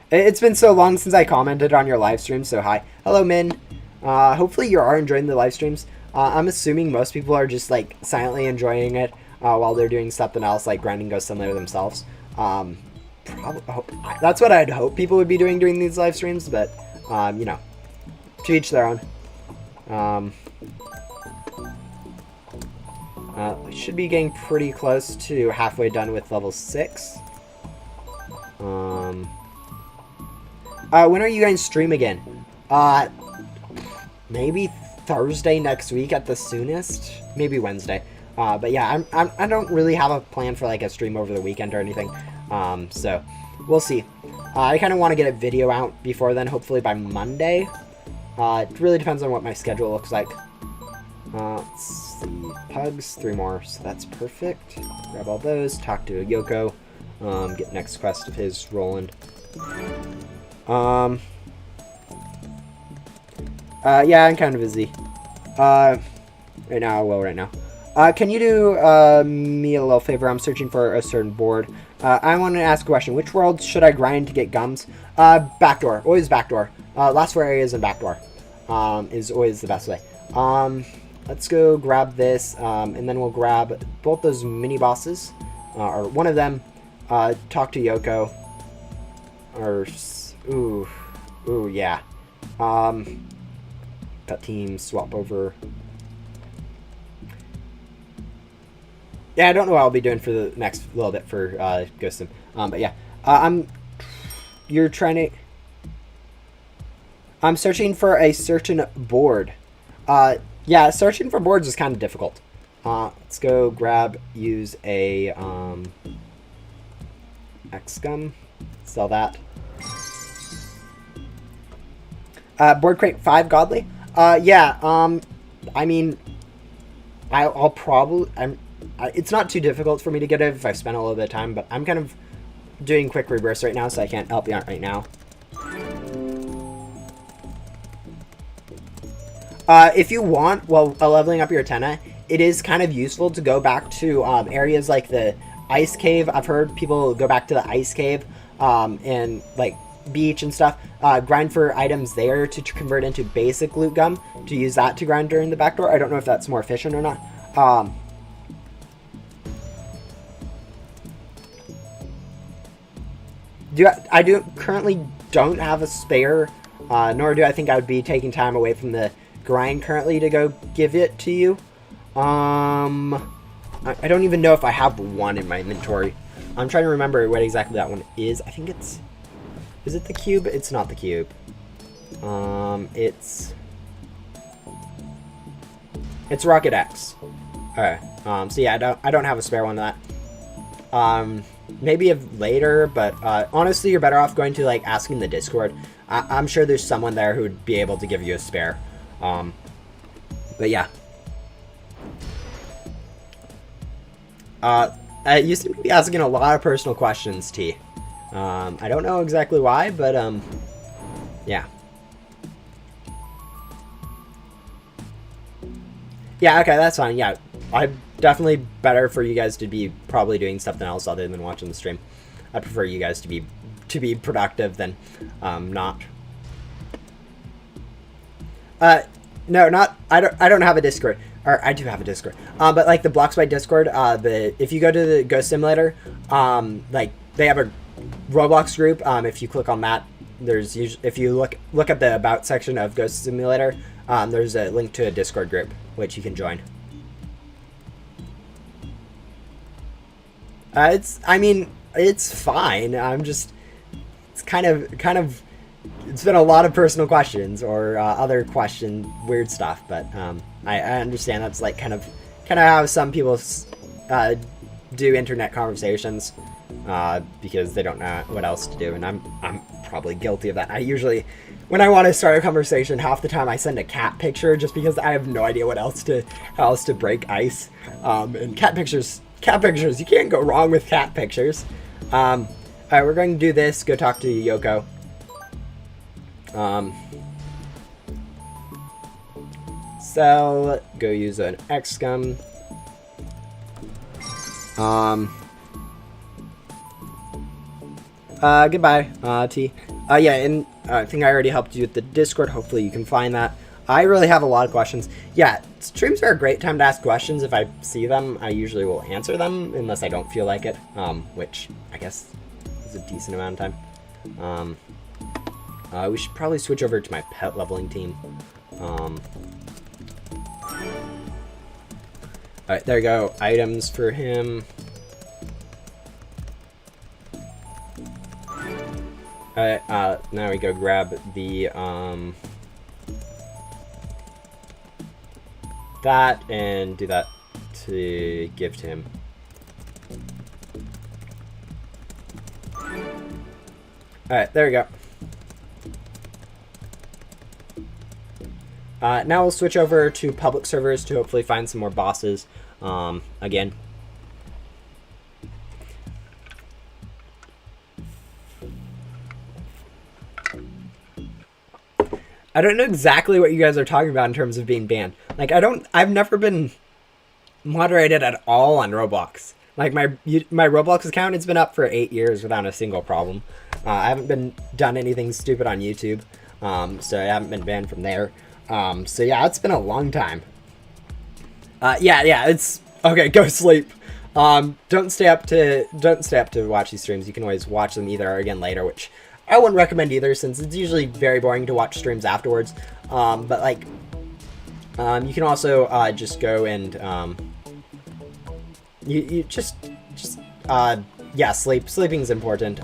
It's been so long since I commented on your live stream, so hi. Hello, Min. Hopefully you are enjoying the live streams. I'm assuming most people are just, like, silently enjoying it while they're doing something else, like grinding Ghost Simulator themselves. That's what I'd hope people would be doing during these live streams, but, you know, to each their own. We should be getting pretty close to halfway done with level 6. When are you guys stream again? Maybe Thursday next week at the soonest. Maybe Wednesday. But yeah, I don't really have a plan for like a stream over the weekend or anything. So we'll see. I kind of want to get a video out before then, hopefully by Monday. It really depends on what my schedule looks like. Let's see. Pugs, 3 more, so that's perfect. Grab all those, talk to Yoko. Get next quest of his rolling. Yeah, I'm kind of busy. Right now, right now. Can you do me a little favor? I'm searching for a certain board. I want to ask a question. Which world should I grind to get gums? Backdoor. Always backdoor. Last 4 areas and backdoor is always the best way. Let's go grab this, and then we'll grab both those mini bosses, or one of them. Talk to Yoko. Or ooh, yeah. Cut team, swap over. Yeah, I don't know what I'll be doing for the next little bit for Ghost Sim. But yeah, you're trying to. I'm searching for a certain board. Yeah, searching for boards is kind of difficult. Let's go use a X-Gum. Sell that. Board crate 5 godly. Yeah. I mean, I'll probably. It's not too difficult for me to get it if I spend a little bit of time, but I'm kind of doing quick rebirths right now, so I can't help you out right now. If you want, while leveling up your antenna, it is kind of useful to go back to areas like the ice cave. I've heard people go back to the ice cave and like beach and stuff. Grind for items there to convert into basic loot gum to use that to grind during the backdoor. I don't know if that's more efficient or not. I currently don't have a spare, nor do I think I would be taking time away from the grind currently to go give it to you. I don't even know if I have one in my inventory. I'm trying to remember what exactly that one is. I think it's... Is it the cube? It's not the cube. It's Rocket X. Okay. So yeah, I don't have a spare one of that. Maybe later, but honestly, you're better off going to like asking the Discord. I'm sure there's someone there who would be able to give you a spare. But yeah. You seem to be asking a lot of personal questions, T. I don't know exactly why, but yeah. Yeah, okay, that's fine. Yeah, I'm definitely better for you guys to be probably doing something else other than watching the stream. I prefer you guys to be productive than not. No, not. I don't have a Discord. Or I do have a Discord. But like the Blocks by Discord, if you go to the Ghost Simulator, like they have a Roblox group. If you click on that, there's usually, if you look at the About section of Ghost Simulator, there's a link to a Discord group which you can join. I mean, it's fine. It's kind of. It's been a lot of personal questions or other weird stuff, but I understand that's like kind of how some people do internet conversations because they don't know what else to do, and I'm probably guilty of that. I usually, when I want to start a conversation, half the time I send a cat picture just because I have no idea how else to break ice. And cat pictures, you can't go wrong with cat pictures. All right, we're going to do this. Go talk to Yoko. So go use an X-Gum. Goodbye, T. Yeah, and I think I already helped you with the Discord. Hopefully you can find that. I really have a lot of questions. Yeah, streams are a great time to ask questions. If I see them, I usually will answer them, unless I don't feel like it, which I guess is a decent amount of time. We should probably switch over to my pet leveling team. Alright, there we go. Items for him. Alright, now we go grab the, that, and do that to give to him. Alright, there we go. Now we'll switch over to public servers to hopefully find some more bosses, again. I don't know exactly what you guys are talking about in terms of being banned. Like, I've never been moderated at all on Roblox. Like, my Roblox account, it's been up for 8 years without a single problem. I haven't done anything stupid on YouTube, so I haven't been banned from there. So yeah, it's been a long time. Yeah, it's okay. Go sleep. Don't stay up to watch these streams. You can always watch them either again later, which I wouldn't recommend either, since it's usually very boring to watch streams afterwards. But like, you can also just go and you just yeah, sleeping's important.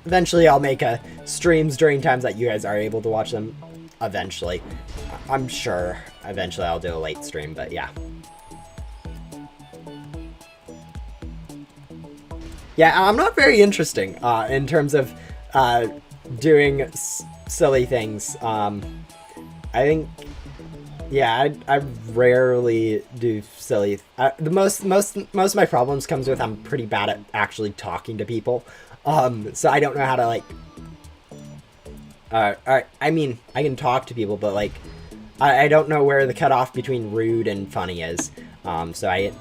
Eventually I'll make streams during times that you guys are able to watch them. Eventually, I'm sure eventually I'll do a late stream, but yeah. Yeah, I'm not very interesting in terms of doing silly things. I think, yeah, I rarely do silly. The most of my problems comes with I'm pretty bad at actually talking to people. So I don't know how to like. I mean, I can talk to people, but like, I don't know where the cutoff between rude and funny is. So I,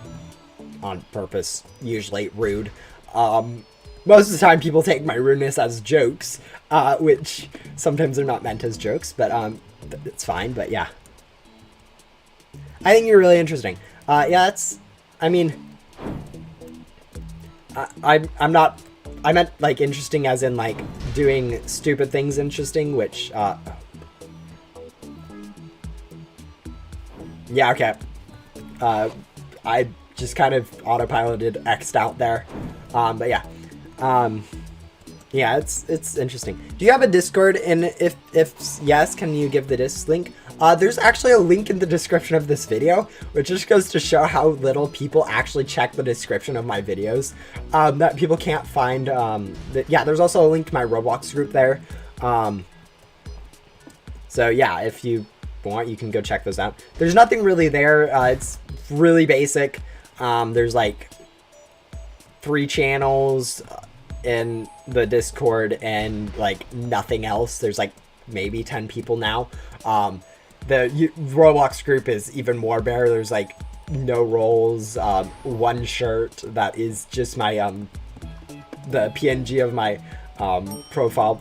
on purpose, usually rude. Most of the time people take my rudeness as jokes, which sometimes they're not meant as jokes, but it's fine, but yeah. I think you're really interesting. Yeah, that's, I mean, I'm not, I meant like interesting as in like doing stupid things interesting, which, yeah, okay. I just kind of autopiloted X'd out there. But yeah. Yeah, it's interesting. Do you have a Discord? And if yes, can you give the Disc link? There's actually a link in the description of this video, which just goes to show how little people actually check the description of my videos. That people can't find. Yeah, there's also a link to my Roblox group there. So yeah, if you want, you can go check those out. There's nothing really there. It's really basic. There's like 3 channels in the Discord and like nothing else. There's like maybe 10 people now. The Roblox group is even more bare. There's like no roles, 1 shirt that is just my the PNG of my profile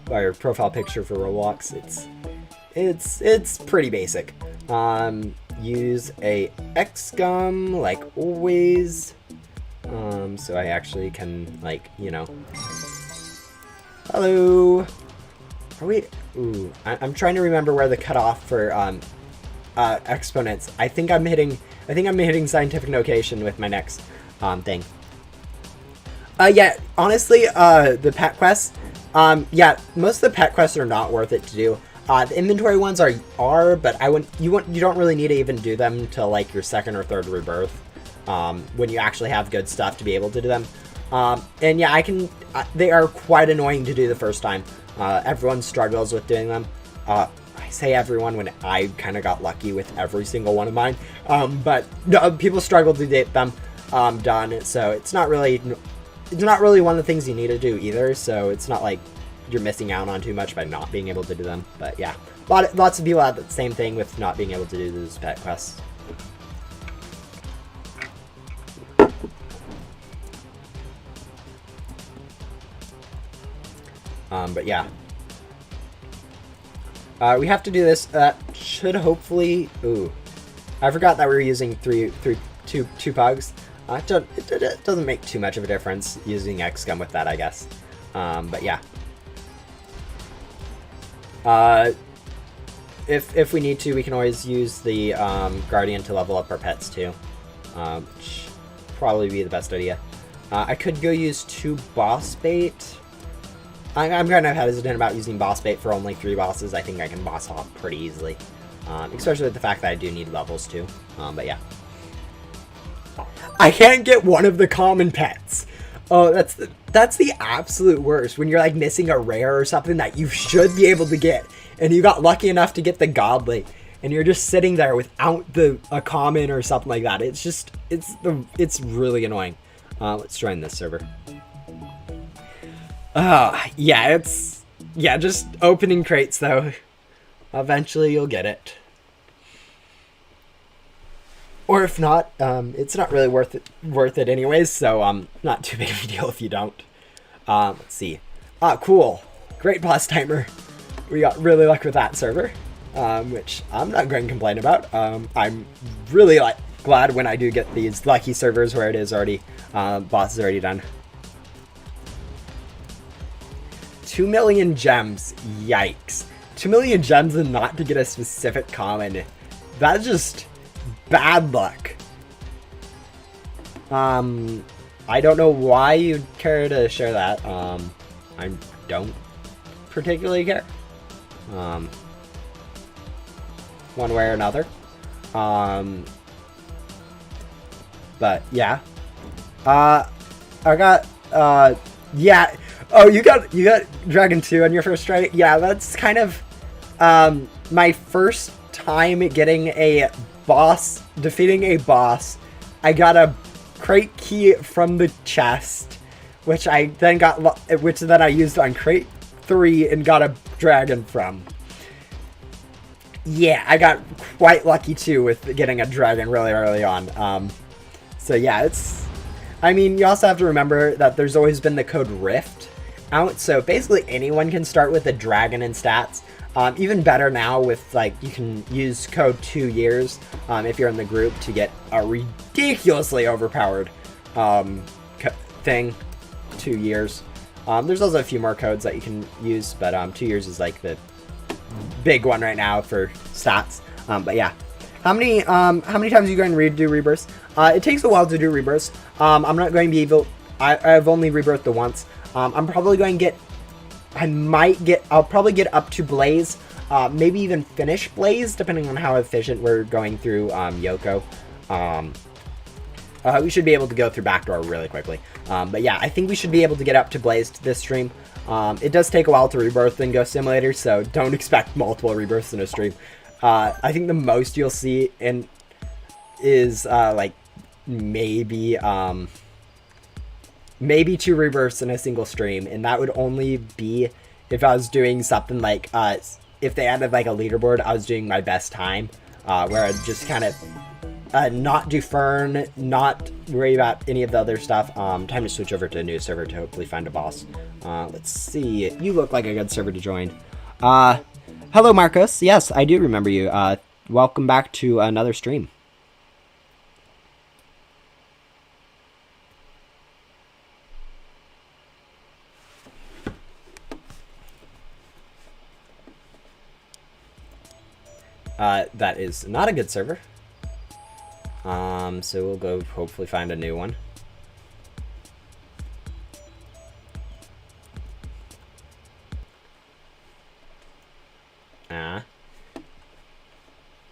picture for Roblox. It's pretty basic. Use a X-gum like always. So I actually can, like, you know. Hello. Are we? Ooh, I'm trying to remember where the cutoff for exponents. I think I'm hitting scientific notation with my next thing. Yeah, honestly, the pet quests. Yeah, most of the pet quests are not worth it to do. The inventory ones are, but you don't really need to even do them till like your 2nd or 3rd rebirth. When you actually have good stuff to be able to do them. And yeah, they are quite annoying to do the first time. Everyone struggles with doing them. I say everyone when I kind of got lucky with every single one of mine. But no, people struggle to get them done, so it's not really one of the things you need to do either, so it's not like you're missing out on too much by not being able to do them. But yeah, lots of people have the same thing with not being able to do those pet quests. But yeah, We have to do this. Should hopefully... Ooh. I forgot that we were using two pugs. It doesn't make too much of a difference using XCOM with that, I guess. But yeah. If we need to, we can always use the Guardian to level up our pets too. Which probably be the best idea. I could go use 2 boss bait. I'm kind of hesitant about using boss bait for only 3 bosses. I think I can boss hop pretty easily. Especially with the fact that I do need levels too. But yeah. I can't get one of the common pets. Oh, that's the absolute worst. When you're like missing a rare or something that you should be able to get, and you got lucky enough to get the godly, and you're just sitting there without a common or something like that. It's really annoying. Let's join this server. Yeah, just opening crates though. Eventually you'll get it. Or if not, it's not really worth it anyways, so not too big of a deal if you don't. Let's see. Cool. Great boss timer. We got really lucky with that server, which I'm not going to complain about. I'm really glad when I do get these lucky servers where it is already boss is already done. 2 million gems. Yikes. 2 million gems and not to get a specific common. That's just bad luck. I don't know why you'd care to share that. I don't particularly care. One way or another. But yeah. I got yeah. Oh, you got Dragon 2 on your first try? Yeah, that's kind of my first time getting a boss, defeating a boss. I got a crate key from the chest, which I then I used on crate 3 and got a dragon from. Yeah, I got quite lucky too with getting a dragon really early on. So yeah, I mean, you also have to remember that there's always been the code Rift out, so basically anyone can start with a dragon in stats. Even better now with, like, you can use code 2 years if you're in the group to get a ridiculously overpowered thing. 2 years. There's also a few more codes that you can use, but 2 years is like the big one right now for stats. But yeah. How many times are you going to do rebirths? It takes a while to do rebirths. I'm not going to be able... I've only rebirthed the once. I'm probably going to get... I'll probably get up to Blaze. Maybe even finish Blaze, depending on how efficient we're going through Yoko. We should be able to go through Backdoor really quickly. But yeah, I think we should be able to get up to Blaze this stream. It does take a while to rebirth in Ghost Simulator, so don't expect multiple rebirths in a stream. I think the most you'll see is like maybe 2 rebirths in a single stream, and that would only be if I was doing something like if they added like a leaderboard. I was doing my best time, where I'd just kind of not do Fern, not worry about any of the other stuff. Time to switch over to a new server to hopefully find a boss. Let's see. You look like a good server to join. Hello, Marcos. Yes, I do remember you. Welcome back to another stream. That is not a good server. So we'll go hopefully find a new one.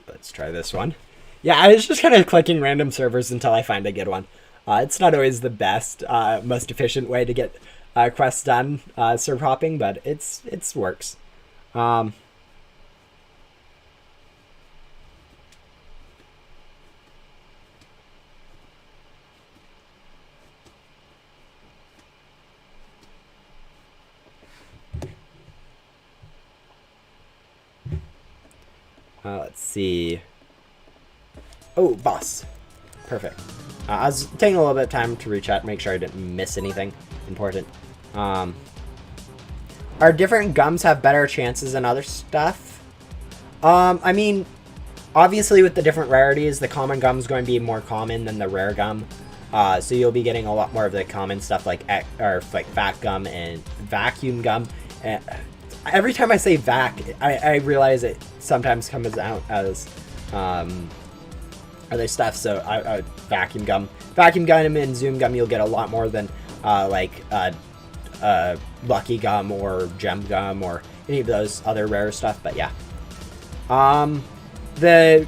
Let's try this one. Yeah, I was just kind of clicking random servers until I find a good one. It's not always the best, most efficient way to get quests done, server hopping, but it's works. Let's see. Oh, boss. Perfect. I was taking a little bit of time to rechat, make sure I didn't miss anything important. Our different gums have better chances than other stuff. I mean, obviously with the different rarities, the common gum is going to be more common than the rare gum. So you'll be getting a lot more of the common stuff like fat gum and vacuum gum. Every time I say vac, I realize it sometimes comes out as other stuff. So vacuum gum and zoom gum, you'll get a lot more than lucky gum or gem gum or any of those other rare stuff. But yeah, the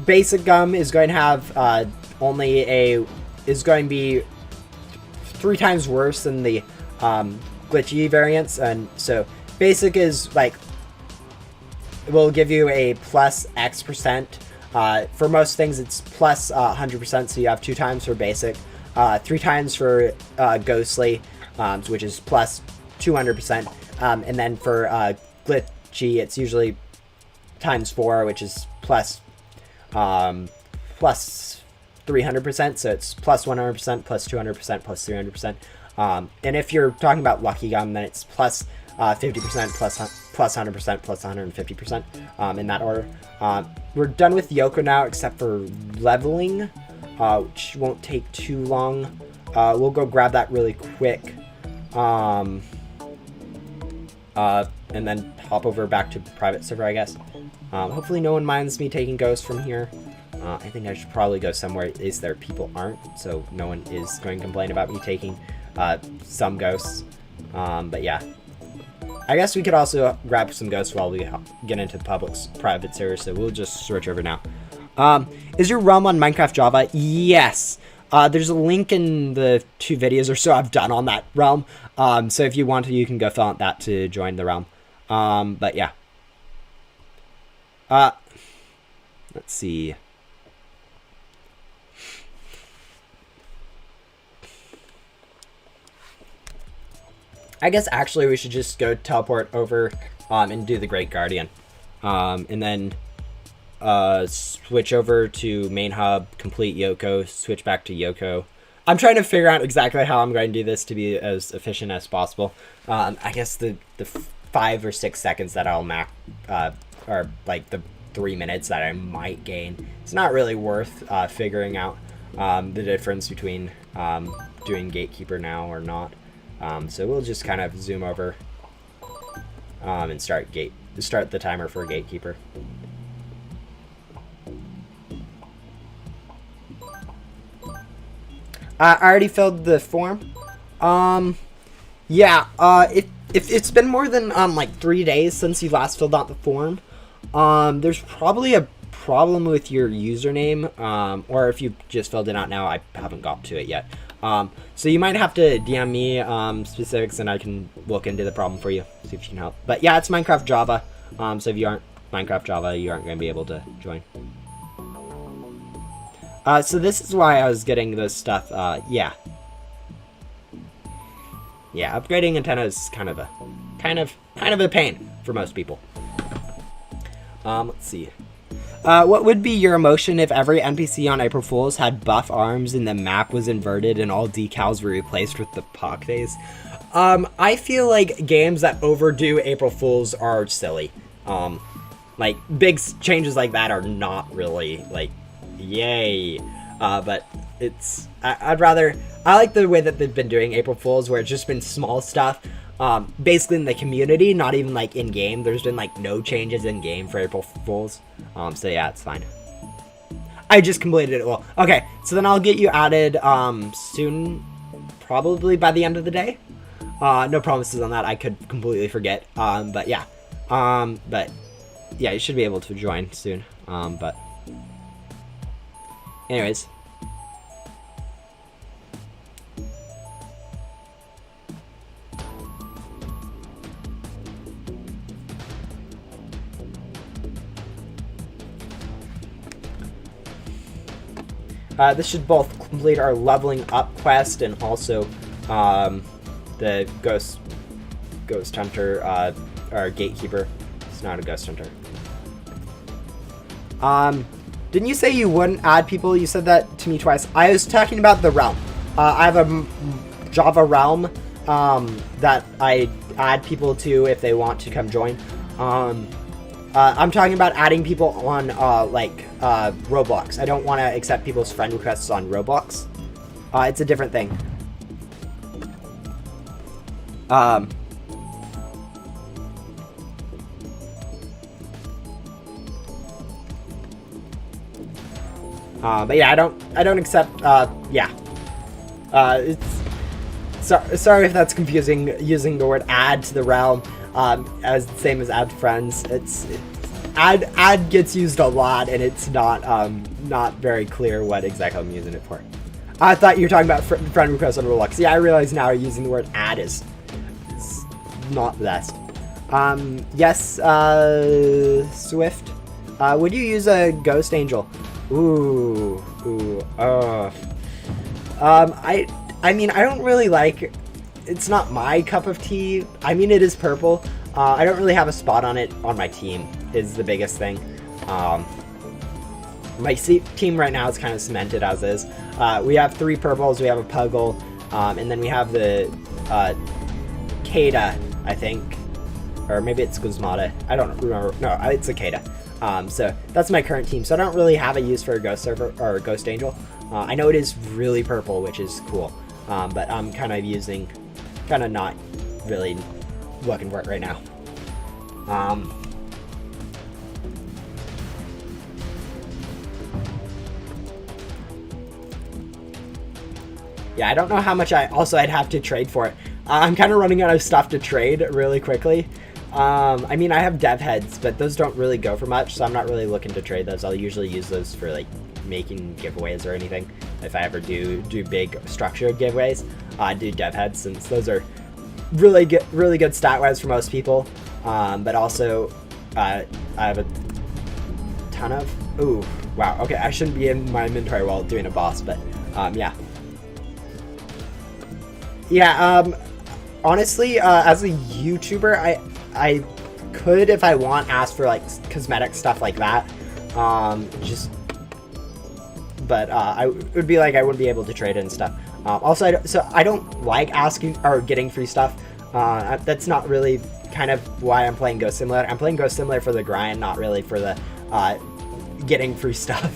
basic gum is going to have is going to be 3 times worse than the glitchy variants, and so basic is like will give you a plus X%. For most things, it's plus 100%, so you have 2 times for basic, 3 times for ghostly, which is plus 200%, and then for glitchy, it's usually times 4, which is plus 300%, so it's plus 100%, plus 200%, plus 300%. And if you're talking about lucky gum, then it's plus 50%, plus 100%, plus 150%, in that order. We're done with Yoko now, except for leveling, which won't take too long. We'll go grab that really quick, and then hop over back to private server, I guess. Hopefully no one minds me taking ghosts from here. I think I should probably go somewhere there people aren't, so no one is going to complain about me taking some ghosts. But yeah, I guess we could also grab some ghosts while we get into the private server, so we'll just switch over now. Is your realm on Minecraft Java? Yes. There's a link in the 2 videos or so I've done on that realm, so if you want to, you can go fill out that to join the realm. But yeah. Let's see. I guess actually we should just go teleport over and do the Great Guardian. And then switch over to main hub, complete Yoko, switch back to Yoko. I'm trying to figure out exactly how I'm going to do this to be as efficient as possible. I guess the 5 or 6 seconds that I'll or like the 3 minutes that I might gain, it's not really worth figuring out the difference between doing Gatekeeper now or not. So we'll just kind of zoom over and start the timer for Gatekeeper. I already filled the form. Yeah. If it's been more than like 3 days since you last filled out the form, there's probably a problem with your username, or if you just filled it out now, I haven't got to it yet. So you might have to DM me specifics, and I can look into the problem for you, see if you can help. But yeah, it's Minecraft Java. So if you aren't Minecraft Java, you aren't going to be able to join. So this is why I was getting this stuff. Yeah, upgrading antenna is kind of a pain for most people. Let's see. What would be your emotion if every NPC on April Fool's had buff arms and the map was inverted and all decals were replaced with the Pock Days? I feel like games that overdo April Fool's are silly. Like, big changes like that are not really, like, yay. But it's... I like the way that they've been doing April Fool's, where it's just been small stuff. Basically in the community, not even like in game. There's been like no changes in game for April Fools. So yeah, it's fine. I just completed it. Well, okay, so then I'll get you added soon, probably by the end of the day. No promises on that. I could completely forget. But yeah, you should be able to join soon. But anyways. This should both complete our leveling up quest and also the ghost hunter, or gatekeeper. It's not a ghost hunter. Didn't you say you wouldn't add people? You said that to me twice. I was talking about the realm. I have a Java realm that I add people to if they want to come join. I'm talking about adding people on Roblox. I don't want to accept people's friend requests on Roblox. It's a different thing. But yeah, I don't accept. Yeah. Sorry if that's confusing. Using the word add to the realm, as the same as add friends. Add gets used a lot, and it's not very clear what exactly I'm using it for. I thought you were talking about friend requests on Roblox. Yeah, I realize now using the word add is not the best. Yes, Swift. Would you use a ghost angel? Ooh. I mean, I don't really like. It's not my cup of tea. I mean, it is purple. I don't really have a spot on it on my team. Is the biggest thing. My team right now is kind of cemented as is. We have 3 purples, we have a Puggle, and then we have the Kada, I think. Or maybe it's Guzmata. I don't remember. No, it's a Kada. So that's my current team. So I don't really have a use for a Ghost Server or a Ghost Angel. I know it is really purple, which is cool. But I'm kind of not really looking for it right now. Yeah, I don't know how much I'd have to trade for it. I'm kind of running out of stuff to trade really quickly. I mean, I have dev heads, but those don't really go for much, so I'm not really looking to trade those. I'll usually use those for like making giveaways or anything. If I ever do big structured giveaways, I do dev heads, since those are really good stat wise for most people. But also, I have a ton of. Ooh, wow. Okay, I shouldn't be in my inventory while doing a boss, but yeah. Yeah, honestly, as a YouTuber, I could, if I want, ask for like cosmetic stuff like that. But it would be like I wouldn't be able to trade it and stuff. Also, I don't like asking or getting free stuff. That's not really kind of why I'm playing Ghost Simulator. I'm playing Ghost Simulator for the grind, not really for the getting free stuff.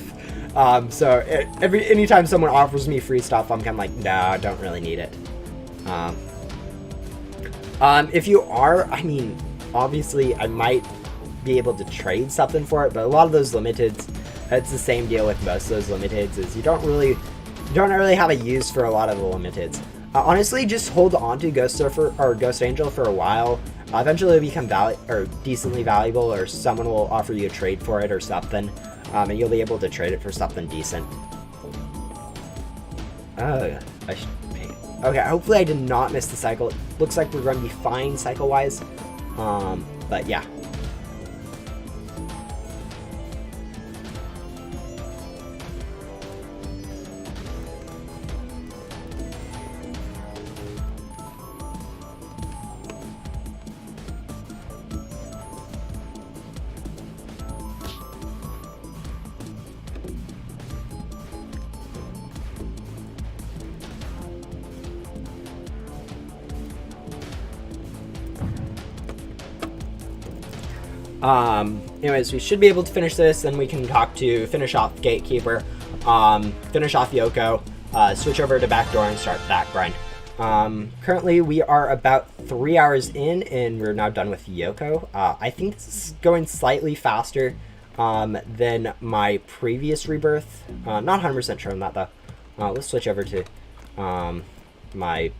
So anytime someone offers me free stuff, I'm kind of like, no, I don't really need it. If you are, I mean, obviously I might be able to trade something for it, but a lot of those limiteds, it's the same deal with most of those limiteds, is you don't really have a use for a lot of the limiteds. Honestly, just hold on to Ghost Surfer or Ghost Angel for a while. Eventually it'll become decently valuable, or someone will offer you a trade for it or something, and you'll be able to trade it for something decent. Okay, hopefully I did not miss the cycle. It looks like we're going to be fine cycle-wise. But yeah. Anyways, we should be able to finish this, then we can finish off Gatekeeper, finish off Yoko, switch over to Backdoor and start that grind. Currently we are about 3 hours in, and we're now done with Yoko. I think this is going slightly faster than my previous Rebirth. Not 100% sure on that though. Let's switch over to my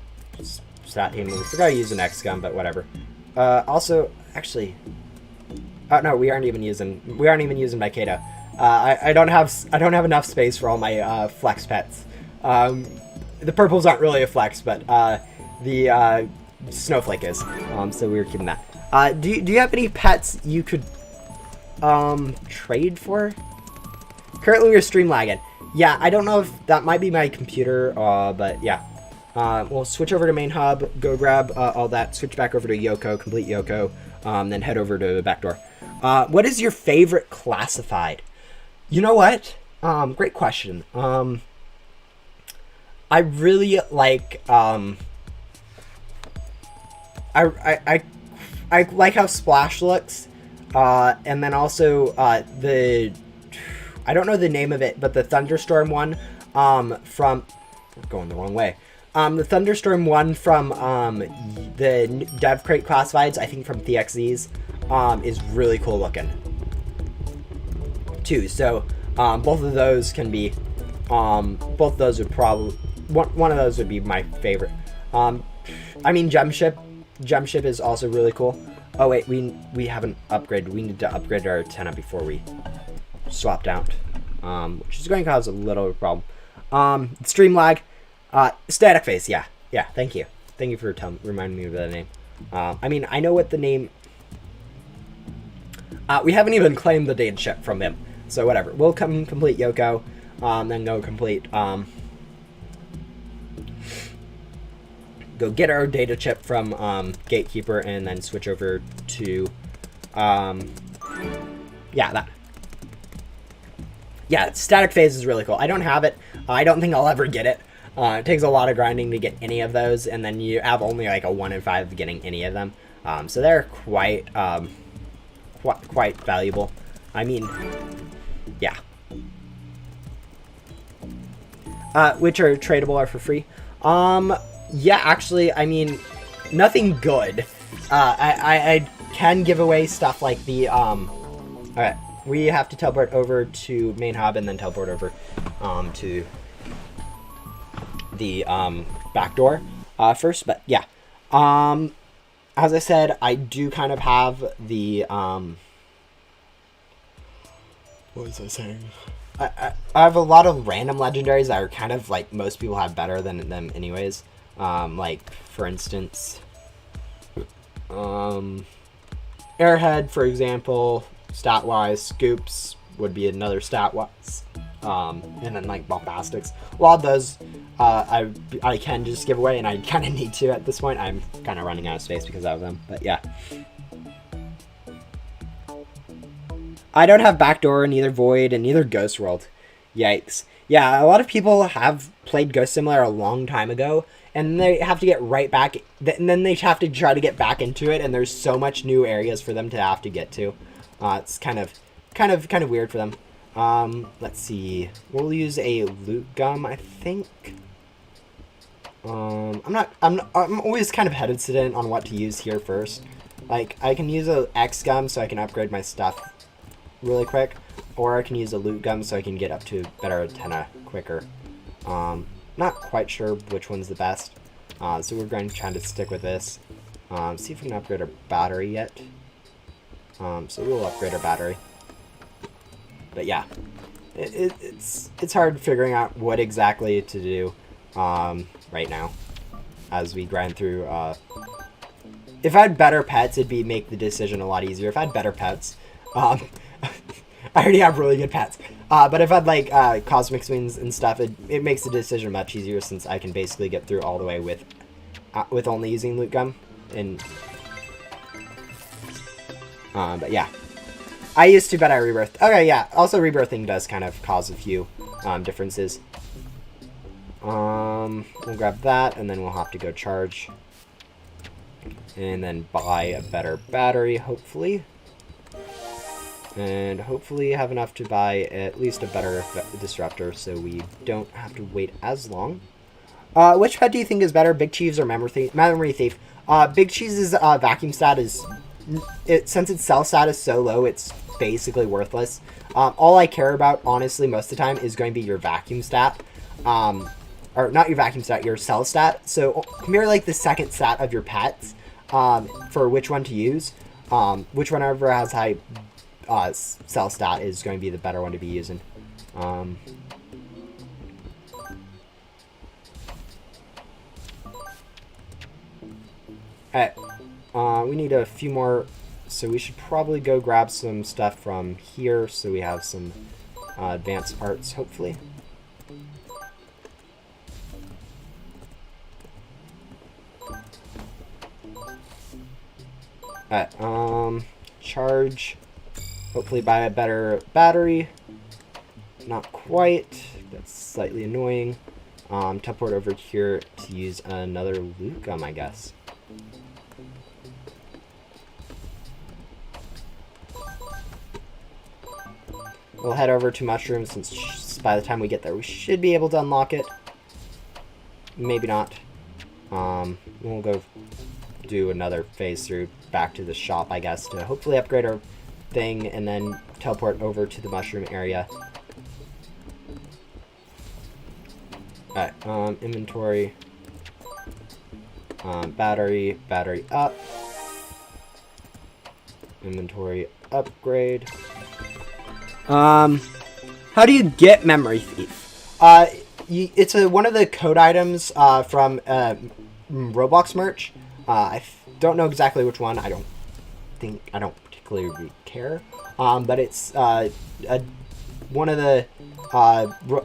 stat team. We forgot to use an X gun, but whatever. Also, actually, no, we aren't even using my Kato. I don't have enough space for all my flex pets. The purples aren't really a flex, but the snowflake is. So we were keeping that. Do you have any pets you could trade for? Currently we're stream lagging. Yeah, I don't know if that might be my computer, but yeah. We'll switch over to main hub, go grab all that, switch back over to Yoko, complete Yoko, then head over to Backdoor. What is your favorite classified? You know what? Great question. I really like, I like how Splash looks. And then also the, I don't know the name of it, but the Thunderstorm one from, going the wrong way. The Thunderstorm one from the Dev Crate classifieds, I think from TXZs, is really cool looking too. So both of those can be, both of those would probably, one of those would be my favorite. I mean, Gemship is also really cool. Oh wait, we haven't upgraded. We need to upgrade our antenna before we swapped out, which is going to cause a little problem. Stream lag, static phase. Yeah. Thank you for reminding me of that name. I mean, I know what the name. We haven't even claimed the data chip from him, so whatever. We'll come complete Yoko, then go complete. Go get our data chip from Gatekeeper, and then switch over to static phase is really cool. I don't have it. I don't think I'll ever get it. It takes a lot of grinding to get any of those, and then you have only like a 1 in 5 of getting any of them. So they're quite valuable. I mean, yeah. Which are tradable or for free. Yeah, actually, I mean, nothing good. I can give away stuff like the, alright, we have to teleport over to main hub and then teleport over, to the, back door, first, but yeah. As I said, I do kind of have the, what was I saying? I have a lot of random legendaries that are kind of like most people have better than them anyways. Like, for instance, Airhead, for example, stat-wise, Scoops would be another stat-wise, and then, like, Bombastics. A lot of those, I can just give away, and I kind of need to at this point. I'm kind of running out of space because of them, but yeah. I don't have Backdoor, neither Void, and neither Ghost World. Yikes. Yeah, a lot of people have played Ghost Simulator a long time ago, and they have to get right back, and then they have to try to get back into it, and there's so much new areas for them to have to get to. It's kind of weird for them. Let's see. We'll use a loot gum, I think. I'm always kind of hesitant on what to use here first. Like, I can use a X gum so I can upgrade my stuff really quick, or I can use a loot gum so I can get up to better antenna quicker. Not quite sure which one's the best, so we're going to try to stick with this. See if we can upgrade our battery yet. So we'll upgrade our battery. But yeah, it's hard figuring out what exactly to do right now as we grind through. If I had better pets, it'd make the decision a lot easier. If I had better pets, I already have really good pets. But if I had like cosmic swings and stuff, it makes the decision much easier since I can basically get through all the way with only using loot gum. And but yeah, I used to, but I rebirthed. Okay, yeah. Also, rebirthing does kind of cause a few differences. We'll grab that, and then we'll have to go charge, and then buy a better battery, hopefully. And hopefully have enough to buy at least a better disruptor so we don't have to wait as long. Which pet do you think is better, Big Cheese or Memory Thief? Big Cheese's vacuum stat is, since its cell stat is so low, it's basically worthless. All I care about, honestly, most of the time is going to be your vacuum stat. Or not your vacuum stat, your cell stat. So compare like the second stat of your pets for which one to use. Which one ever has high cell stat is going to be the better one to be using. Alright, we need a few more, so we should probably go grab some stuff from here so we have some advanced parts, hopefully. Alright, charge. Hopefully buy a better battery. Not quite. That's slightly annoying. Teleport over here to use another loot gum, I guess. we'll head over to mushrooms since by the time we get there, we should be able to unlock it. Maybe not. We'll go do another phase through back to the shop, I guess, to hopefully upgrade our thing and then teleport over to the mushroom area. Alright, inventory. Battery up. Inventory upgrade. How do you get Memory Thief? It's one of the code items from Roblox merch. I don't know exactly which one. I don't particularly care. But it's one of the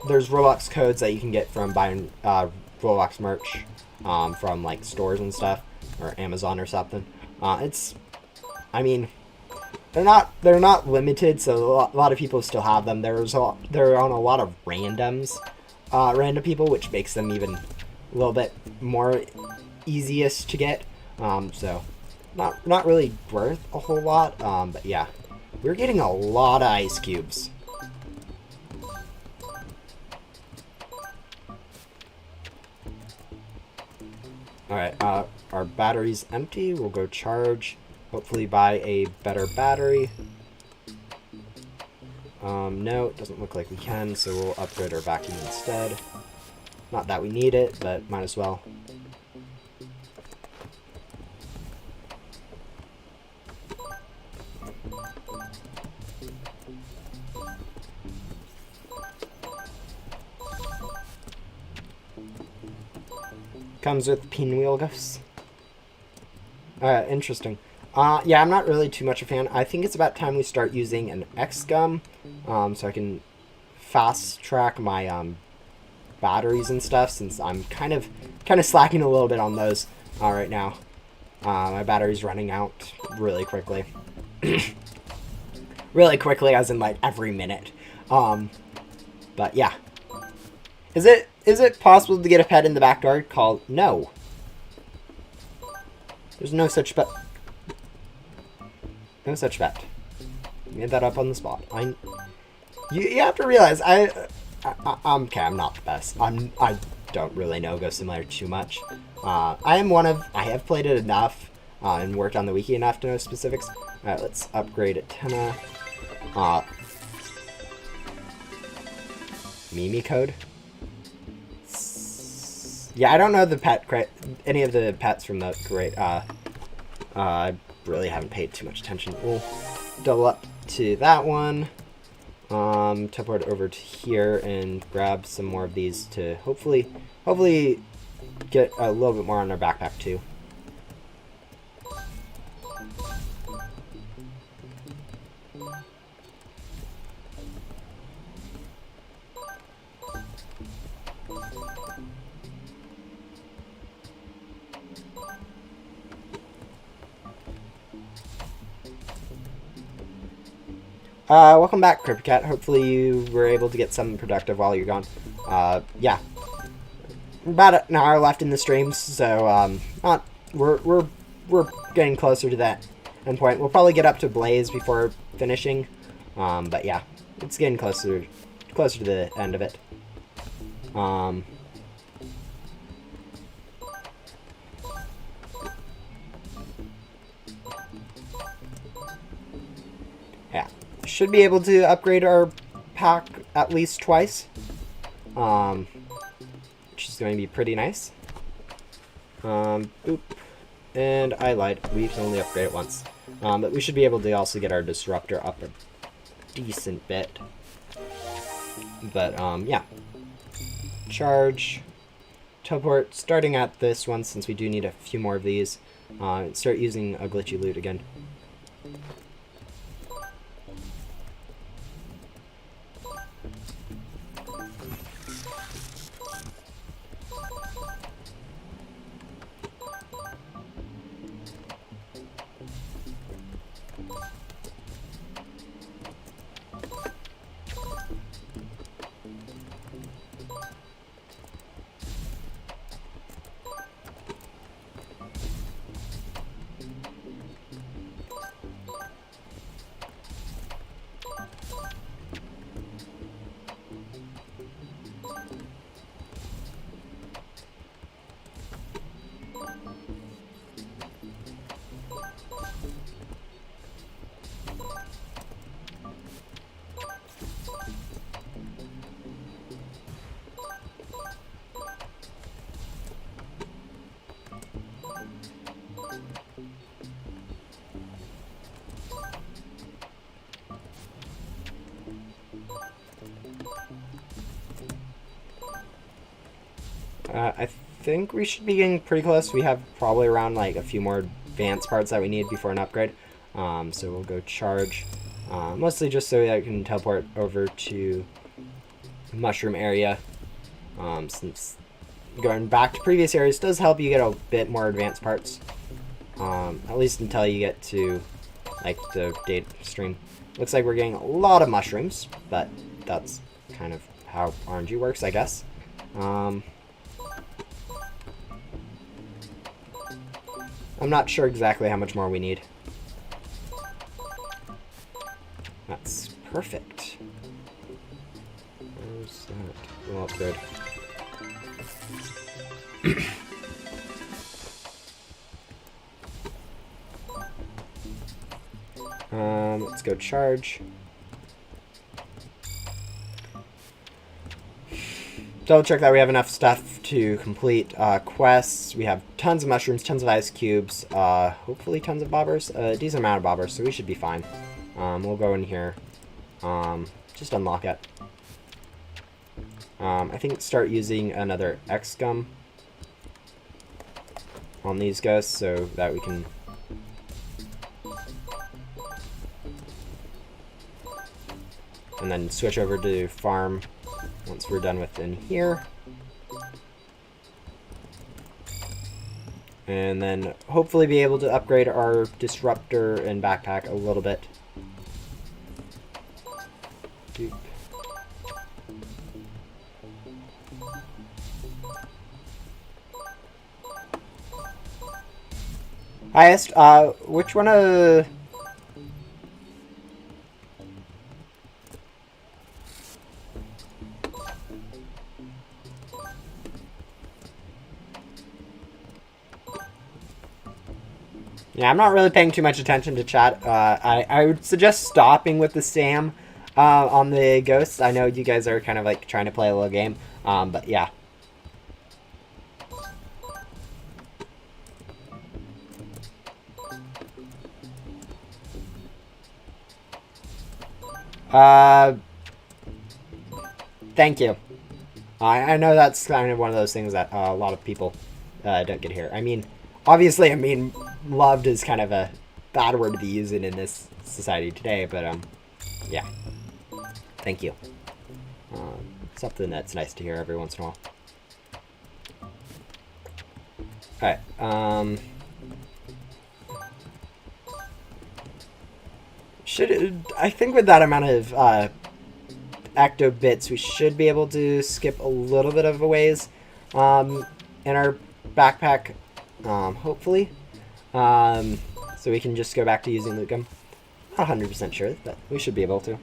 there's Roblox codes that you can get from buying Roblox merch from like stores and stuff, or Amazon or something. I mean, they're not limited, so a lot of people still have them. They're on a lot of random people, which makes them even a little bit more easiest to get. So not really worth a whole lot. But yeah, we're getting a lot of ice cubes. Alright, our battery's empty. We'll go charge. Hopefully buy a better battery. No, it doesn't look like we can, so we'll upgrade our vacuum instead. Not that we need it, but might as well. Comes with pinwheel ghosts. Interesting. Yeah, I'm not really too much a fan. I think it's about time we start using an X-Gum, so I can fast track my batteries and stuff, since I'm kind of slacking a little bit on those right now. My battery's running out really quickly. Really quickly, as in like every minute. But yeah. Is it possible to get a pet in the backyard called? No. There's no such pet. No such pet. Made that up on the spot. You have to realize I'm okay. I'm not the best. I don't really know Ghost Simulator too much. I have played it enough and worked on the wiki enough to know specifics. All right, let's upgrade Antenna. Mimi code. Yeah, I don't know any of the pets from the crate. I really haven't paid too much attention. We'll double up to that one. Teleport over to here and grab some more of these to hopefully get a little bit more on our backpack too. Welcome back, Cryptcat. Hopefully you were able to get something productive while you're gone. Yeah. About an hour left in the streams, so, we're getting closer to that end point. We'll probably get up to Blaze before finishing, but yeah, it's getting closer to the end of it. Yeah. Should be able to upgrade our pack at least twice, which is going to be pretty nice. Boop. And I lied. We can only upgrade it once. But we should be able to also get our disruptor up a decent bit. But, yeah. Charge. Teleport. Starting at this one, since we do need a few more of these. Start using a glitchy loot again. I think we should be getting pretty close. We have probably around like a few more advanced parts that we need before an upgrade. So we'll go charge. Mostly just so that I can teleport over to the mushroom area. Since going back to previous areas does help you get a bit more advanced parts. At least until you get to like the data stream. Looks like we're getting a lot of mushrooms, but that's kind of how RNG works, I guess. I'm not sure exactly how much more we need. That's perfect. Where's that? Well, that's good. Let's go charge. Double check that we have enough stuff to complete quests. We have tons of mushrooms, tons of ice cubes, hopefully tons of bobbers. A decent amount of bobbers, so we should be fine. We'll go in here. Just unlock it. I think start using another X gum on these ghosts so that we can... And then switch over to farm once we're done with in here. And then hopefully be able to upgrade our disruptor and backpack a little bit. Doop. Highest, which one of... Yeah, I'm not really paying too much attention to chat. I would suggest stopping with the Sam on the ghosts. I know you guys are kind of like trying to play a little game, but yeah. Thank you. I know that's kind of one of those things that a lot of people don't get here. I mean, obviously, I mean, loved is kind of a bad word to be using in this society today, but yeah. Thank you. Something that's nice to hear every once in a while. Alright, I think with that amount of active bits, we should be able to skip a little bit of a ways in our backpack, hopefully. So we can just go back to using loot gum. Not 100% sure, but we should be able to.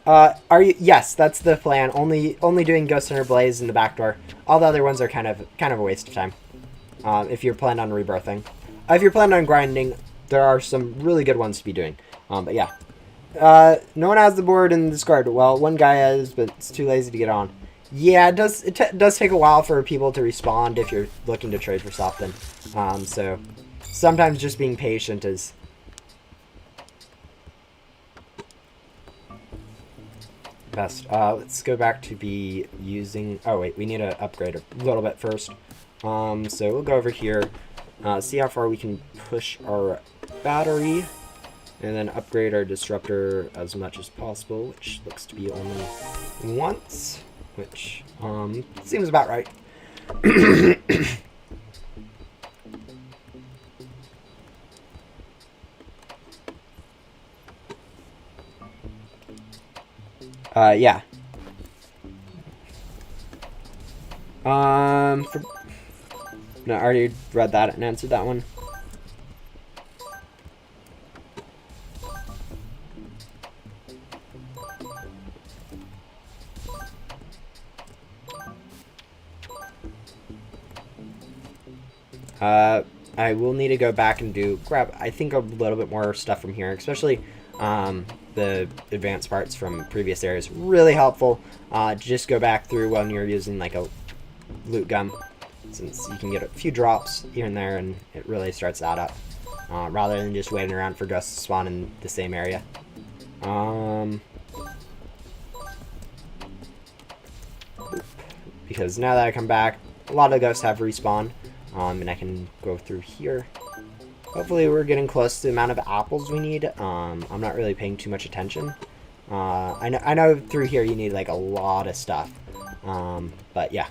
Are you? Yes, that's the plan. Only doing Ghost Hunter Blaze in the back door. All the other ones are kind of a waste of time. If you're planning on rebirthing, if you're planning on grinding, there are some really good ones to be doing. But yeah, no one has the board in the discard. Well, one guy has, but it's too lazy to get on. Yeah, it does. It does take a while for people to respond if you're looking to trade for something. So sometimes just being patient is best. Let's go back to be using... Oh, wait, we need to upgrade a little bit first. So we'll go over here, see how far we can push our battery, and then upgrade our disruptor as much as possible, which looks to be only once, which seems about right. Yeah. No, I already read that and answered that one. I will need to go back and grab, I think, a little bit more stuff from here, especially the advanced parts from previous areas. Really helpful. Just go back through when you're using like a loot gun, since you can get a few drops here and there, and it really starts that up, rather than just waiting around for ghosts to spawn in the same area. because now that I come back, a lot of ghosts have respawned, and I can go through here. Hopefully we're getting close to the amount of apples we need. I'm not really paying too much attention. I know through here you need like a lot of stuff, but yeah.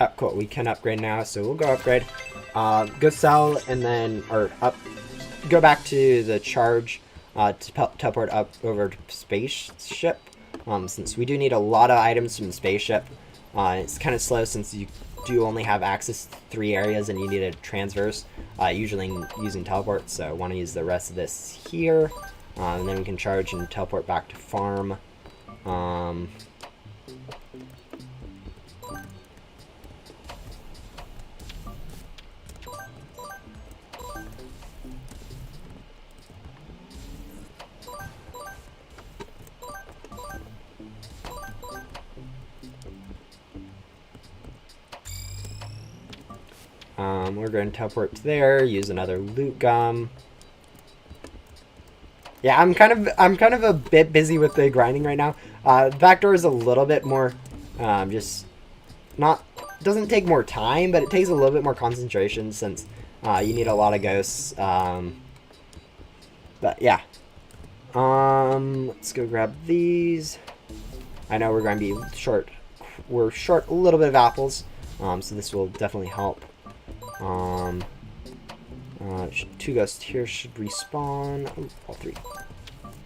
Oh, cool. We can upgrade now, so we'll go upgrade. Go sell, and then, go back to the charge to teleport up over to spaceship. Since we do need a lot of items from the spaceship. It's kind of slow since you do only have access to 3 areas and you need to transverse, usually using teleport. So I want to use the rest of this here, and then we can charge and teleport back to farm. We're going to teleport to there, use another loot gum. Yeah, I'm kind of a bit busy with the grinding right now. The back door is a little bit more, just not, doesn't take more time, but it takes a little bit more concentration since you need a lot of ghosts. But yeah. Let's go grab these. I know we're going to be short. We're short a little bit of apples, so this will definitely help. 2 ghosts here should respawn. Ooh, all 3.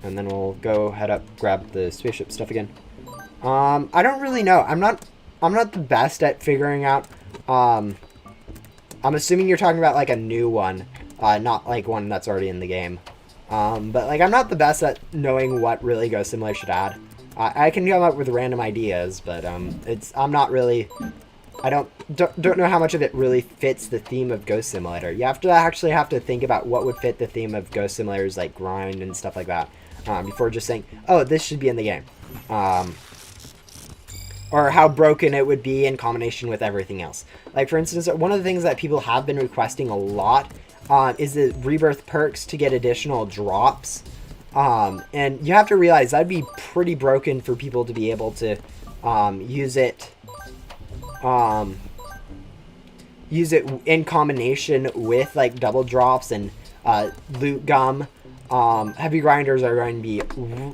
And then we'll go head up, grab the spaceship stuff again. I don't really know. I'm not the best at figuring out. I'm assuming you're talking about like a new one, not like one that's already in the game. But like I'm not the best at knowing what really Ghost Simulator should add. I can come up with random ideas, but I'm not really. I don't know how much of it really fits the theme of Ghost Simulator. You have to think about what would fit the theme of Ghost Simulator's like grind and stuff like that, before just saying, oh, this should be in the game, or how broken it would be in combination with everything else. Like for instance, one of the things that people have been requesting a lot is the rebirth perks to get additional drops, and you have to realize that'd be pretty broken for people to be able to use it. Use it in combination with like double drops and loot gum. Heavy grinders are going to be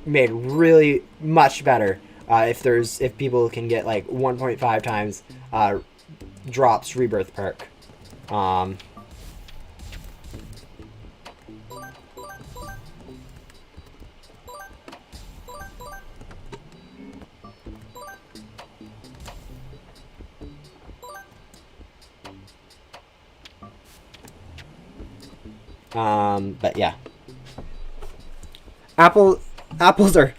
made really much better if people can get like 1.5 times drops rebirth perk. But yeah. Apples are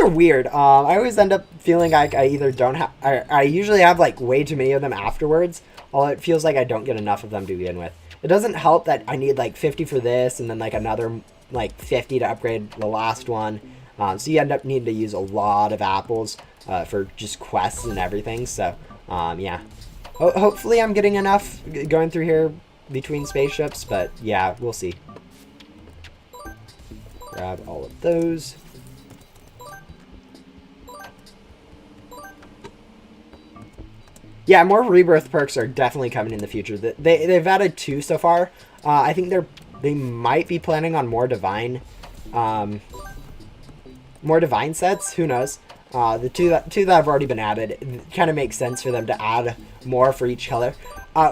weird. I always end up feeling like I either don't have, I usually have like way too many of them afterwards, although it feels like I don't get enough of them to begin with. It doesn't help that I need like 50 for this and then like another like 50 to upgrade the last one. So you end up needing to use a lot of apples for just quests and everything. So yeah. Hopefully I'm getting enough going through here between spaceships, but yeah, we'll see. Grab all of those. Yeah, more rebirth perks are definitely coming in the future. They've added 2 so far. I think they might be planning on more divine sets. Who knows? The two that have already been added, it kind of makes sense for them to add more for each color,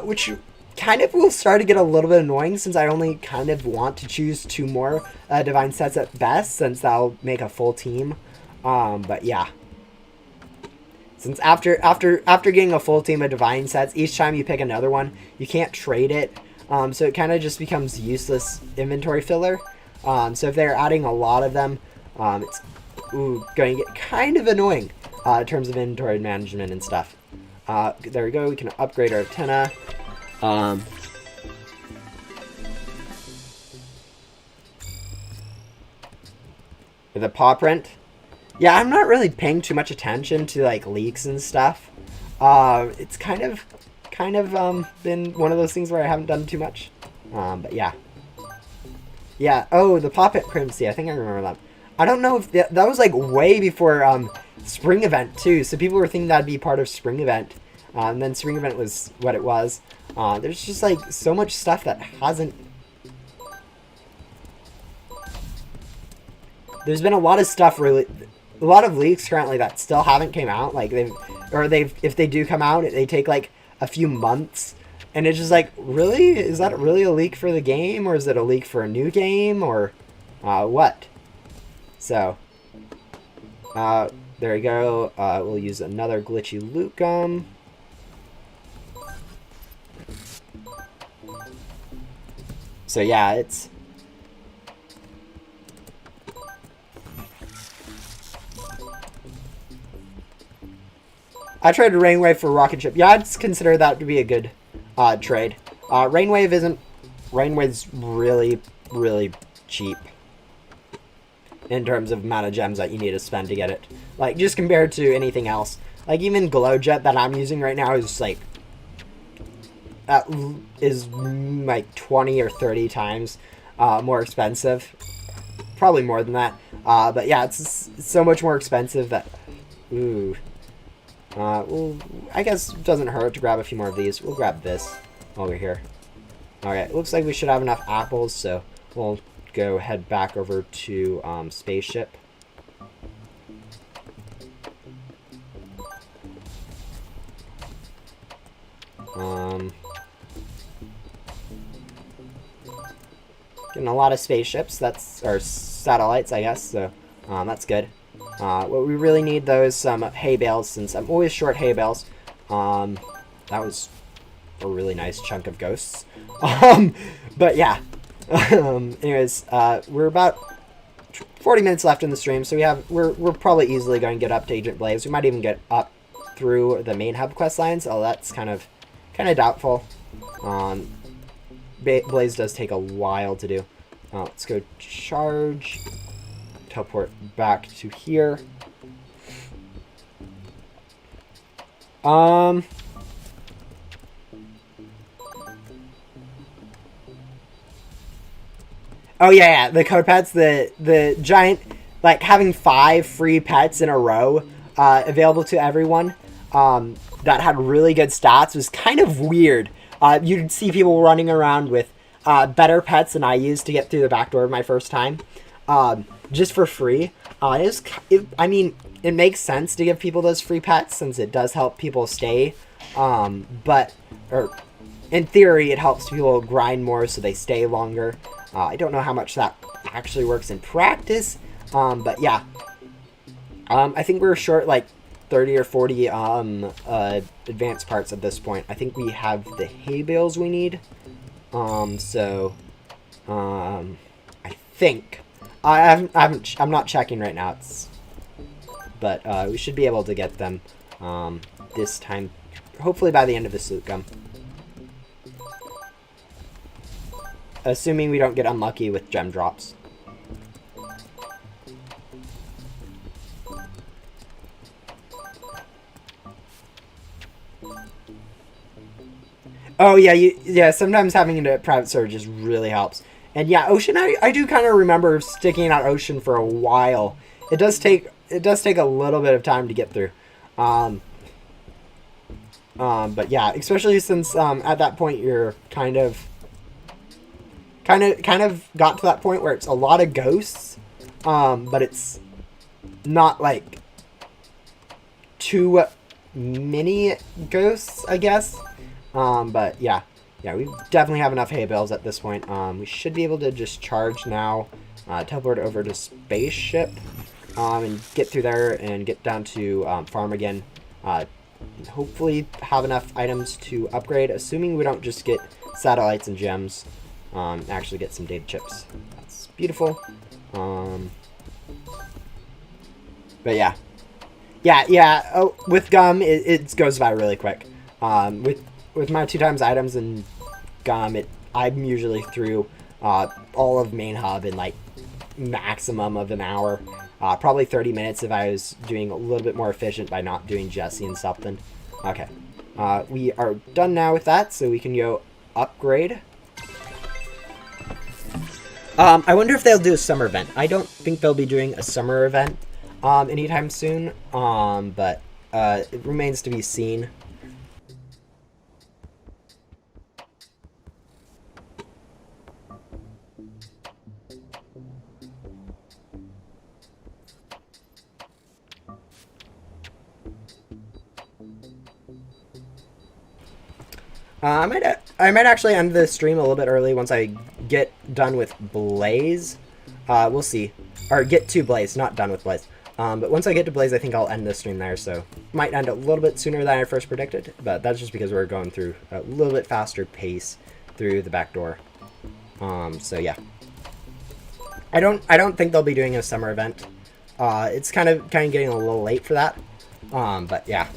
which kind of will start to get a little bit annoying since I only kind of want to choose 2 more divine sets at best, since that'll make a full team. But yeah, since after getting a full team of divine sets, each time you pick another one, you can't trade it. So it kind of just becomes useless inventory filler. So if they're adding a lot of them, it's going to get kind of annoying in terms of inventory management and stuff. There we go. We can upgrade our antenna. The paw print. Yeah, I'm not really paying too much attention to like leaks and stuff. It's kind of kind of been one of those things where I haven't done too much. But yeah. Yeah, oh, the Poppet Primacy, I think I remember that. I don't know if that was like way before Spring Event too, so people were thinking that'd be part of Spring Event. And then Spring Event was what it was. There's just like so much stuff that hasn't... There's been a lot of stuff really... A lot of leaks currently that still haven't came out. Like if they do come out, they take like a few months. And it's just like, really? Is that really a leak for the game? Or is it a leak for a new game? Or what? So, there we go. We'll use another glitchy loot gum. So yeah, it's... I traded Rainwave for Rocket Ship. Yeah, I'd consider that to be a good trade. Rainwave isn't... Rainwave's really, really cheap in terms of amount of gems that you need to spend to get it. Like, just compared to anything else. Like, even Glowjet that I'm using right now is, like... is, like, 20 or 30 times more expensive. Probably more than that. But, yeah, it's so much more expensive that... Ooh. Well, I guess it doesn't hurt to grab a few more of these. We'll grab this while we're here. Alright, looks like we should have enough apples, so we'll go head back over to Spaceship. Getting a lot of spaceships, or satellites, I guess, so that's good. What we really need, though, is some hay bales, since I'm always short hay bales. That was a really nice chunk of ghosts. But yeah. Anyways, we're about 40 minutes left in the stream, so we're probably easily going to get up to Agent Blaze. We might even get up through the main hub quest lines. Oh, that's kind of doubtful. Blaze does take a while to do. Let's go charge. Teleport back to here. Oh yeah, the code pets, the giant, like having 5 free pets in a row available to everyone that had really good stats was kind of weird. You'd see people running around with better pets than I used to get through the back door my first time, just for free. I mean, it makes sense to give people those free pets since it does help people stay, but in theory it helps people grind more so they stay longer. I don't know how much that actually works in practice, but yeah. I think we're short like 30 or 40 advanced parts at this point. I think we have the hay bales we need. I think I'm not checking right now. But we should be able to get them this time, hopefully by the end of this loot gum. Assuming we don't get unlucky with gem drops. Oh yeah, sometimes having a private server just really helps. And yeah, Ocean, I do kind of remember sticking out Ocean for a while. It does take a little bit of time to get through. But yeah, especially since at that point you're kind of got to that point where it's a lot of ghosts, but it's not like too many ghosts, I guess. But yeah, we definitely have enough hay bales at this point. We should be able to just charge now, teleport over to Spaceship, and get through there and get down to farm again. Hopefully have enough items to upgrade, assuming we don't just get satellites and gems. Actually get some data chips. That's beautiful. But yeah. Oh, with gum, it goes by really quick. With my 2x items and gum, I'm usually through all of main hub in like maximum of an hour. Probably 30 minutes if I was doing a little bit more efficient by not doing Jesse and something. Okay. We are done now with that, so we can go upgrade. I wonder if they'll do a summer event. I don't think they'll be doing a summer event anytime soon, but it remains to be seen. I might actually end the stream a little bit early once I get done with Blaze. We'll see. Or get to Blaze, not done with Blaze. But once I get to Blaze, I think I'll end the stream there, so might end a little bit sooner than I first predicted, but that's just because we're going through a little bit faster pace through the back door. So yeah. I don't think they'll be doing a summer event. It's kind of getting a little late for that. But yeah.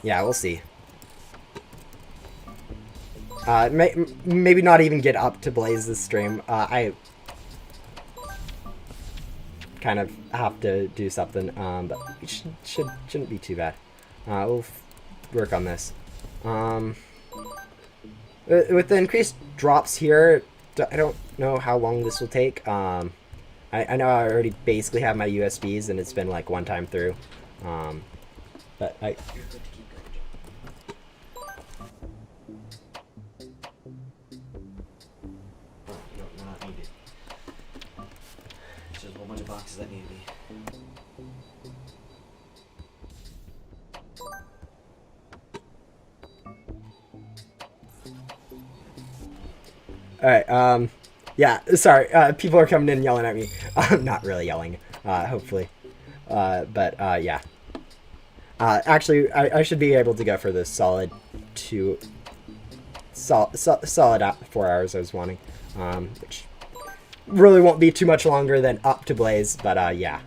Yeah, we'll see. Maybe not even get up to Blaze this stream. I kind of have to do something, but it shouldn't be too bad. We'll work on this. With the increased drops here, I don't know how long this will take. I know I already basically have my USBs, and it's been like one time through. But I... Boxes that need to be. Alright, yeah, sorry, people are coming in yelling at me. I'm not really yelling, hopefully. But yeah. Actually, I should be able to go for this solid 4 hours I was wanting, which really won't be too much longer than up to Blaze, but yeah.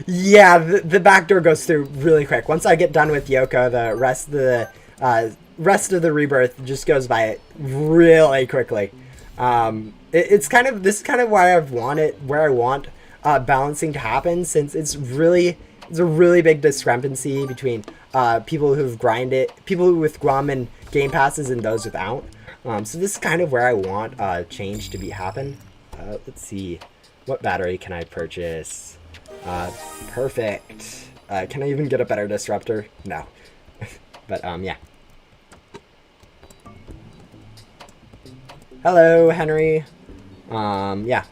Yeah, the back door goes through really quick. Once I get done with Yoko, the rest of the rebirth just goes by really quickly. This is kind of why where I want balancing to happen, since it's a really big discrepancy between people who've grinded, people with Guam and Game Passes, and those without. So this is kind of where I want change to happen. Let's see, what battery can I purchase? Perfect. Can I even get a better disruptor? No. But yeah. Hello, Henry. Yeah.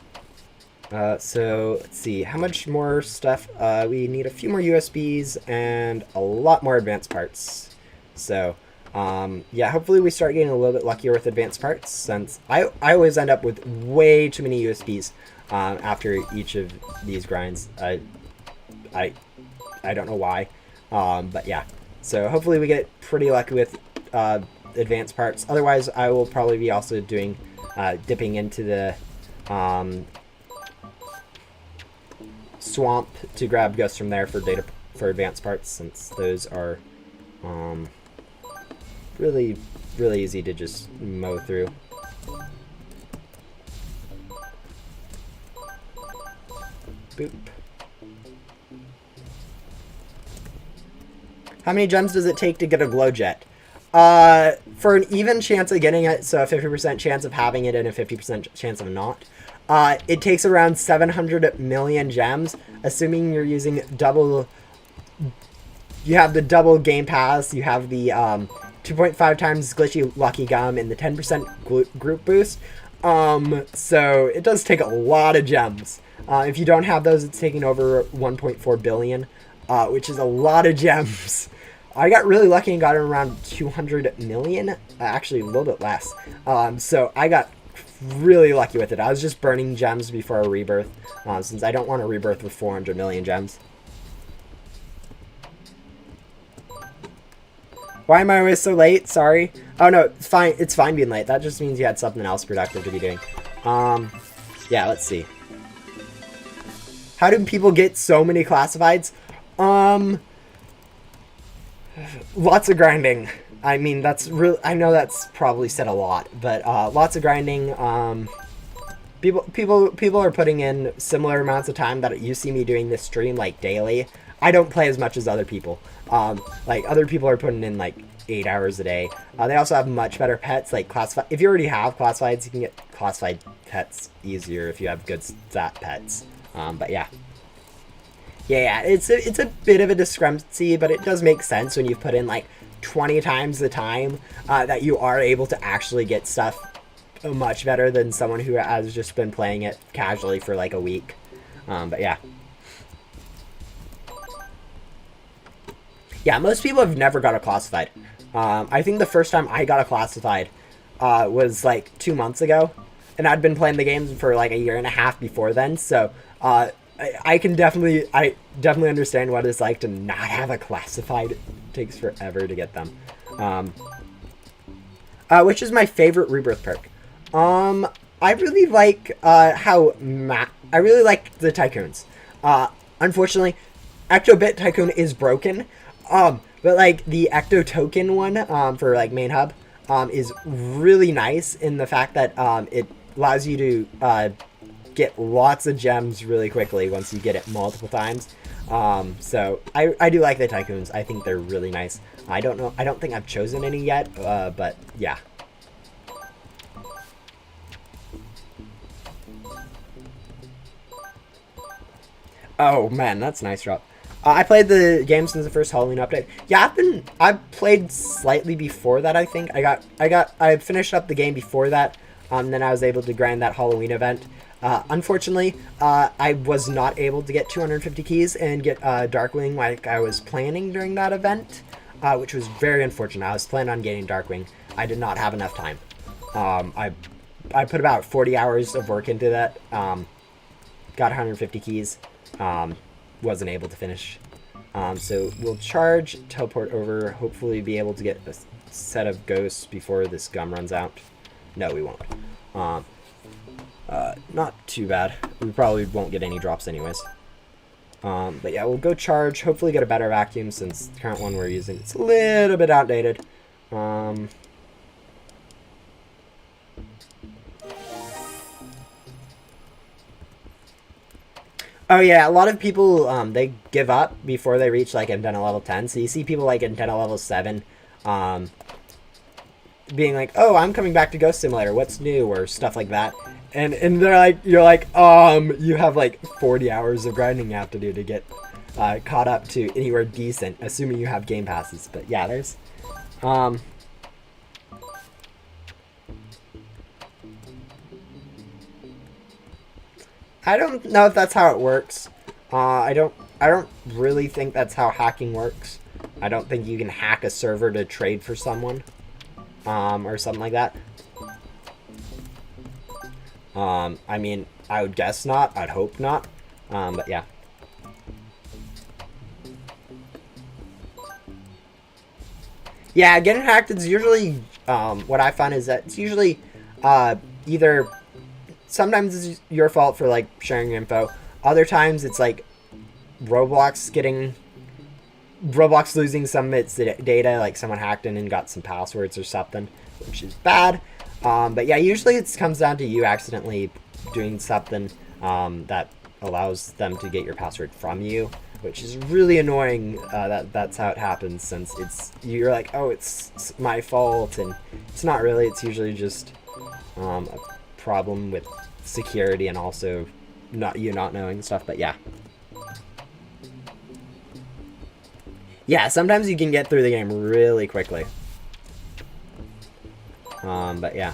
So let's see, how much more stuff? We need a few more USBs and a lot more advanced parts. So yeah, hopefully we start getting a little bit luckier with advanced parts, since I always end up with way too many USBs after each of these grinds. I don't know why, but yeah. So hopefully we get pretty lucky with advanced parts. Otherwise, I will probably be also doing dipping into the swamp to grab ghosts from there for advanced parts, since those are really easy to just mow through. Boop. How many gems does it take to get a glow jet? For an even chance of getting it, so a 50% chance of having it and a 50% chance of not, it takes around 700 million gems, assuming you're using double... You have the double Game Pass, you have the 2.5 times glitchy Lucky Gum, and the 10% group boost. So it does take a lot of gems. If you don't have those, it's taking over 1.4 billion, which is a lot of gems. I got really lucky and got around 200 million, actually a little bit less. So I got really lucky with it. I was just burning gems before a rebirth, since I don't want to rebirth with 400 million gems. Why am I always so late? Sorry. Oh no, it's fine. It's fine being late. That just means you had something else productive to be doing. Yeah, let's see. How do people get so many classifieds? Lots of grinding. I mean, that's real. I know that's probably said a lot, but lots of grinding. People are putting in similar amounts of time that you see me doing this stream like daily. I don't play as much as other people. Like other people are putting in like 8 hours a day. They also have much better pets, like classified. If you already have classifieds, you can get classified pets easier if you have good stat pets. But yeah. Yeah, it's a bit of a discrepancy, but it does make sense when you put in like 20 times the time that you are able to actually get stuff much better than someone who has just been playing it casually for like a week. But yeah. Yeah, most people have never got a classified. I think the first time I got a classified was like 2 months ago, and I'd been playing the games for like a year and a half before then, so I definitely understand what it's like to not have a classified. It takes forever to get them. Which is my favorite rebirth perk. I really like I really like the tycoons. Unfortunately, Ectobit Tycoon is broken. But like the Ecto Token one for like main hub is really nice in the fact that it allows you to get lots of gems really quickly once you get it multiple times. So I do like the tycoons. I think they're really nice. I don't think I've chosen any yet, but yeah. Oh man, that's a nice drop. I played the game since the first Halloween update. Yeah, I've played slightly before that. I think I finished up the game before that. Then I was able to grind that Halloween event. Unfortunately, I was not able to get 250 keys and get Darkwing like I was planning during that event, which was very unfortunate. I was planning on getting Darkwing. I did not have enough time. I put about 40 hours of work into that. Got 150 keys. Wasn't able to finish. So we'll charge, teleport over, hopefully be able to get a set of ghosts before this gum runs out. No, we won't. Not too bad. We probably won't get any drops anyways. But yeah, we'll go charge, hopefully get a better vacuum since the current one we're using it's a little bit outdated. Oh yeah, a lot of people, they give up before they reach, like, antenna level 10. So you see people, like, antenna level 7, being like, oh, I'm coming back to Ghost Simulator, what's new, or stuff like that. And they're like, you're like, you have, like, 40 hours of grinding you have to do to get caught up to anywhere decent, assuming you have game passes. But yeah, there's, I don't know if that's how it works. I don't really think that's how hacking works. I don't think you can hack a server to trade for someone, or something like that. I mean, I would guess not. I'd hope not. But yeah. Yeah, getting hacked is usually, what I find is that it's usually, either sometimes it's your fault for, like, sharing your info. Other times it's, like, Roblox losing some of its data, like someone hacked in and got some passwords or something, which is bad. But yeah, usually it comes down to you accidentally doing something that allows them to get your password from you, which is really annoying. That's how it happens, since you're like, oh, it's my fault, and it's not really. It's usually just a problem with security and also not knowing stuff. But yeah. Yeah, sometimes you can get through the game really quickly. But yeah.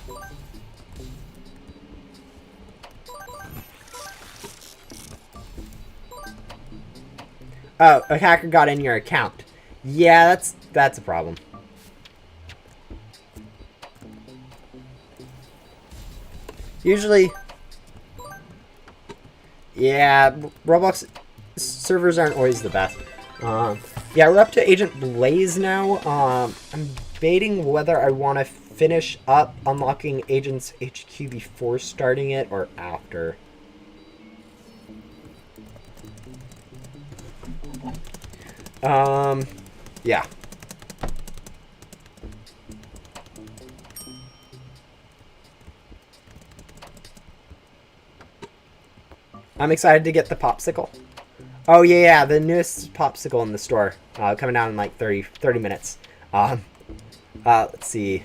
Oh, a hacker got in your account. Yeah, that's a problem. Usually, yeah, Roblox servers aren't always the best. Yeah, we're up to Agent Blaze now. I'm debating whether I want to finish up unlocking Agent's HQ before starting it or after. Yeah. I'm excited to get the popsicle. Oh yeah, the newest popsicle in the store. Coming down in like 30 minutes. Let's see.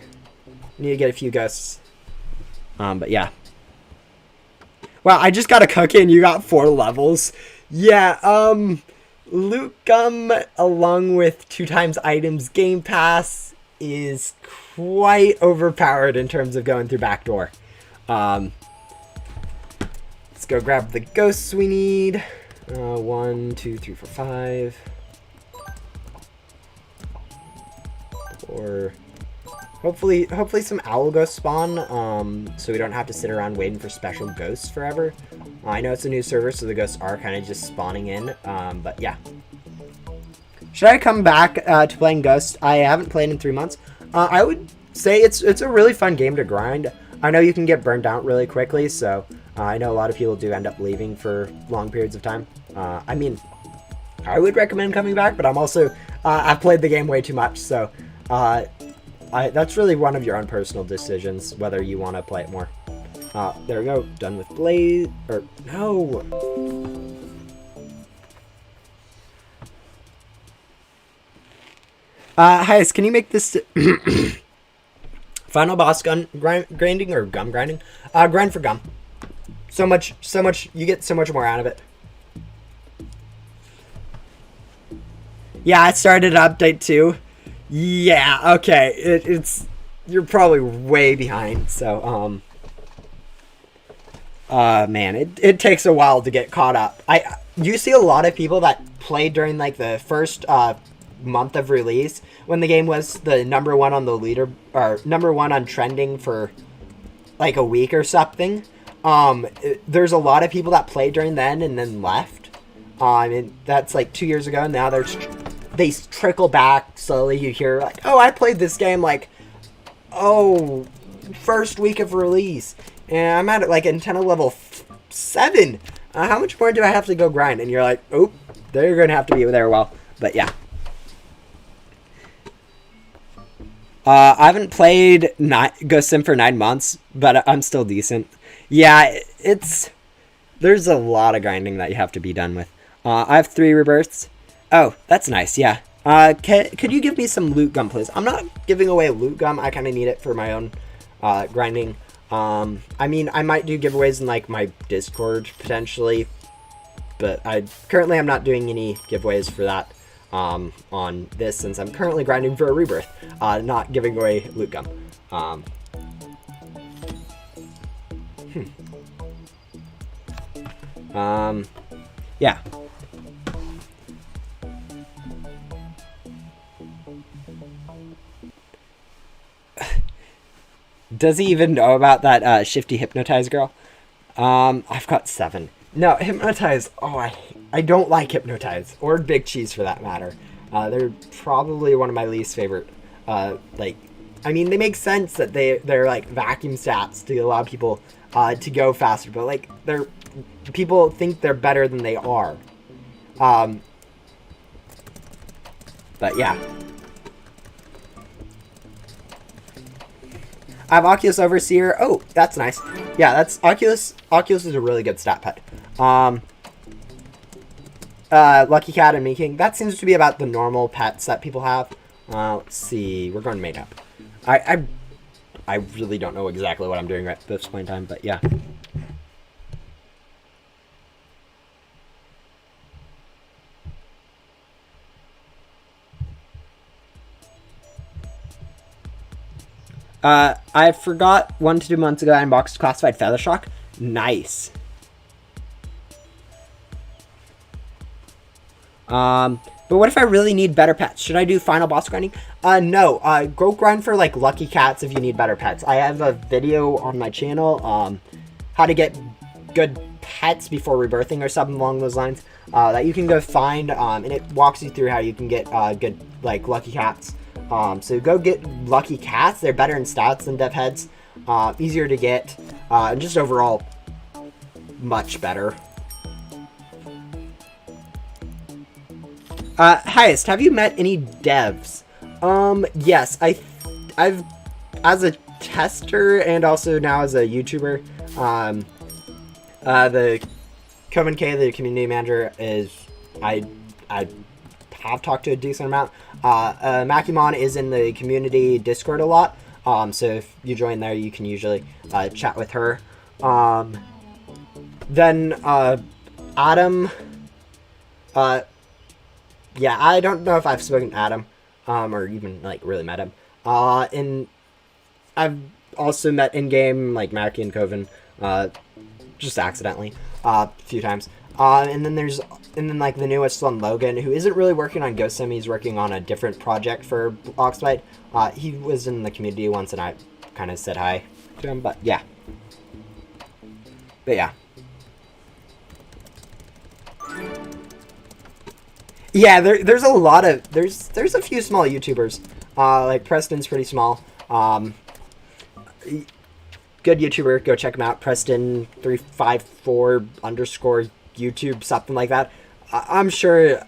Need to get a few ghosts. But yeah. Wow, I just got a cookie and you got 4 levels. Yeah, loot gum along with 2 times items game pass is quite overpowered in terms of going through back door. Let's go grab the ghosts we need. 1, 2, 3, 4, 5. Or hopefully some owl ghosts spawn, so we don't have to sit around waiting for special ghosts forever. I know it's a new server, so the ghosts are kind of just spawning in, but yeah. Should I come back to playing Ghost? I haven't played in 3 months. I would say it's a really fun game to grind. I know you can get burned out really quickly, so I know a lot of people do end up leaving for long periods of time. I mean, I would recommend coming back, but I'm also I've played the game way too much, so that's really one of your own personal decisions whether you want to play it more. There we go. Done with Blaze. Or no. Hyas, can you make this final boss grinding or gum grinding? Grind for gum. So much. You get so much more out of it. Yeah, I started update 2. Yeah, okay. It's you're probably way behind. So man, it takes a while to get caught up. You see a lot of people that played during like the first month of release when the game was the #1 on the leader or #1 on trending for like a week or something. There's a lot of people that played during then and then left. And that's like 2 years ago. Now they trickle back slowly. You hear like, oh, I played this game like, oh, first week of release, and I'm at like antenna level 7. How much more do I have to go grind? And you're like, oh, they're gonna have to be there a while. But yeah. I haven't played Ghost Sim for 9 months, but I'm still decent. Yeah, there's a lot of grinding that you have to be done with. I have 3 rebirths. Oh, that's nice, yeah. Could you give me some loot gum, please? I'm not giving away loot gum. I kind of need it for my own grinding. I mean, I might do giveaways in like my Discord potentially, but currently I'm not doing any giveaways for that. On this, since I'm currently grinding for a rebirth, not giving away loot gum. Yeah. Does he even know about that shifty hypnotize girl? I've got 7. No, hypnotize. Oh, I don't like hypnotize or big cheese for that matter. They're probably one of my least favorite. Like, I mean, they make sense that they're like vacuum stats to allow people to go faster, but like people think they're better than they are. But yeah. I have Oculus Overseer. Oh, that's nice. Yeah, that's Oculus. Oculus is a really good stat pet. Lucky Cat and Meeking. That seems to be about the normal pets that people have. Let's see. We're going made up. I really don't know exactly what I'm doing at this point in time, but yeah. I forgot 1 to 2 months ago I unboxed Classified Feather Shock. Nice. But what if I really need better pets? Should I do final boss grinding? No. Go grind for like Lucky Cats if you need better pets. I have a video on my channel, how to get good pets before rebirthing or something along those lines, that you can go find, and it walks you through how you can get good like Lucky Cats. So go get Lucky Cats. They're better in stats than Dev Heads. Easier to get, and just overall much better. Highest, have you met any devs? Yes, I've as a tester and also now as a YouTuber, the Coven K, the community manager, is I have talked to a decent amount. Makimon is in the community Discord a lot. So if you join there, you can usually chat with her. Then Adam. Yeah, I don't know if I've spoken to Adam, or even like really met him. And I've also met in game like Maki and Coven, just accidentally, a few times. And then like the newest one, Logan, who isn't really working on Ghost Sim. He's working on a different project for Oxbyte. He was in the community once, and I kind of said hi to him. But yeah. Yeah, there's a lot of there's a few small YouTubers. Like Preston's pretty small. Good YouTuber, go check him out. Preston354 _ YouTube, something like that. I'm sure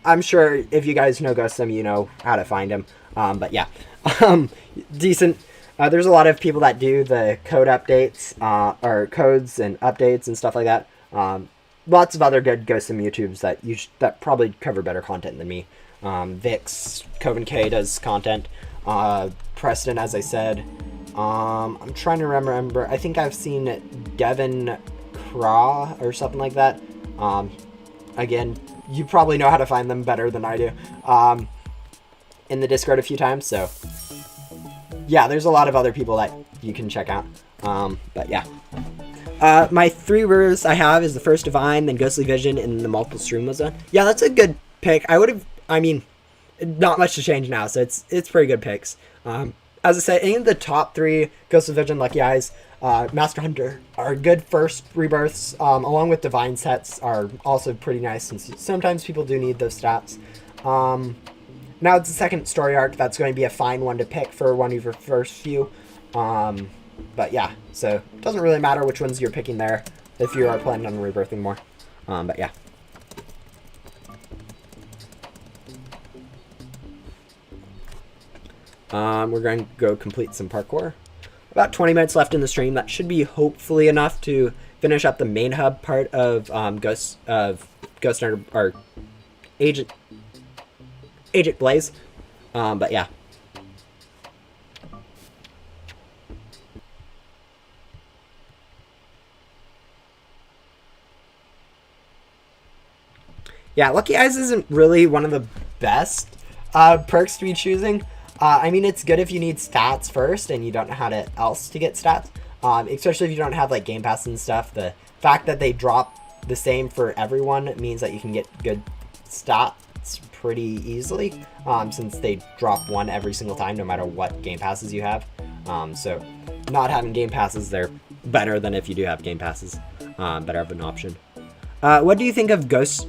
if you guys know Ghost Sim, you know how to find him. But yeah, decent. There's a lot of people that do the code updates, or codes and updates and stuff like that. Lots of other good Ghost Sim YouTubes that probably cover better content than me. Vix, Coven K does content. Preston, as I said. I'm trying to remember. I think I've seen Devin Craw or something like that. Again, you probably know how to find them better than I do. In the Discord a few times, so yeah, there's a lot of other people that you can check out. But yeah. My 3 rivers I have is the First Divine, then Ghostly Vision, and the Multiple Stream was done. Yeah, that's a good pick. I mean, not much to change now, so it's pretty good picks. As I said, in the top 3, Ghostly Vision, Lucky Eyes, Master Hunter are good first rebirths, along with Divine sets are also pretty nice, since sometimes people do need those stats. Now it's the second story arc. That's going to be a fine one to pick for one of your first few. But yeah, so it doesn't really matter which ones you're picking there if you are planning on rebirthing more. But yeah. We're going to go complete some parkour. About 20 minutes left in the stream. That should be hopefully enough to finish up the main hub part of Ghost Hunter, or Agent Blaze. But yeah. Yeah, Lucky Eyes isn't really one of the best perks to be choosing. I mean, it's good if you need stats first and you don't know how else to get stats. Especially if you don't have like Game Pass and stuff. The fact that they drop the same for everyone means that you can get good stats pretty easily, since they drop one every single time no matter what Game Passes you have. So not having Game Passes, they're better than if you do have Game Passes. Better of an option. What did you think of Ghost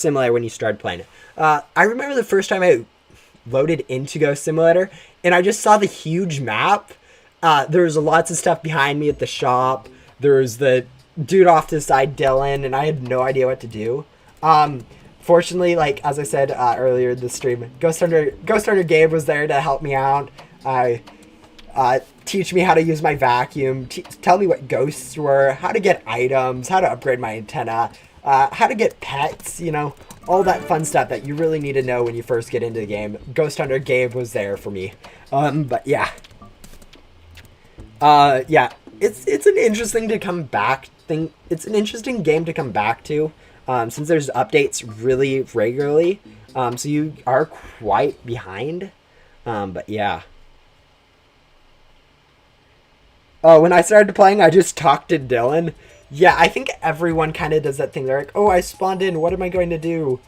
Simulator when you started playing it? I remember the first time I loaded into Ghost Simulator and I just saw the huge map. There was lots of stuff behind me at the shop. There was the dude off to the side, Dylan, and I had no idea what to do. Fortunately, like as I said earlier in the stream, Ghost Hunter Gabe was there to help me out. Teach me how to use my vacuum, tell me what ghosts were, how to get items, how to upgrade my antenna, how to get pets, you know, all that fun stuff that you really need to know when you first get into the game. Ghost Hunter Gabe was there for me. But yeah. Yeah, it's an interesting to come back thing. It's an interesting game to come back to, since there's updates really regularly. So you are quite behind. But yeah. Oh, when I started playing, I just talked to Dylan. Yeah, I think everyone kind of does that thing. They're like, oh, I spawned in. What am I going to do?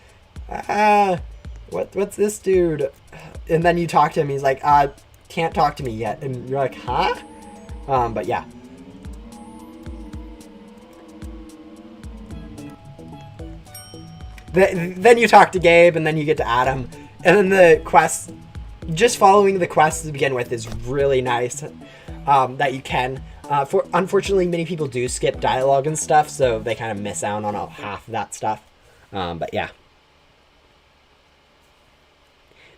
What's this dude? And then you talk to him. He's like, can't talk to me yet. And you're like, huh? But yeah. Then you talk to Gabe, and then you get to Adam. And then the quest, just following the quest to begin with is really nice. That you can. Unfortunately, many people do skip dialogue and stuff, so they kind of miss out on half of that stuff. But yeah.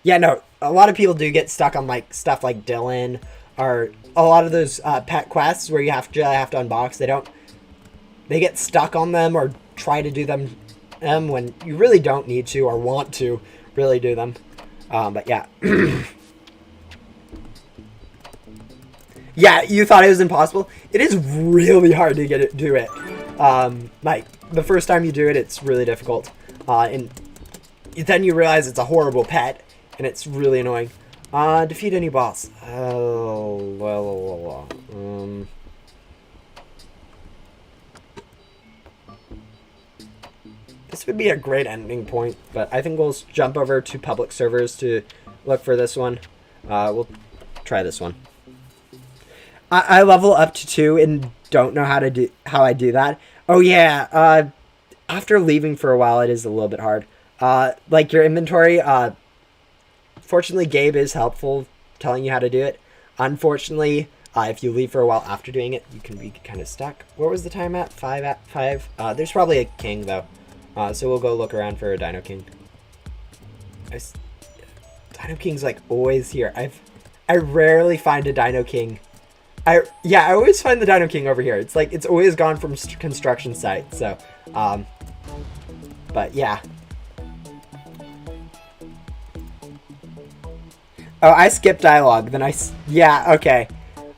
Yeah, no, a lot of people do get stuck on like stuff like Dylan, or a lot of those pet quests where you have to unbox. They get stuck on them or try to do them when you really don't need to or want to really do them. But yeah. Yeah, you thought it was impossible? It is really hard to do it. Like, the first time you do it, it's really difficult. And then you realize it's a horrible pet, and it's really annoying. Defeat any boss. This would be a great ending point, but I think we'll jump over to public servers to look for this one. We'll try this one. I level up to 2 and don't know how I do that. Oh yeah, after leaving for a while, it is a little bit hard. Like your inventory, fortunately Gabe is helpful telling you how to do it. Unfortunately, if you leave for a while after doing it, you can be kind of stuck. What was the time at? 5? There's probably a king though. So we'll go look around for a Dino King. Dino King's like always here. I rarely find a Dino King. I always find the Dino King over here. It's like it's always gone from construction site. So, but yeah. Oh, I skipped dialogue. Then yeah, okay.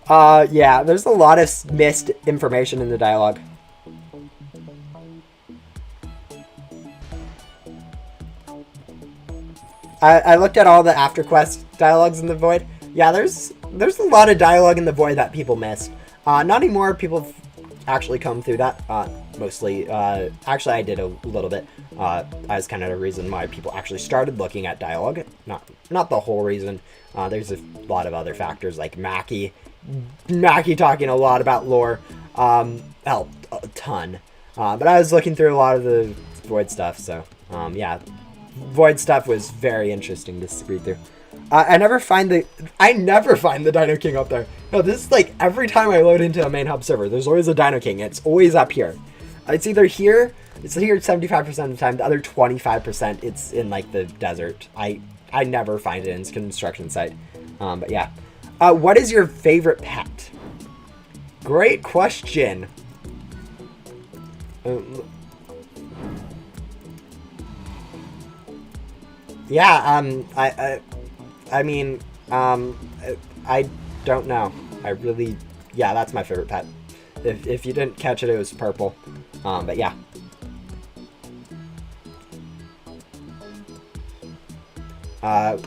Yeah, there's a lot of missed information in the dialogue. I looked at all the after quest dialogues in the void. Yeah, there's a lot of dialogue in the void that people missed. Not anymore. People have actually come through that. Mostly. Actually, I did a little bit. As kind of the reason why people actually started looking at dialogue. Not the whole reason. There's a lot of other factors like Mackie talking a lot about lore. Helped a ton. But I was looking through a lot of the void stuff. So yeah, void stuff was very interesting to read through. I never find the Dino King up there. No, this is like every time I load into a main hub server, there's always a Dino King. It's always up here. It's either here. It's here 75% of the time. The other 25%, it's in like the desert. I never find it in construction site. But yeah. What is your favorite pet? Great question. Yeah. I mean, I don't know. I really, yeah, that's my favorite pet. If you didn't catch it, it was purple. But yeah.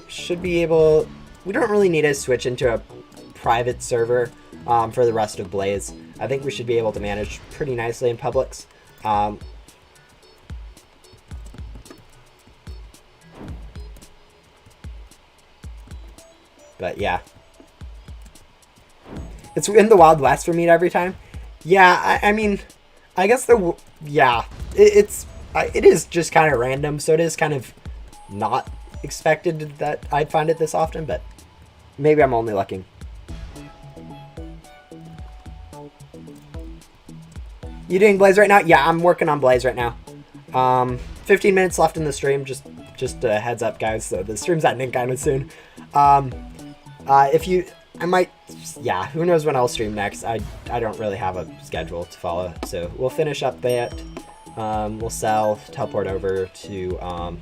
Should be able, we don't really need to switch into a private server for the rest of Blaze. I think we should be able to manage pretty nicely in Publix. But yeah, it's in the Wild West for me every time. Yeah, I mean, I guess it is just kind of random, so it is kind of not expected that I'd find it this often, but maybe I'm only lucky. You doing Blaze right now? Yeah, I'm working on Blaze right now. 15 minutes left in the stream, just a heads up, guys. So the stream's ending kind of soon. Yeah, who knows when I'll stream next. I don't really have a schedule to follow, so we'll finish up that. We'll sell, teleport over to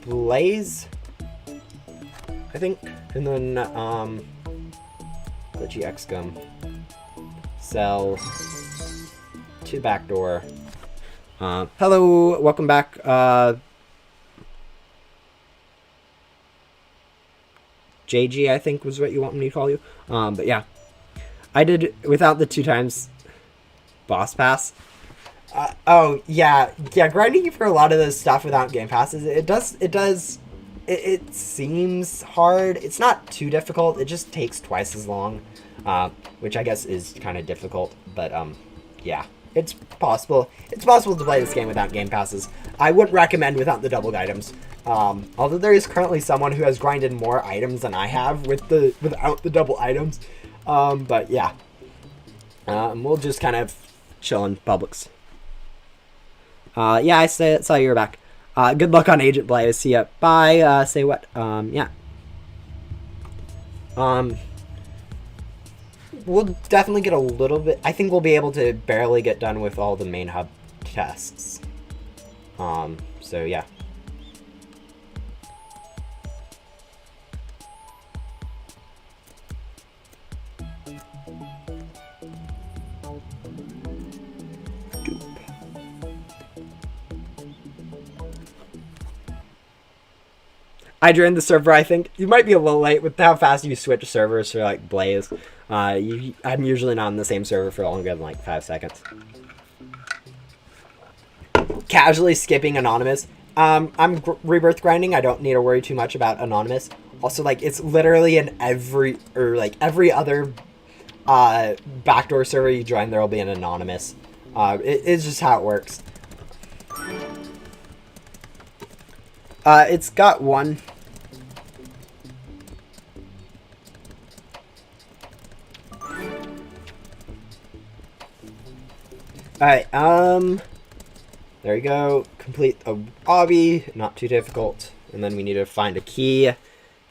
Blaze, I think, and then the GX gum, sell to backdoor. Hello, welcome back. JG, I think was what you want me to call you. But yeah, I did without the 2 times boss pass. Oh yeah, grinding for a lot of this stuff without game passes, it seems hard. It's not too difficult. It just takes twice as long, which I guess is kind of difficult. But yeah, it's possible. It's possible to play this game without game passes. I wouldn't recommend without the double items. Although there is currently someone who has grinded more items than I have without the double items. But yeah, we'll just kind of chill in Publix. Yeah, I saw you were back. Good luck on Agent Blaze. See ya. Bye. Say what? Yeah. We'll definitely get a little bit. I think we'll be able to barely get done with all the main hub tests. So yeah. I joined the server. I think you might be a little late with how fast you switch servers for like Blaze. I'm usually not on the same server for longer than like 5 seconds. Casually skipping anonymous. I'm rebirth grinding. I don't need to worry too much about anonymous. Also, like it's literally in every other backdoor server you join, there will be an anonymous. It's just how it works. It's got one. Alright, there you go. Complete a obby, not too difficult. And then we need to find a key.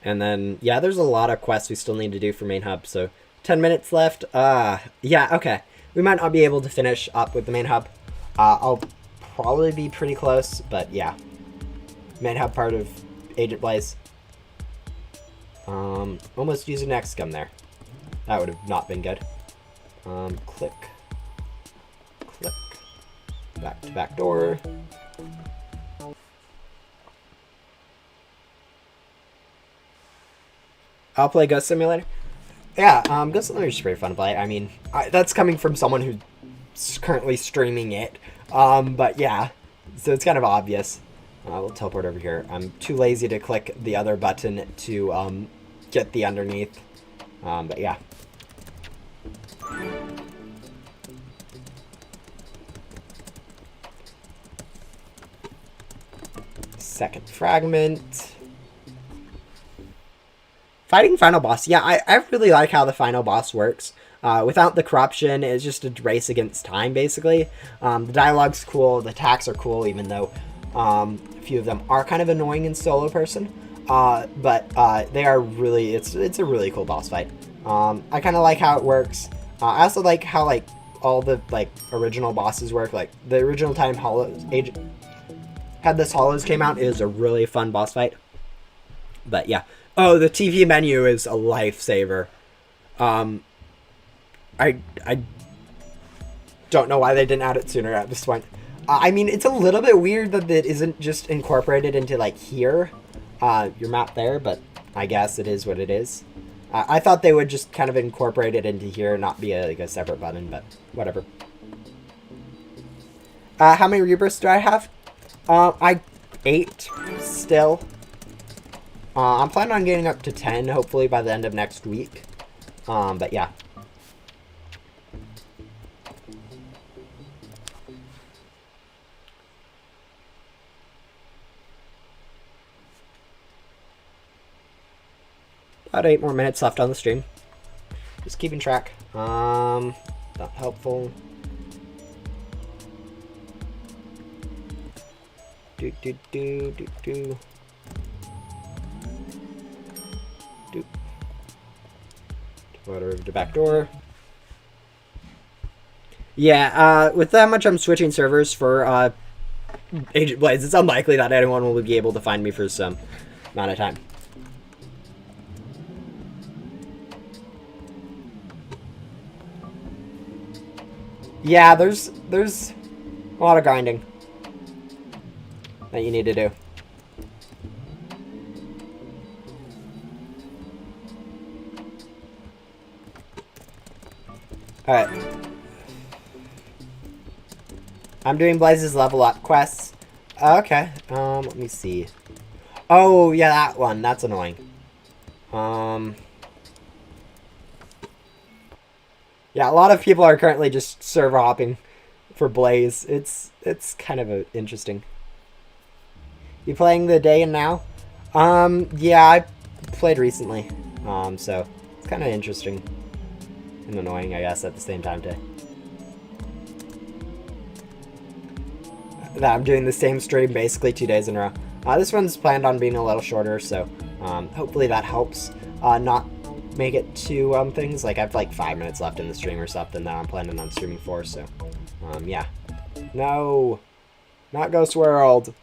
And then, yeah, there's a lot of quests we still need to do for main hub, so 10 minutes left. Yeah, okay. We might not be able to finish up with the main hub. I'll probably be pretty close, but yeah. Main hub part of Agent Blaze. Almost used an X-Scum there. That would have not been good. Click. Click. Back to back door. I'll play Ghost Simulator. Yeah, Ghost Simulator is pretty fun to play. I mean, that's coming from someone who's currently streaming it. But yeah, so it's kind of obvious. We'll teleport over here. I'm too lazy to click the other button to get the underneath. But yeah. Second fragment. Fighting final boss. Yeah, I really like how the final boss works. Without the corruption, it's just a race against time, basically. The dialogue's cool, the attacks are cool, even though a few of them are kind of annoying in solo person. But they are really, it's a really cool boss fight. I kind of like how it works. I also like how like all the like original bosses work. Like the original time Headless Hollows came out, is a really fun boss fight. But yeah. Oh, the TV menu is a lifesaver. I don't know why they didn't add it sooner at this point. I mean, it's a little bit weird that it isn't just incorporated into like here, your map there, but I guess it is what it is. I thought they would just kind of incorporate it into here, not be like a separate button, but whatever. How many rebirths do I have? 8 still. I'm planning on getting up to 10, hopefully by the end of next week. But yeah. About 8 more minutes left on the stream. Just keeping track. Not helpful. Do. Over to back door. Yeah, with that much I'm switching servers for Agent Blaze, it's unlikely that anyone will be able to find me for some amount of time. Yeah, there's a lot of grinding that you need to do. Alright. I'm doing Blaze's level up quests. Okay. Let me see. Oh, yeah, that one. That's annoying. Yeah, a lot of people are currently just server hopping for Blaze. It's kind of interesting. You playing the day and now? Yeah, I played recently. So it's kind of interesting. And annoying, I guess, at the same time, too. That I'm doing the same stream basically 2 days in a row. This one's planned on being a little shorter, so hopefully that helps not make it to things. Like, I have like 5 minutes left in the stream or something that I'm planning on streaming for, so yeah. No! Not Ghost World.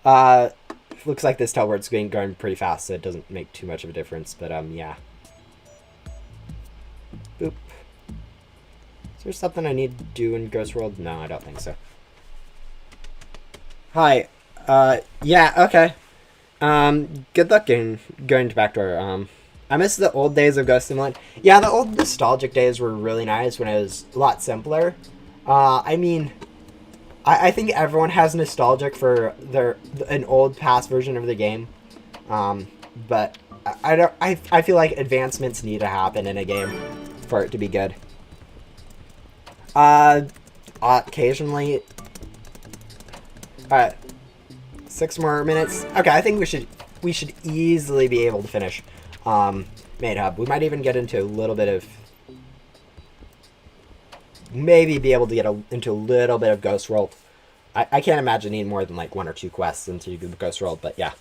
Looks like this teleport's going pretty fast, so it doesn't make too much of a difference. But yeah. Boop. Is there something I need to do in Ghost World? No, I don't think so. Hi. Yeah, okay. Good luck in going to Backdoor. I miss the old days of Ghost Simulator. Yeah, the old nostalgic days were really nice when it was a lot simpler. I mean, I think everyone has nostalgic for an old past version of the game. But I feel like advancements need to happen in a game for it to be good. Occasionally. Alright. 6 more minutes. Okay, I think we should easily be able to finish Main Hub. We might even get into a little bit of... Maybe be able to get into a little bit of Ghost World. I can't imagine needing more than like 1 or 2 quests into Ghost World, but yeah.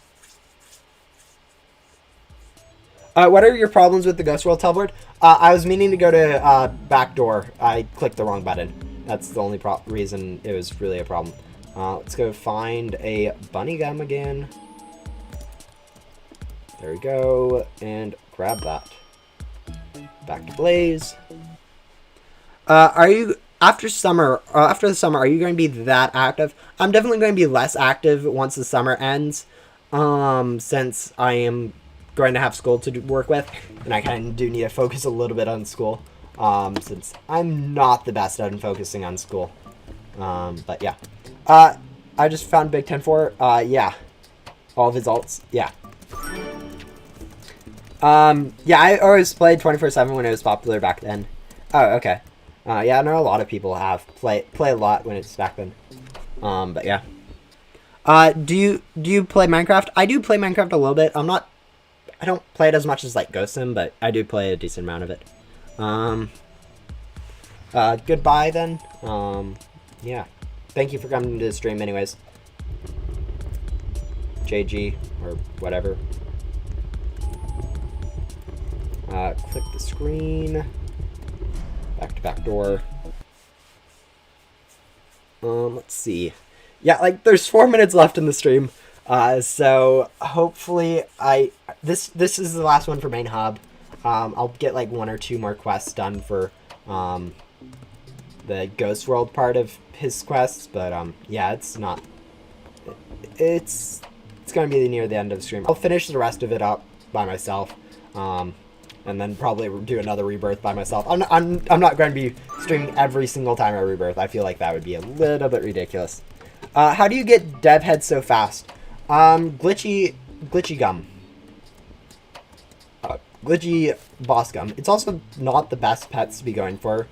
What are your problems with the Ghost World teleport? I was meaning to go to Backdoor. I clicked the wrong button. That's the only reason it was really a problem. Let's go find a bunny gum again. There we go. And grab that. Back to Blaze. Are you... After the summer, are you going to be that active? I'm definitely going to be less active once the summer ends. Since I am going to have school to work with, and I kind of do need to focus a little bit on school, since I'm not the best at focusing on school. But yeah. I just found Big 10-4. Yeah. All of his alts. Yeah. Yeah, I always played 24/7 when it was popular back then. Oh, okay. Yeah, I know a lot of people have play a lot when it's back then. But yeah. Do you play Minecraft? I do play Minecraft a little bit. I don't play it as much as like Ghost Sim, but I do play a decent amount of it. Goodbye then. Yeah. Thank you for coming to the stream anyways. JG or whatever. Click the screen. Back to Backdoor. Let's see. Yeah, like there's 4 minutes left in the stream. So hopefully this is the last one for Main Hub. I'll get like 1 or 2 more quests done for the Ghost World part of his quests, but yeah, it's gonna be near the end of the stream. I'll finish the rest of it up by myself. And then probably do another Rebirth by myself. I'm not going to be streaming every single time I Rebirth. I feel like that would be a little bit ridiculous. How do you get dev head so fast? Glitchy gum. Glitchy boss gum. It's also not the best pets to be going for.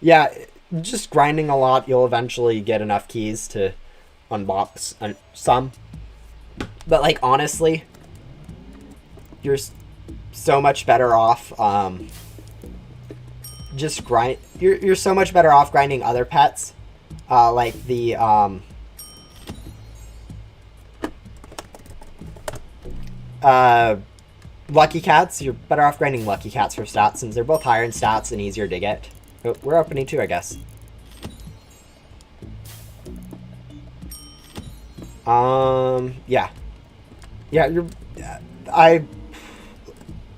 Yeah, just grinding a lot, you'll eventually get enough keys to unbox some. But like honestly, you're so much better off just grind. You're so much better off grinding other pets, like the Lucky Cats. You're better off grinding Lucky Cats for stats since they're both higher in stats and easier to get. Oh, we're opening 2, I guess. Yeah. Yeah,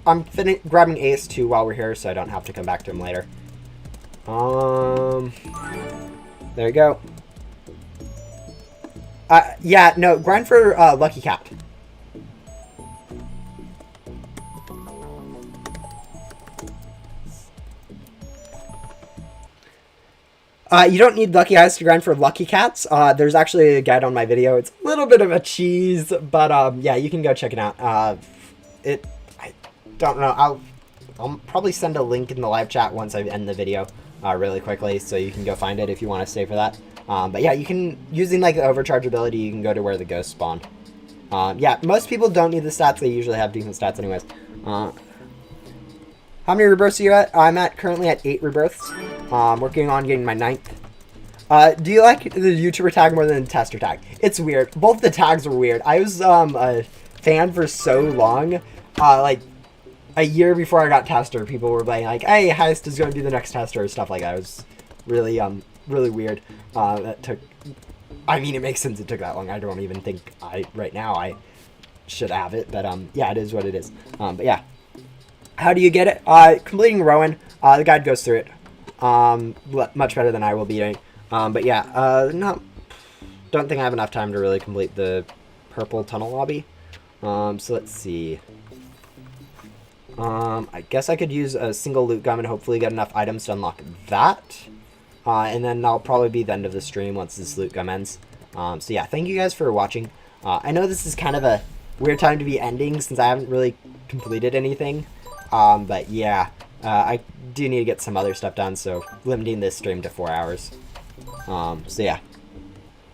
I'm grabbing Ace too while we're here, so I don't have to come back to him later. There you go. Yeah, no, grind for Lucky Cat. You don't need Lucky Eyes to grind for Lucky Cats. There's actually a guide on my video. It's a little bit of a cheese, but yeah, you can go check it out. I don't know. I'll probably send a link in the live chat once I end the video really quickly, so you can go find it if you want to stay for that. But yeah, you can, using like the overcharge ability, you can go to where the ghosts spawn. Yeah, most people don't need the stats. They usually have decent stats anyways. How many rebirths are you at? I'm currently at 8 rebirths. Working on getting my 9th. Do you like the YouTuber tag more than the tester tag? It's weird. Both the tags were weird. I was a fan for so long. Like a year before I got tester, people were like, "Hey, Heist is going to be the next tester," or stuff like that. It was really weird. That took. I mean, it makes sense it took that long. I don't even think right now I should have it, but yeah, it is what it is. But yeah, how do you get it? Completing Rowan. The guide goes through it. Much better than I will be doing. But yeah, don't think I have enough time to really complete the purple tunnel lobby. So let's see. I guess I could use a single loot gun and hopefully get enough items to unlock that. And then that'll probably be the end of the stream once this loot gun ends. So yeah, thank you guys for watching. I know this is kind of a weird time to be ending since I haven't really completed anything. But yeah, I do need to get some other stuff done, so limiting this stream to 4 hours. So yeah.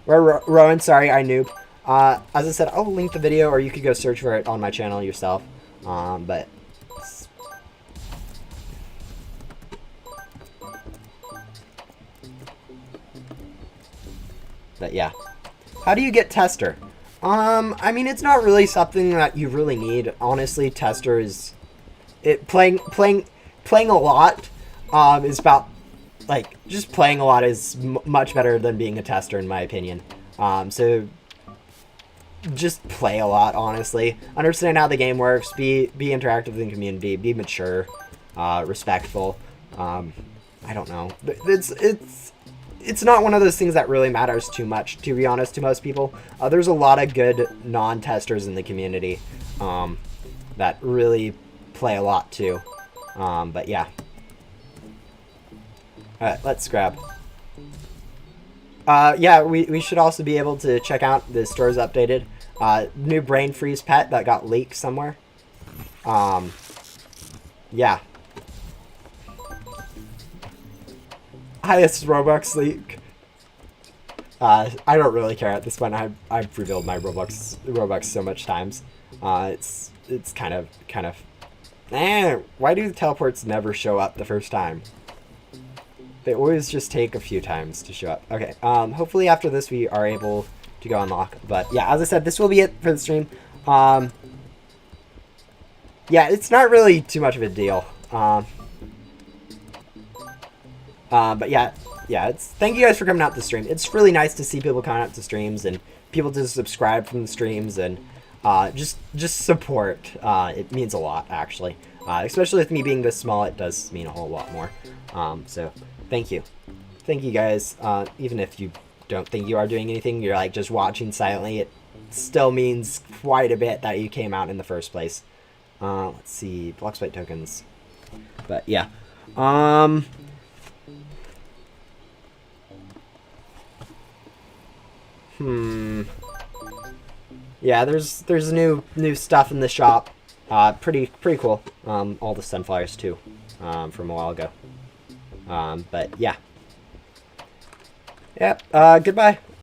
Rowan, sorry, I noob. As I said, I'll link the video, or you could go search for it on my channel yourself. But yeah. How do you get Tester? I mean, it's not really something that you really need. Honestly, Tester is playing a lot. Is about just playing a lot is much better than being a tester in my opinion. So just play a lot, honestly. Understand how the game works. Be interactive with the community. Be mature, respectful. I don't know. It's not one of those things that really matters too much, to be honest, to most people. There's a lot of good non-testers in the community that really play a lot too. But yeah. Alright, let's grab. Yeah, we should also be able to check out the store's updated. New brain freeze pet that got leaked somewhere. Yeah. Highest Robux leak. I don't really care at this point. I've revealed my Robux so much times. It's kind of. Why do the teleports never show up the first time? They always just take a few times to show up. Okay. Hopefully after this we are able to go unlock. But yeah, as I said, this will be it for the stream. Yeah, it's not really too much of a deal. But yeah, thank you guys for coming out to stream. It's really nice to see people coming out to streams and people to subscribe from the streams and just support. It means a lot, actually. Especially with me being this small, it does mean a whole lot more. So thank you guys. Even if you don't think you are doing anything, you're just watching silently, it still means quite a bit that you came out in the first place. Let's see, block spite tokens. But yeah. Yeah, there's new stuff in the shop. Pretty cool. All the sunflowers too, from a while ago. But yeah. Yep. Goodbye.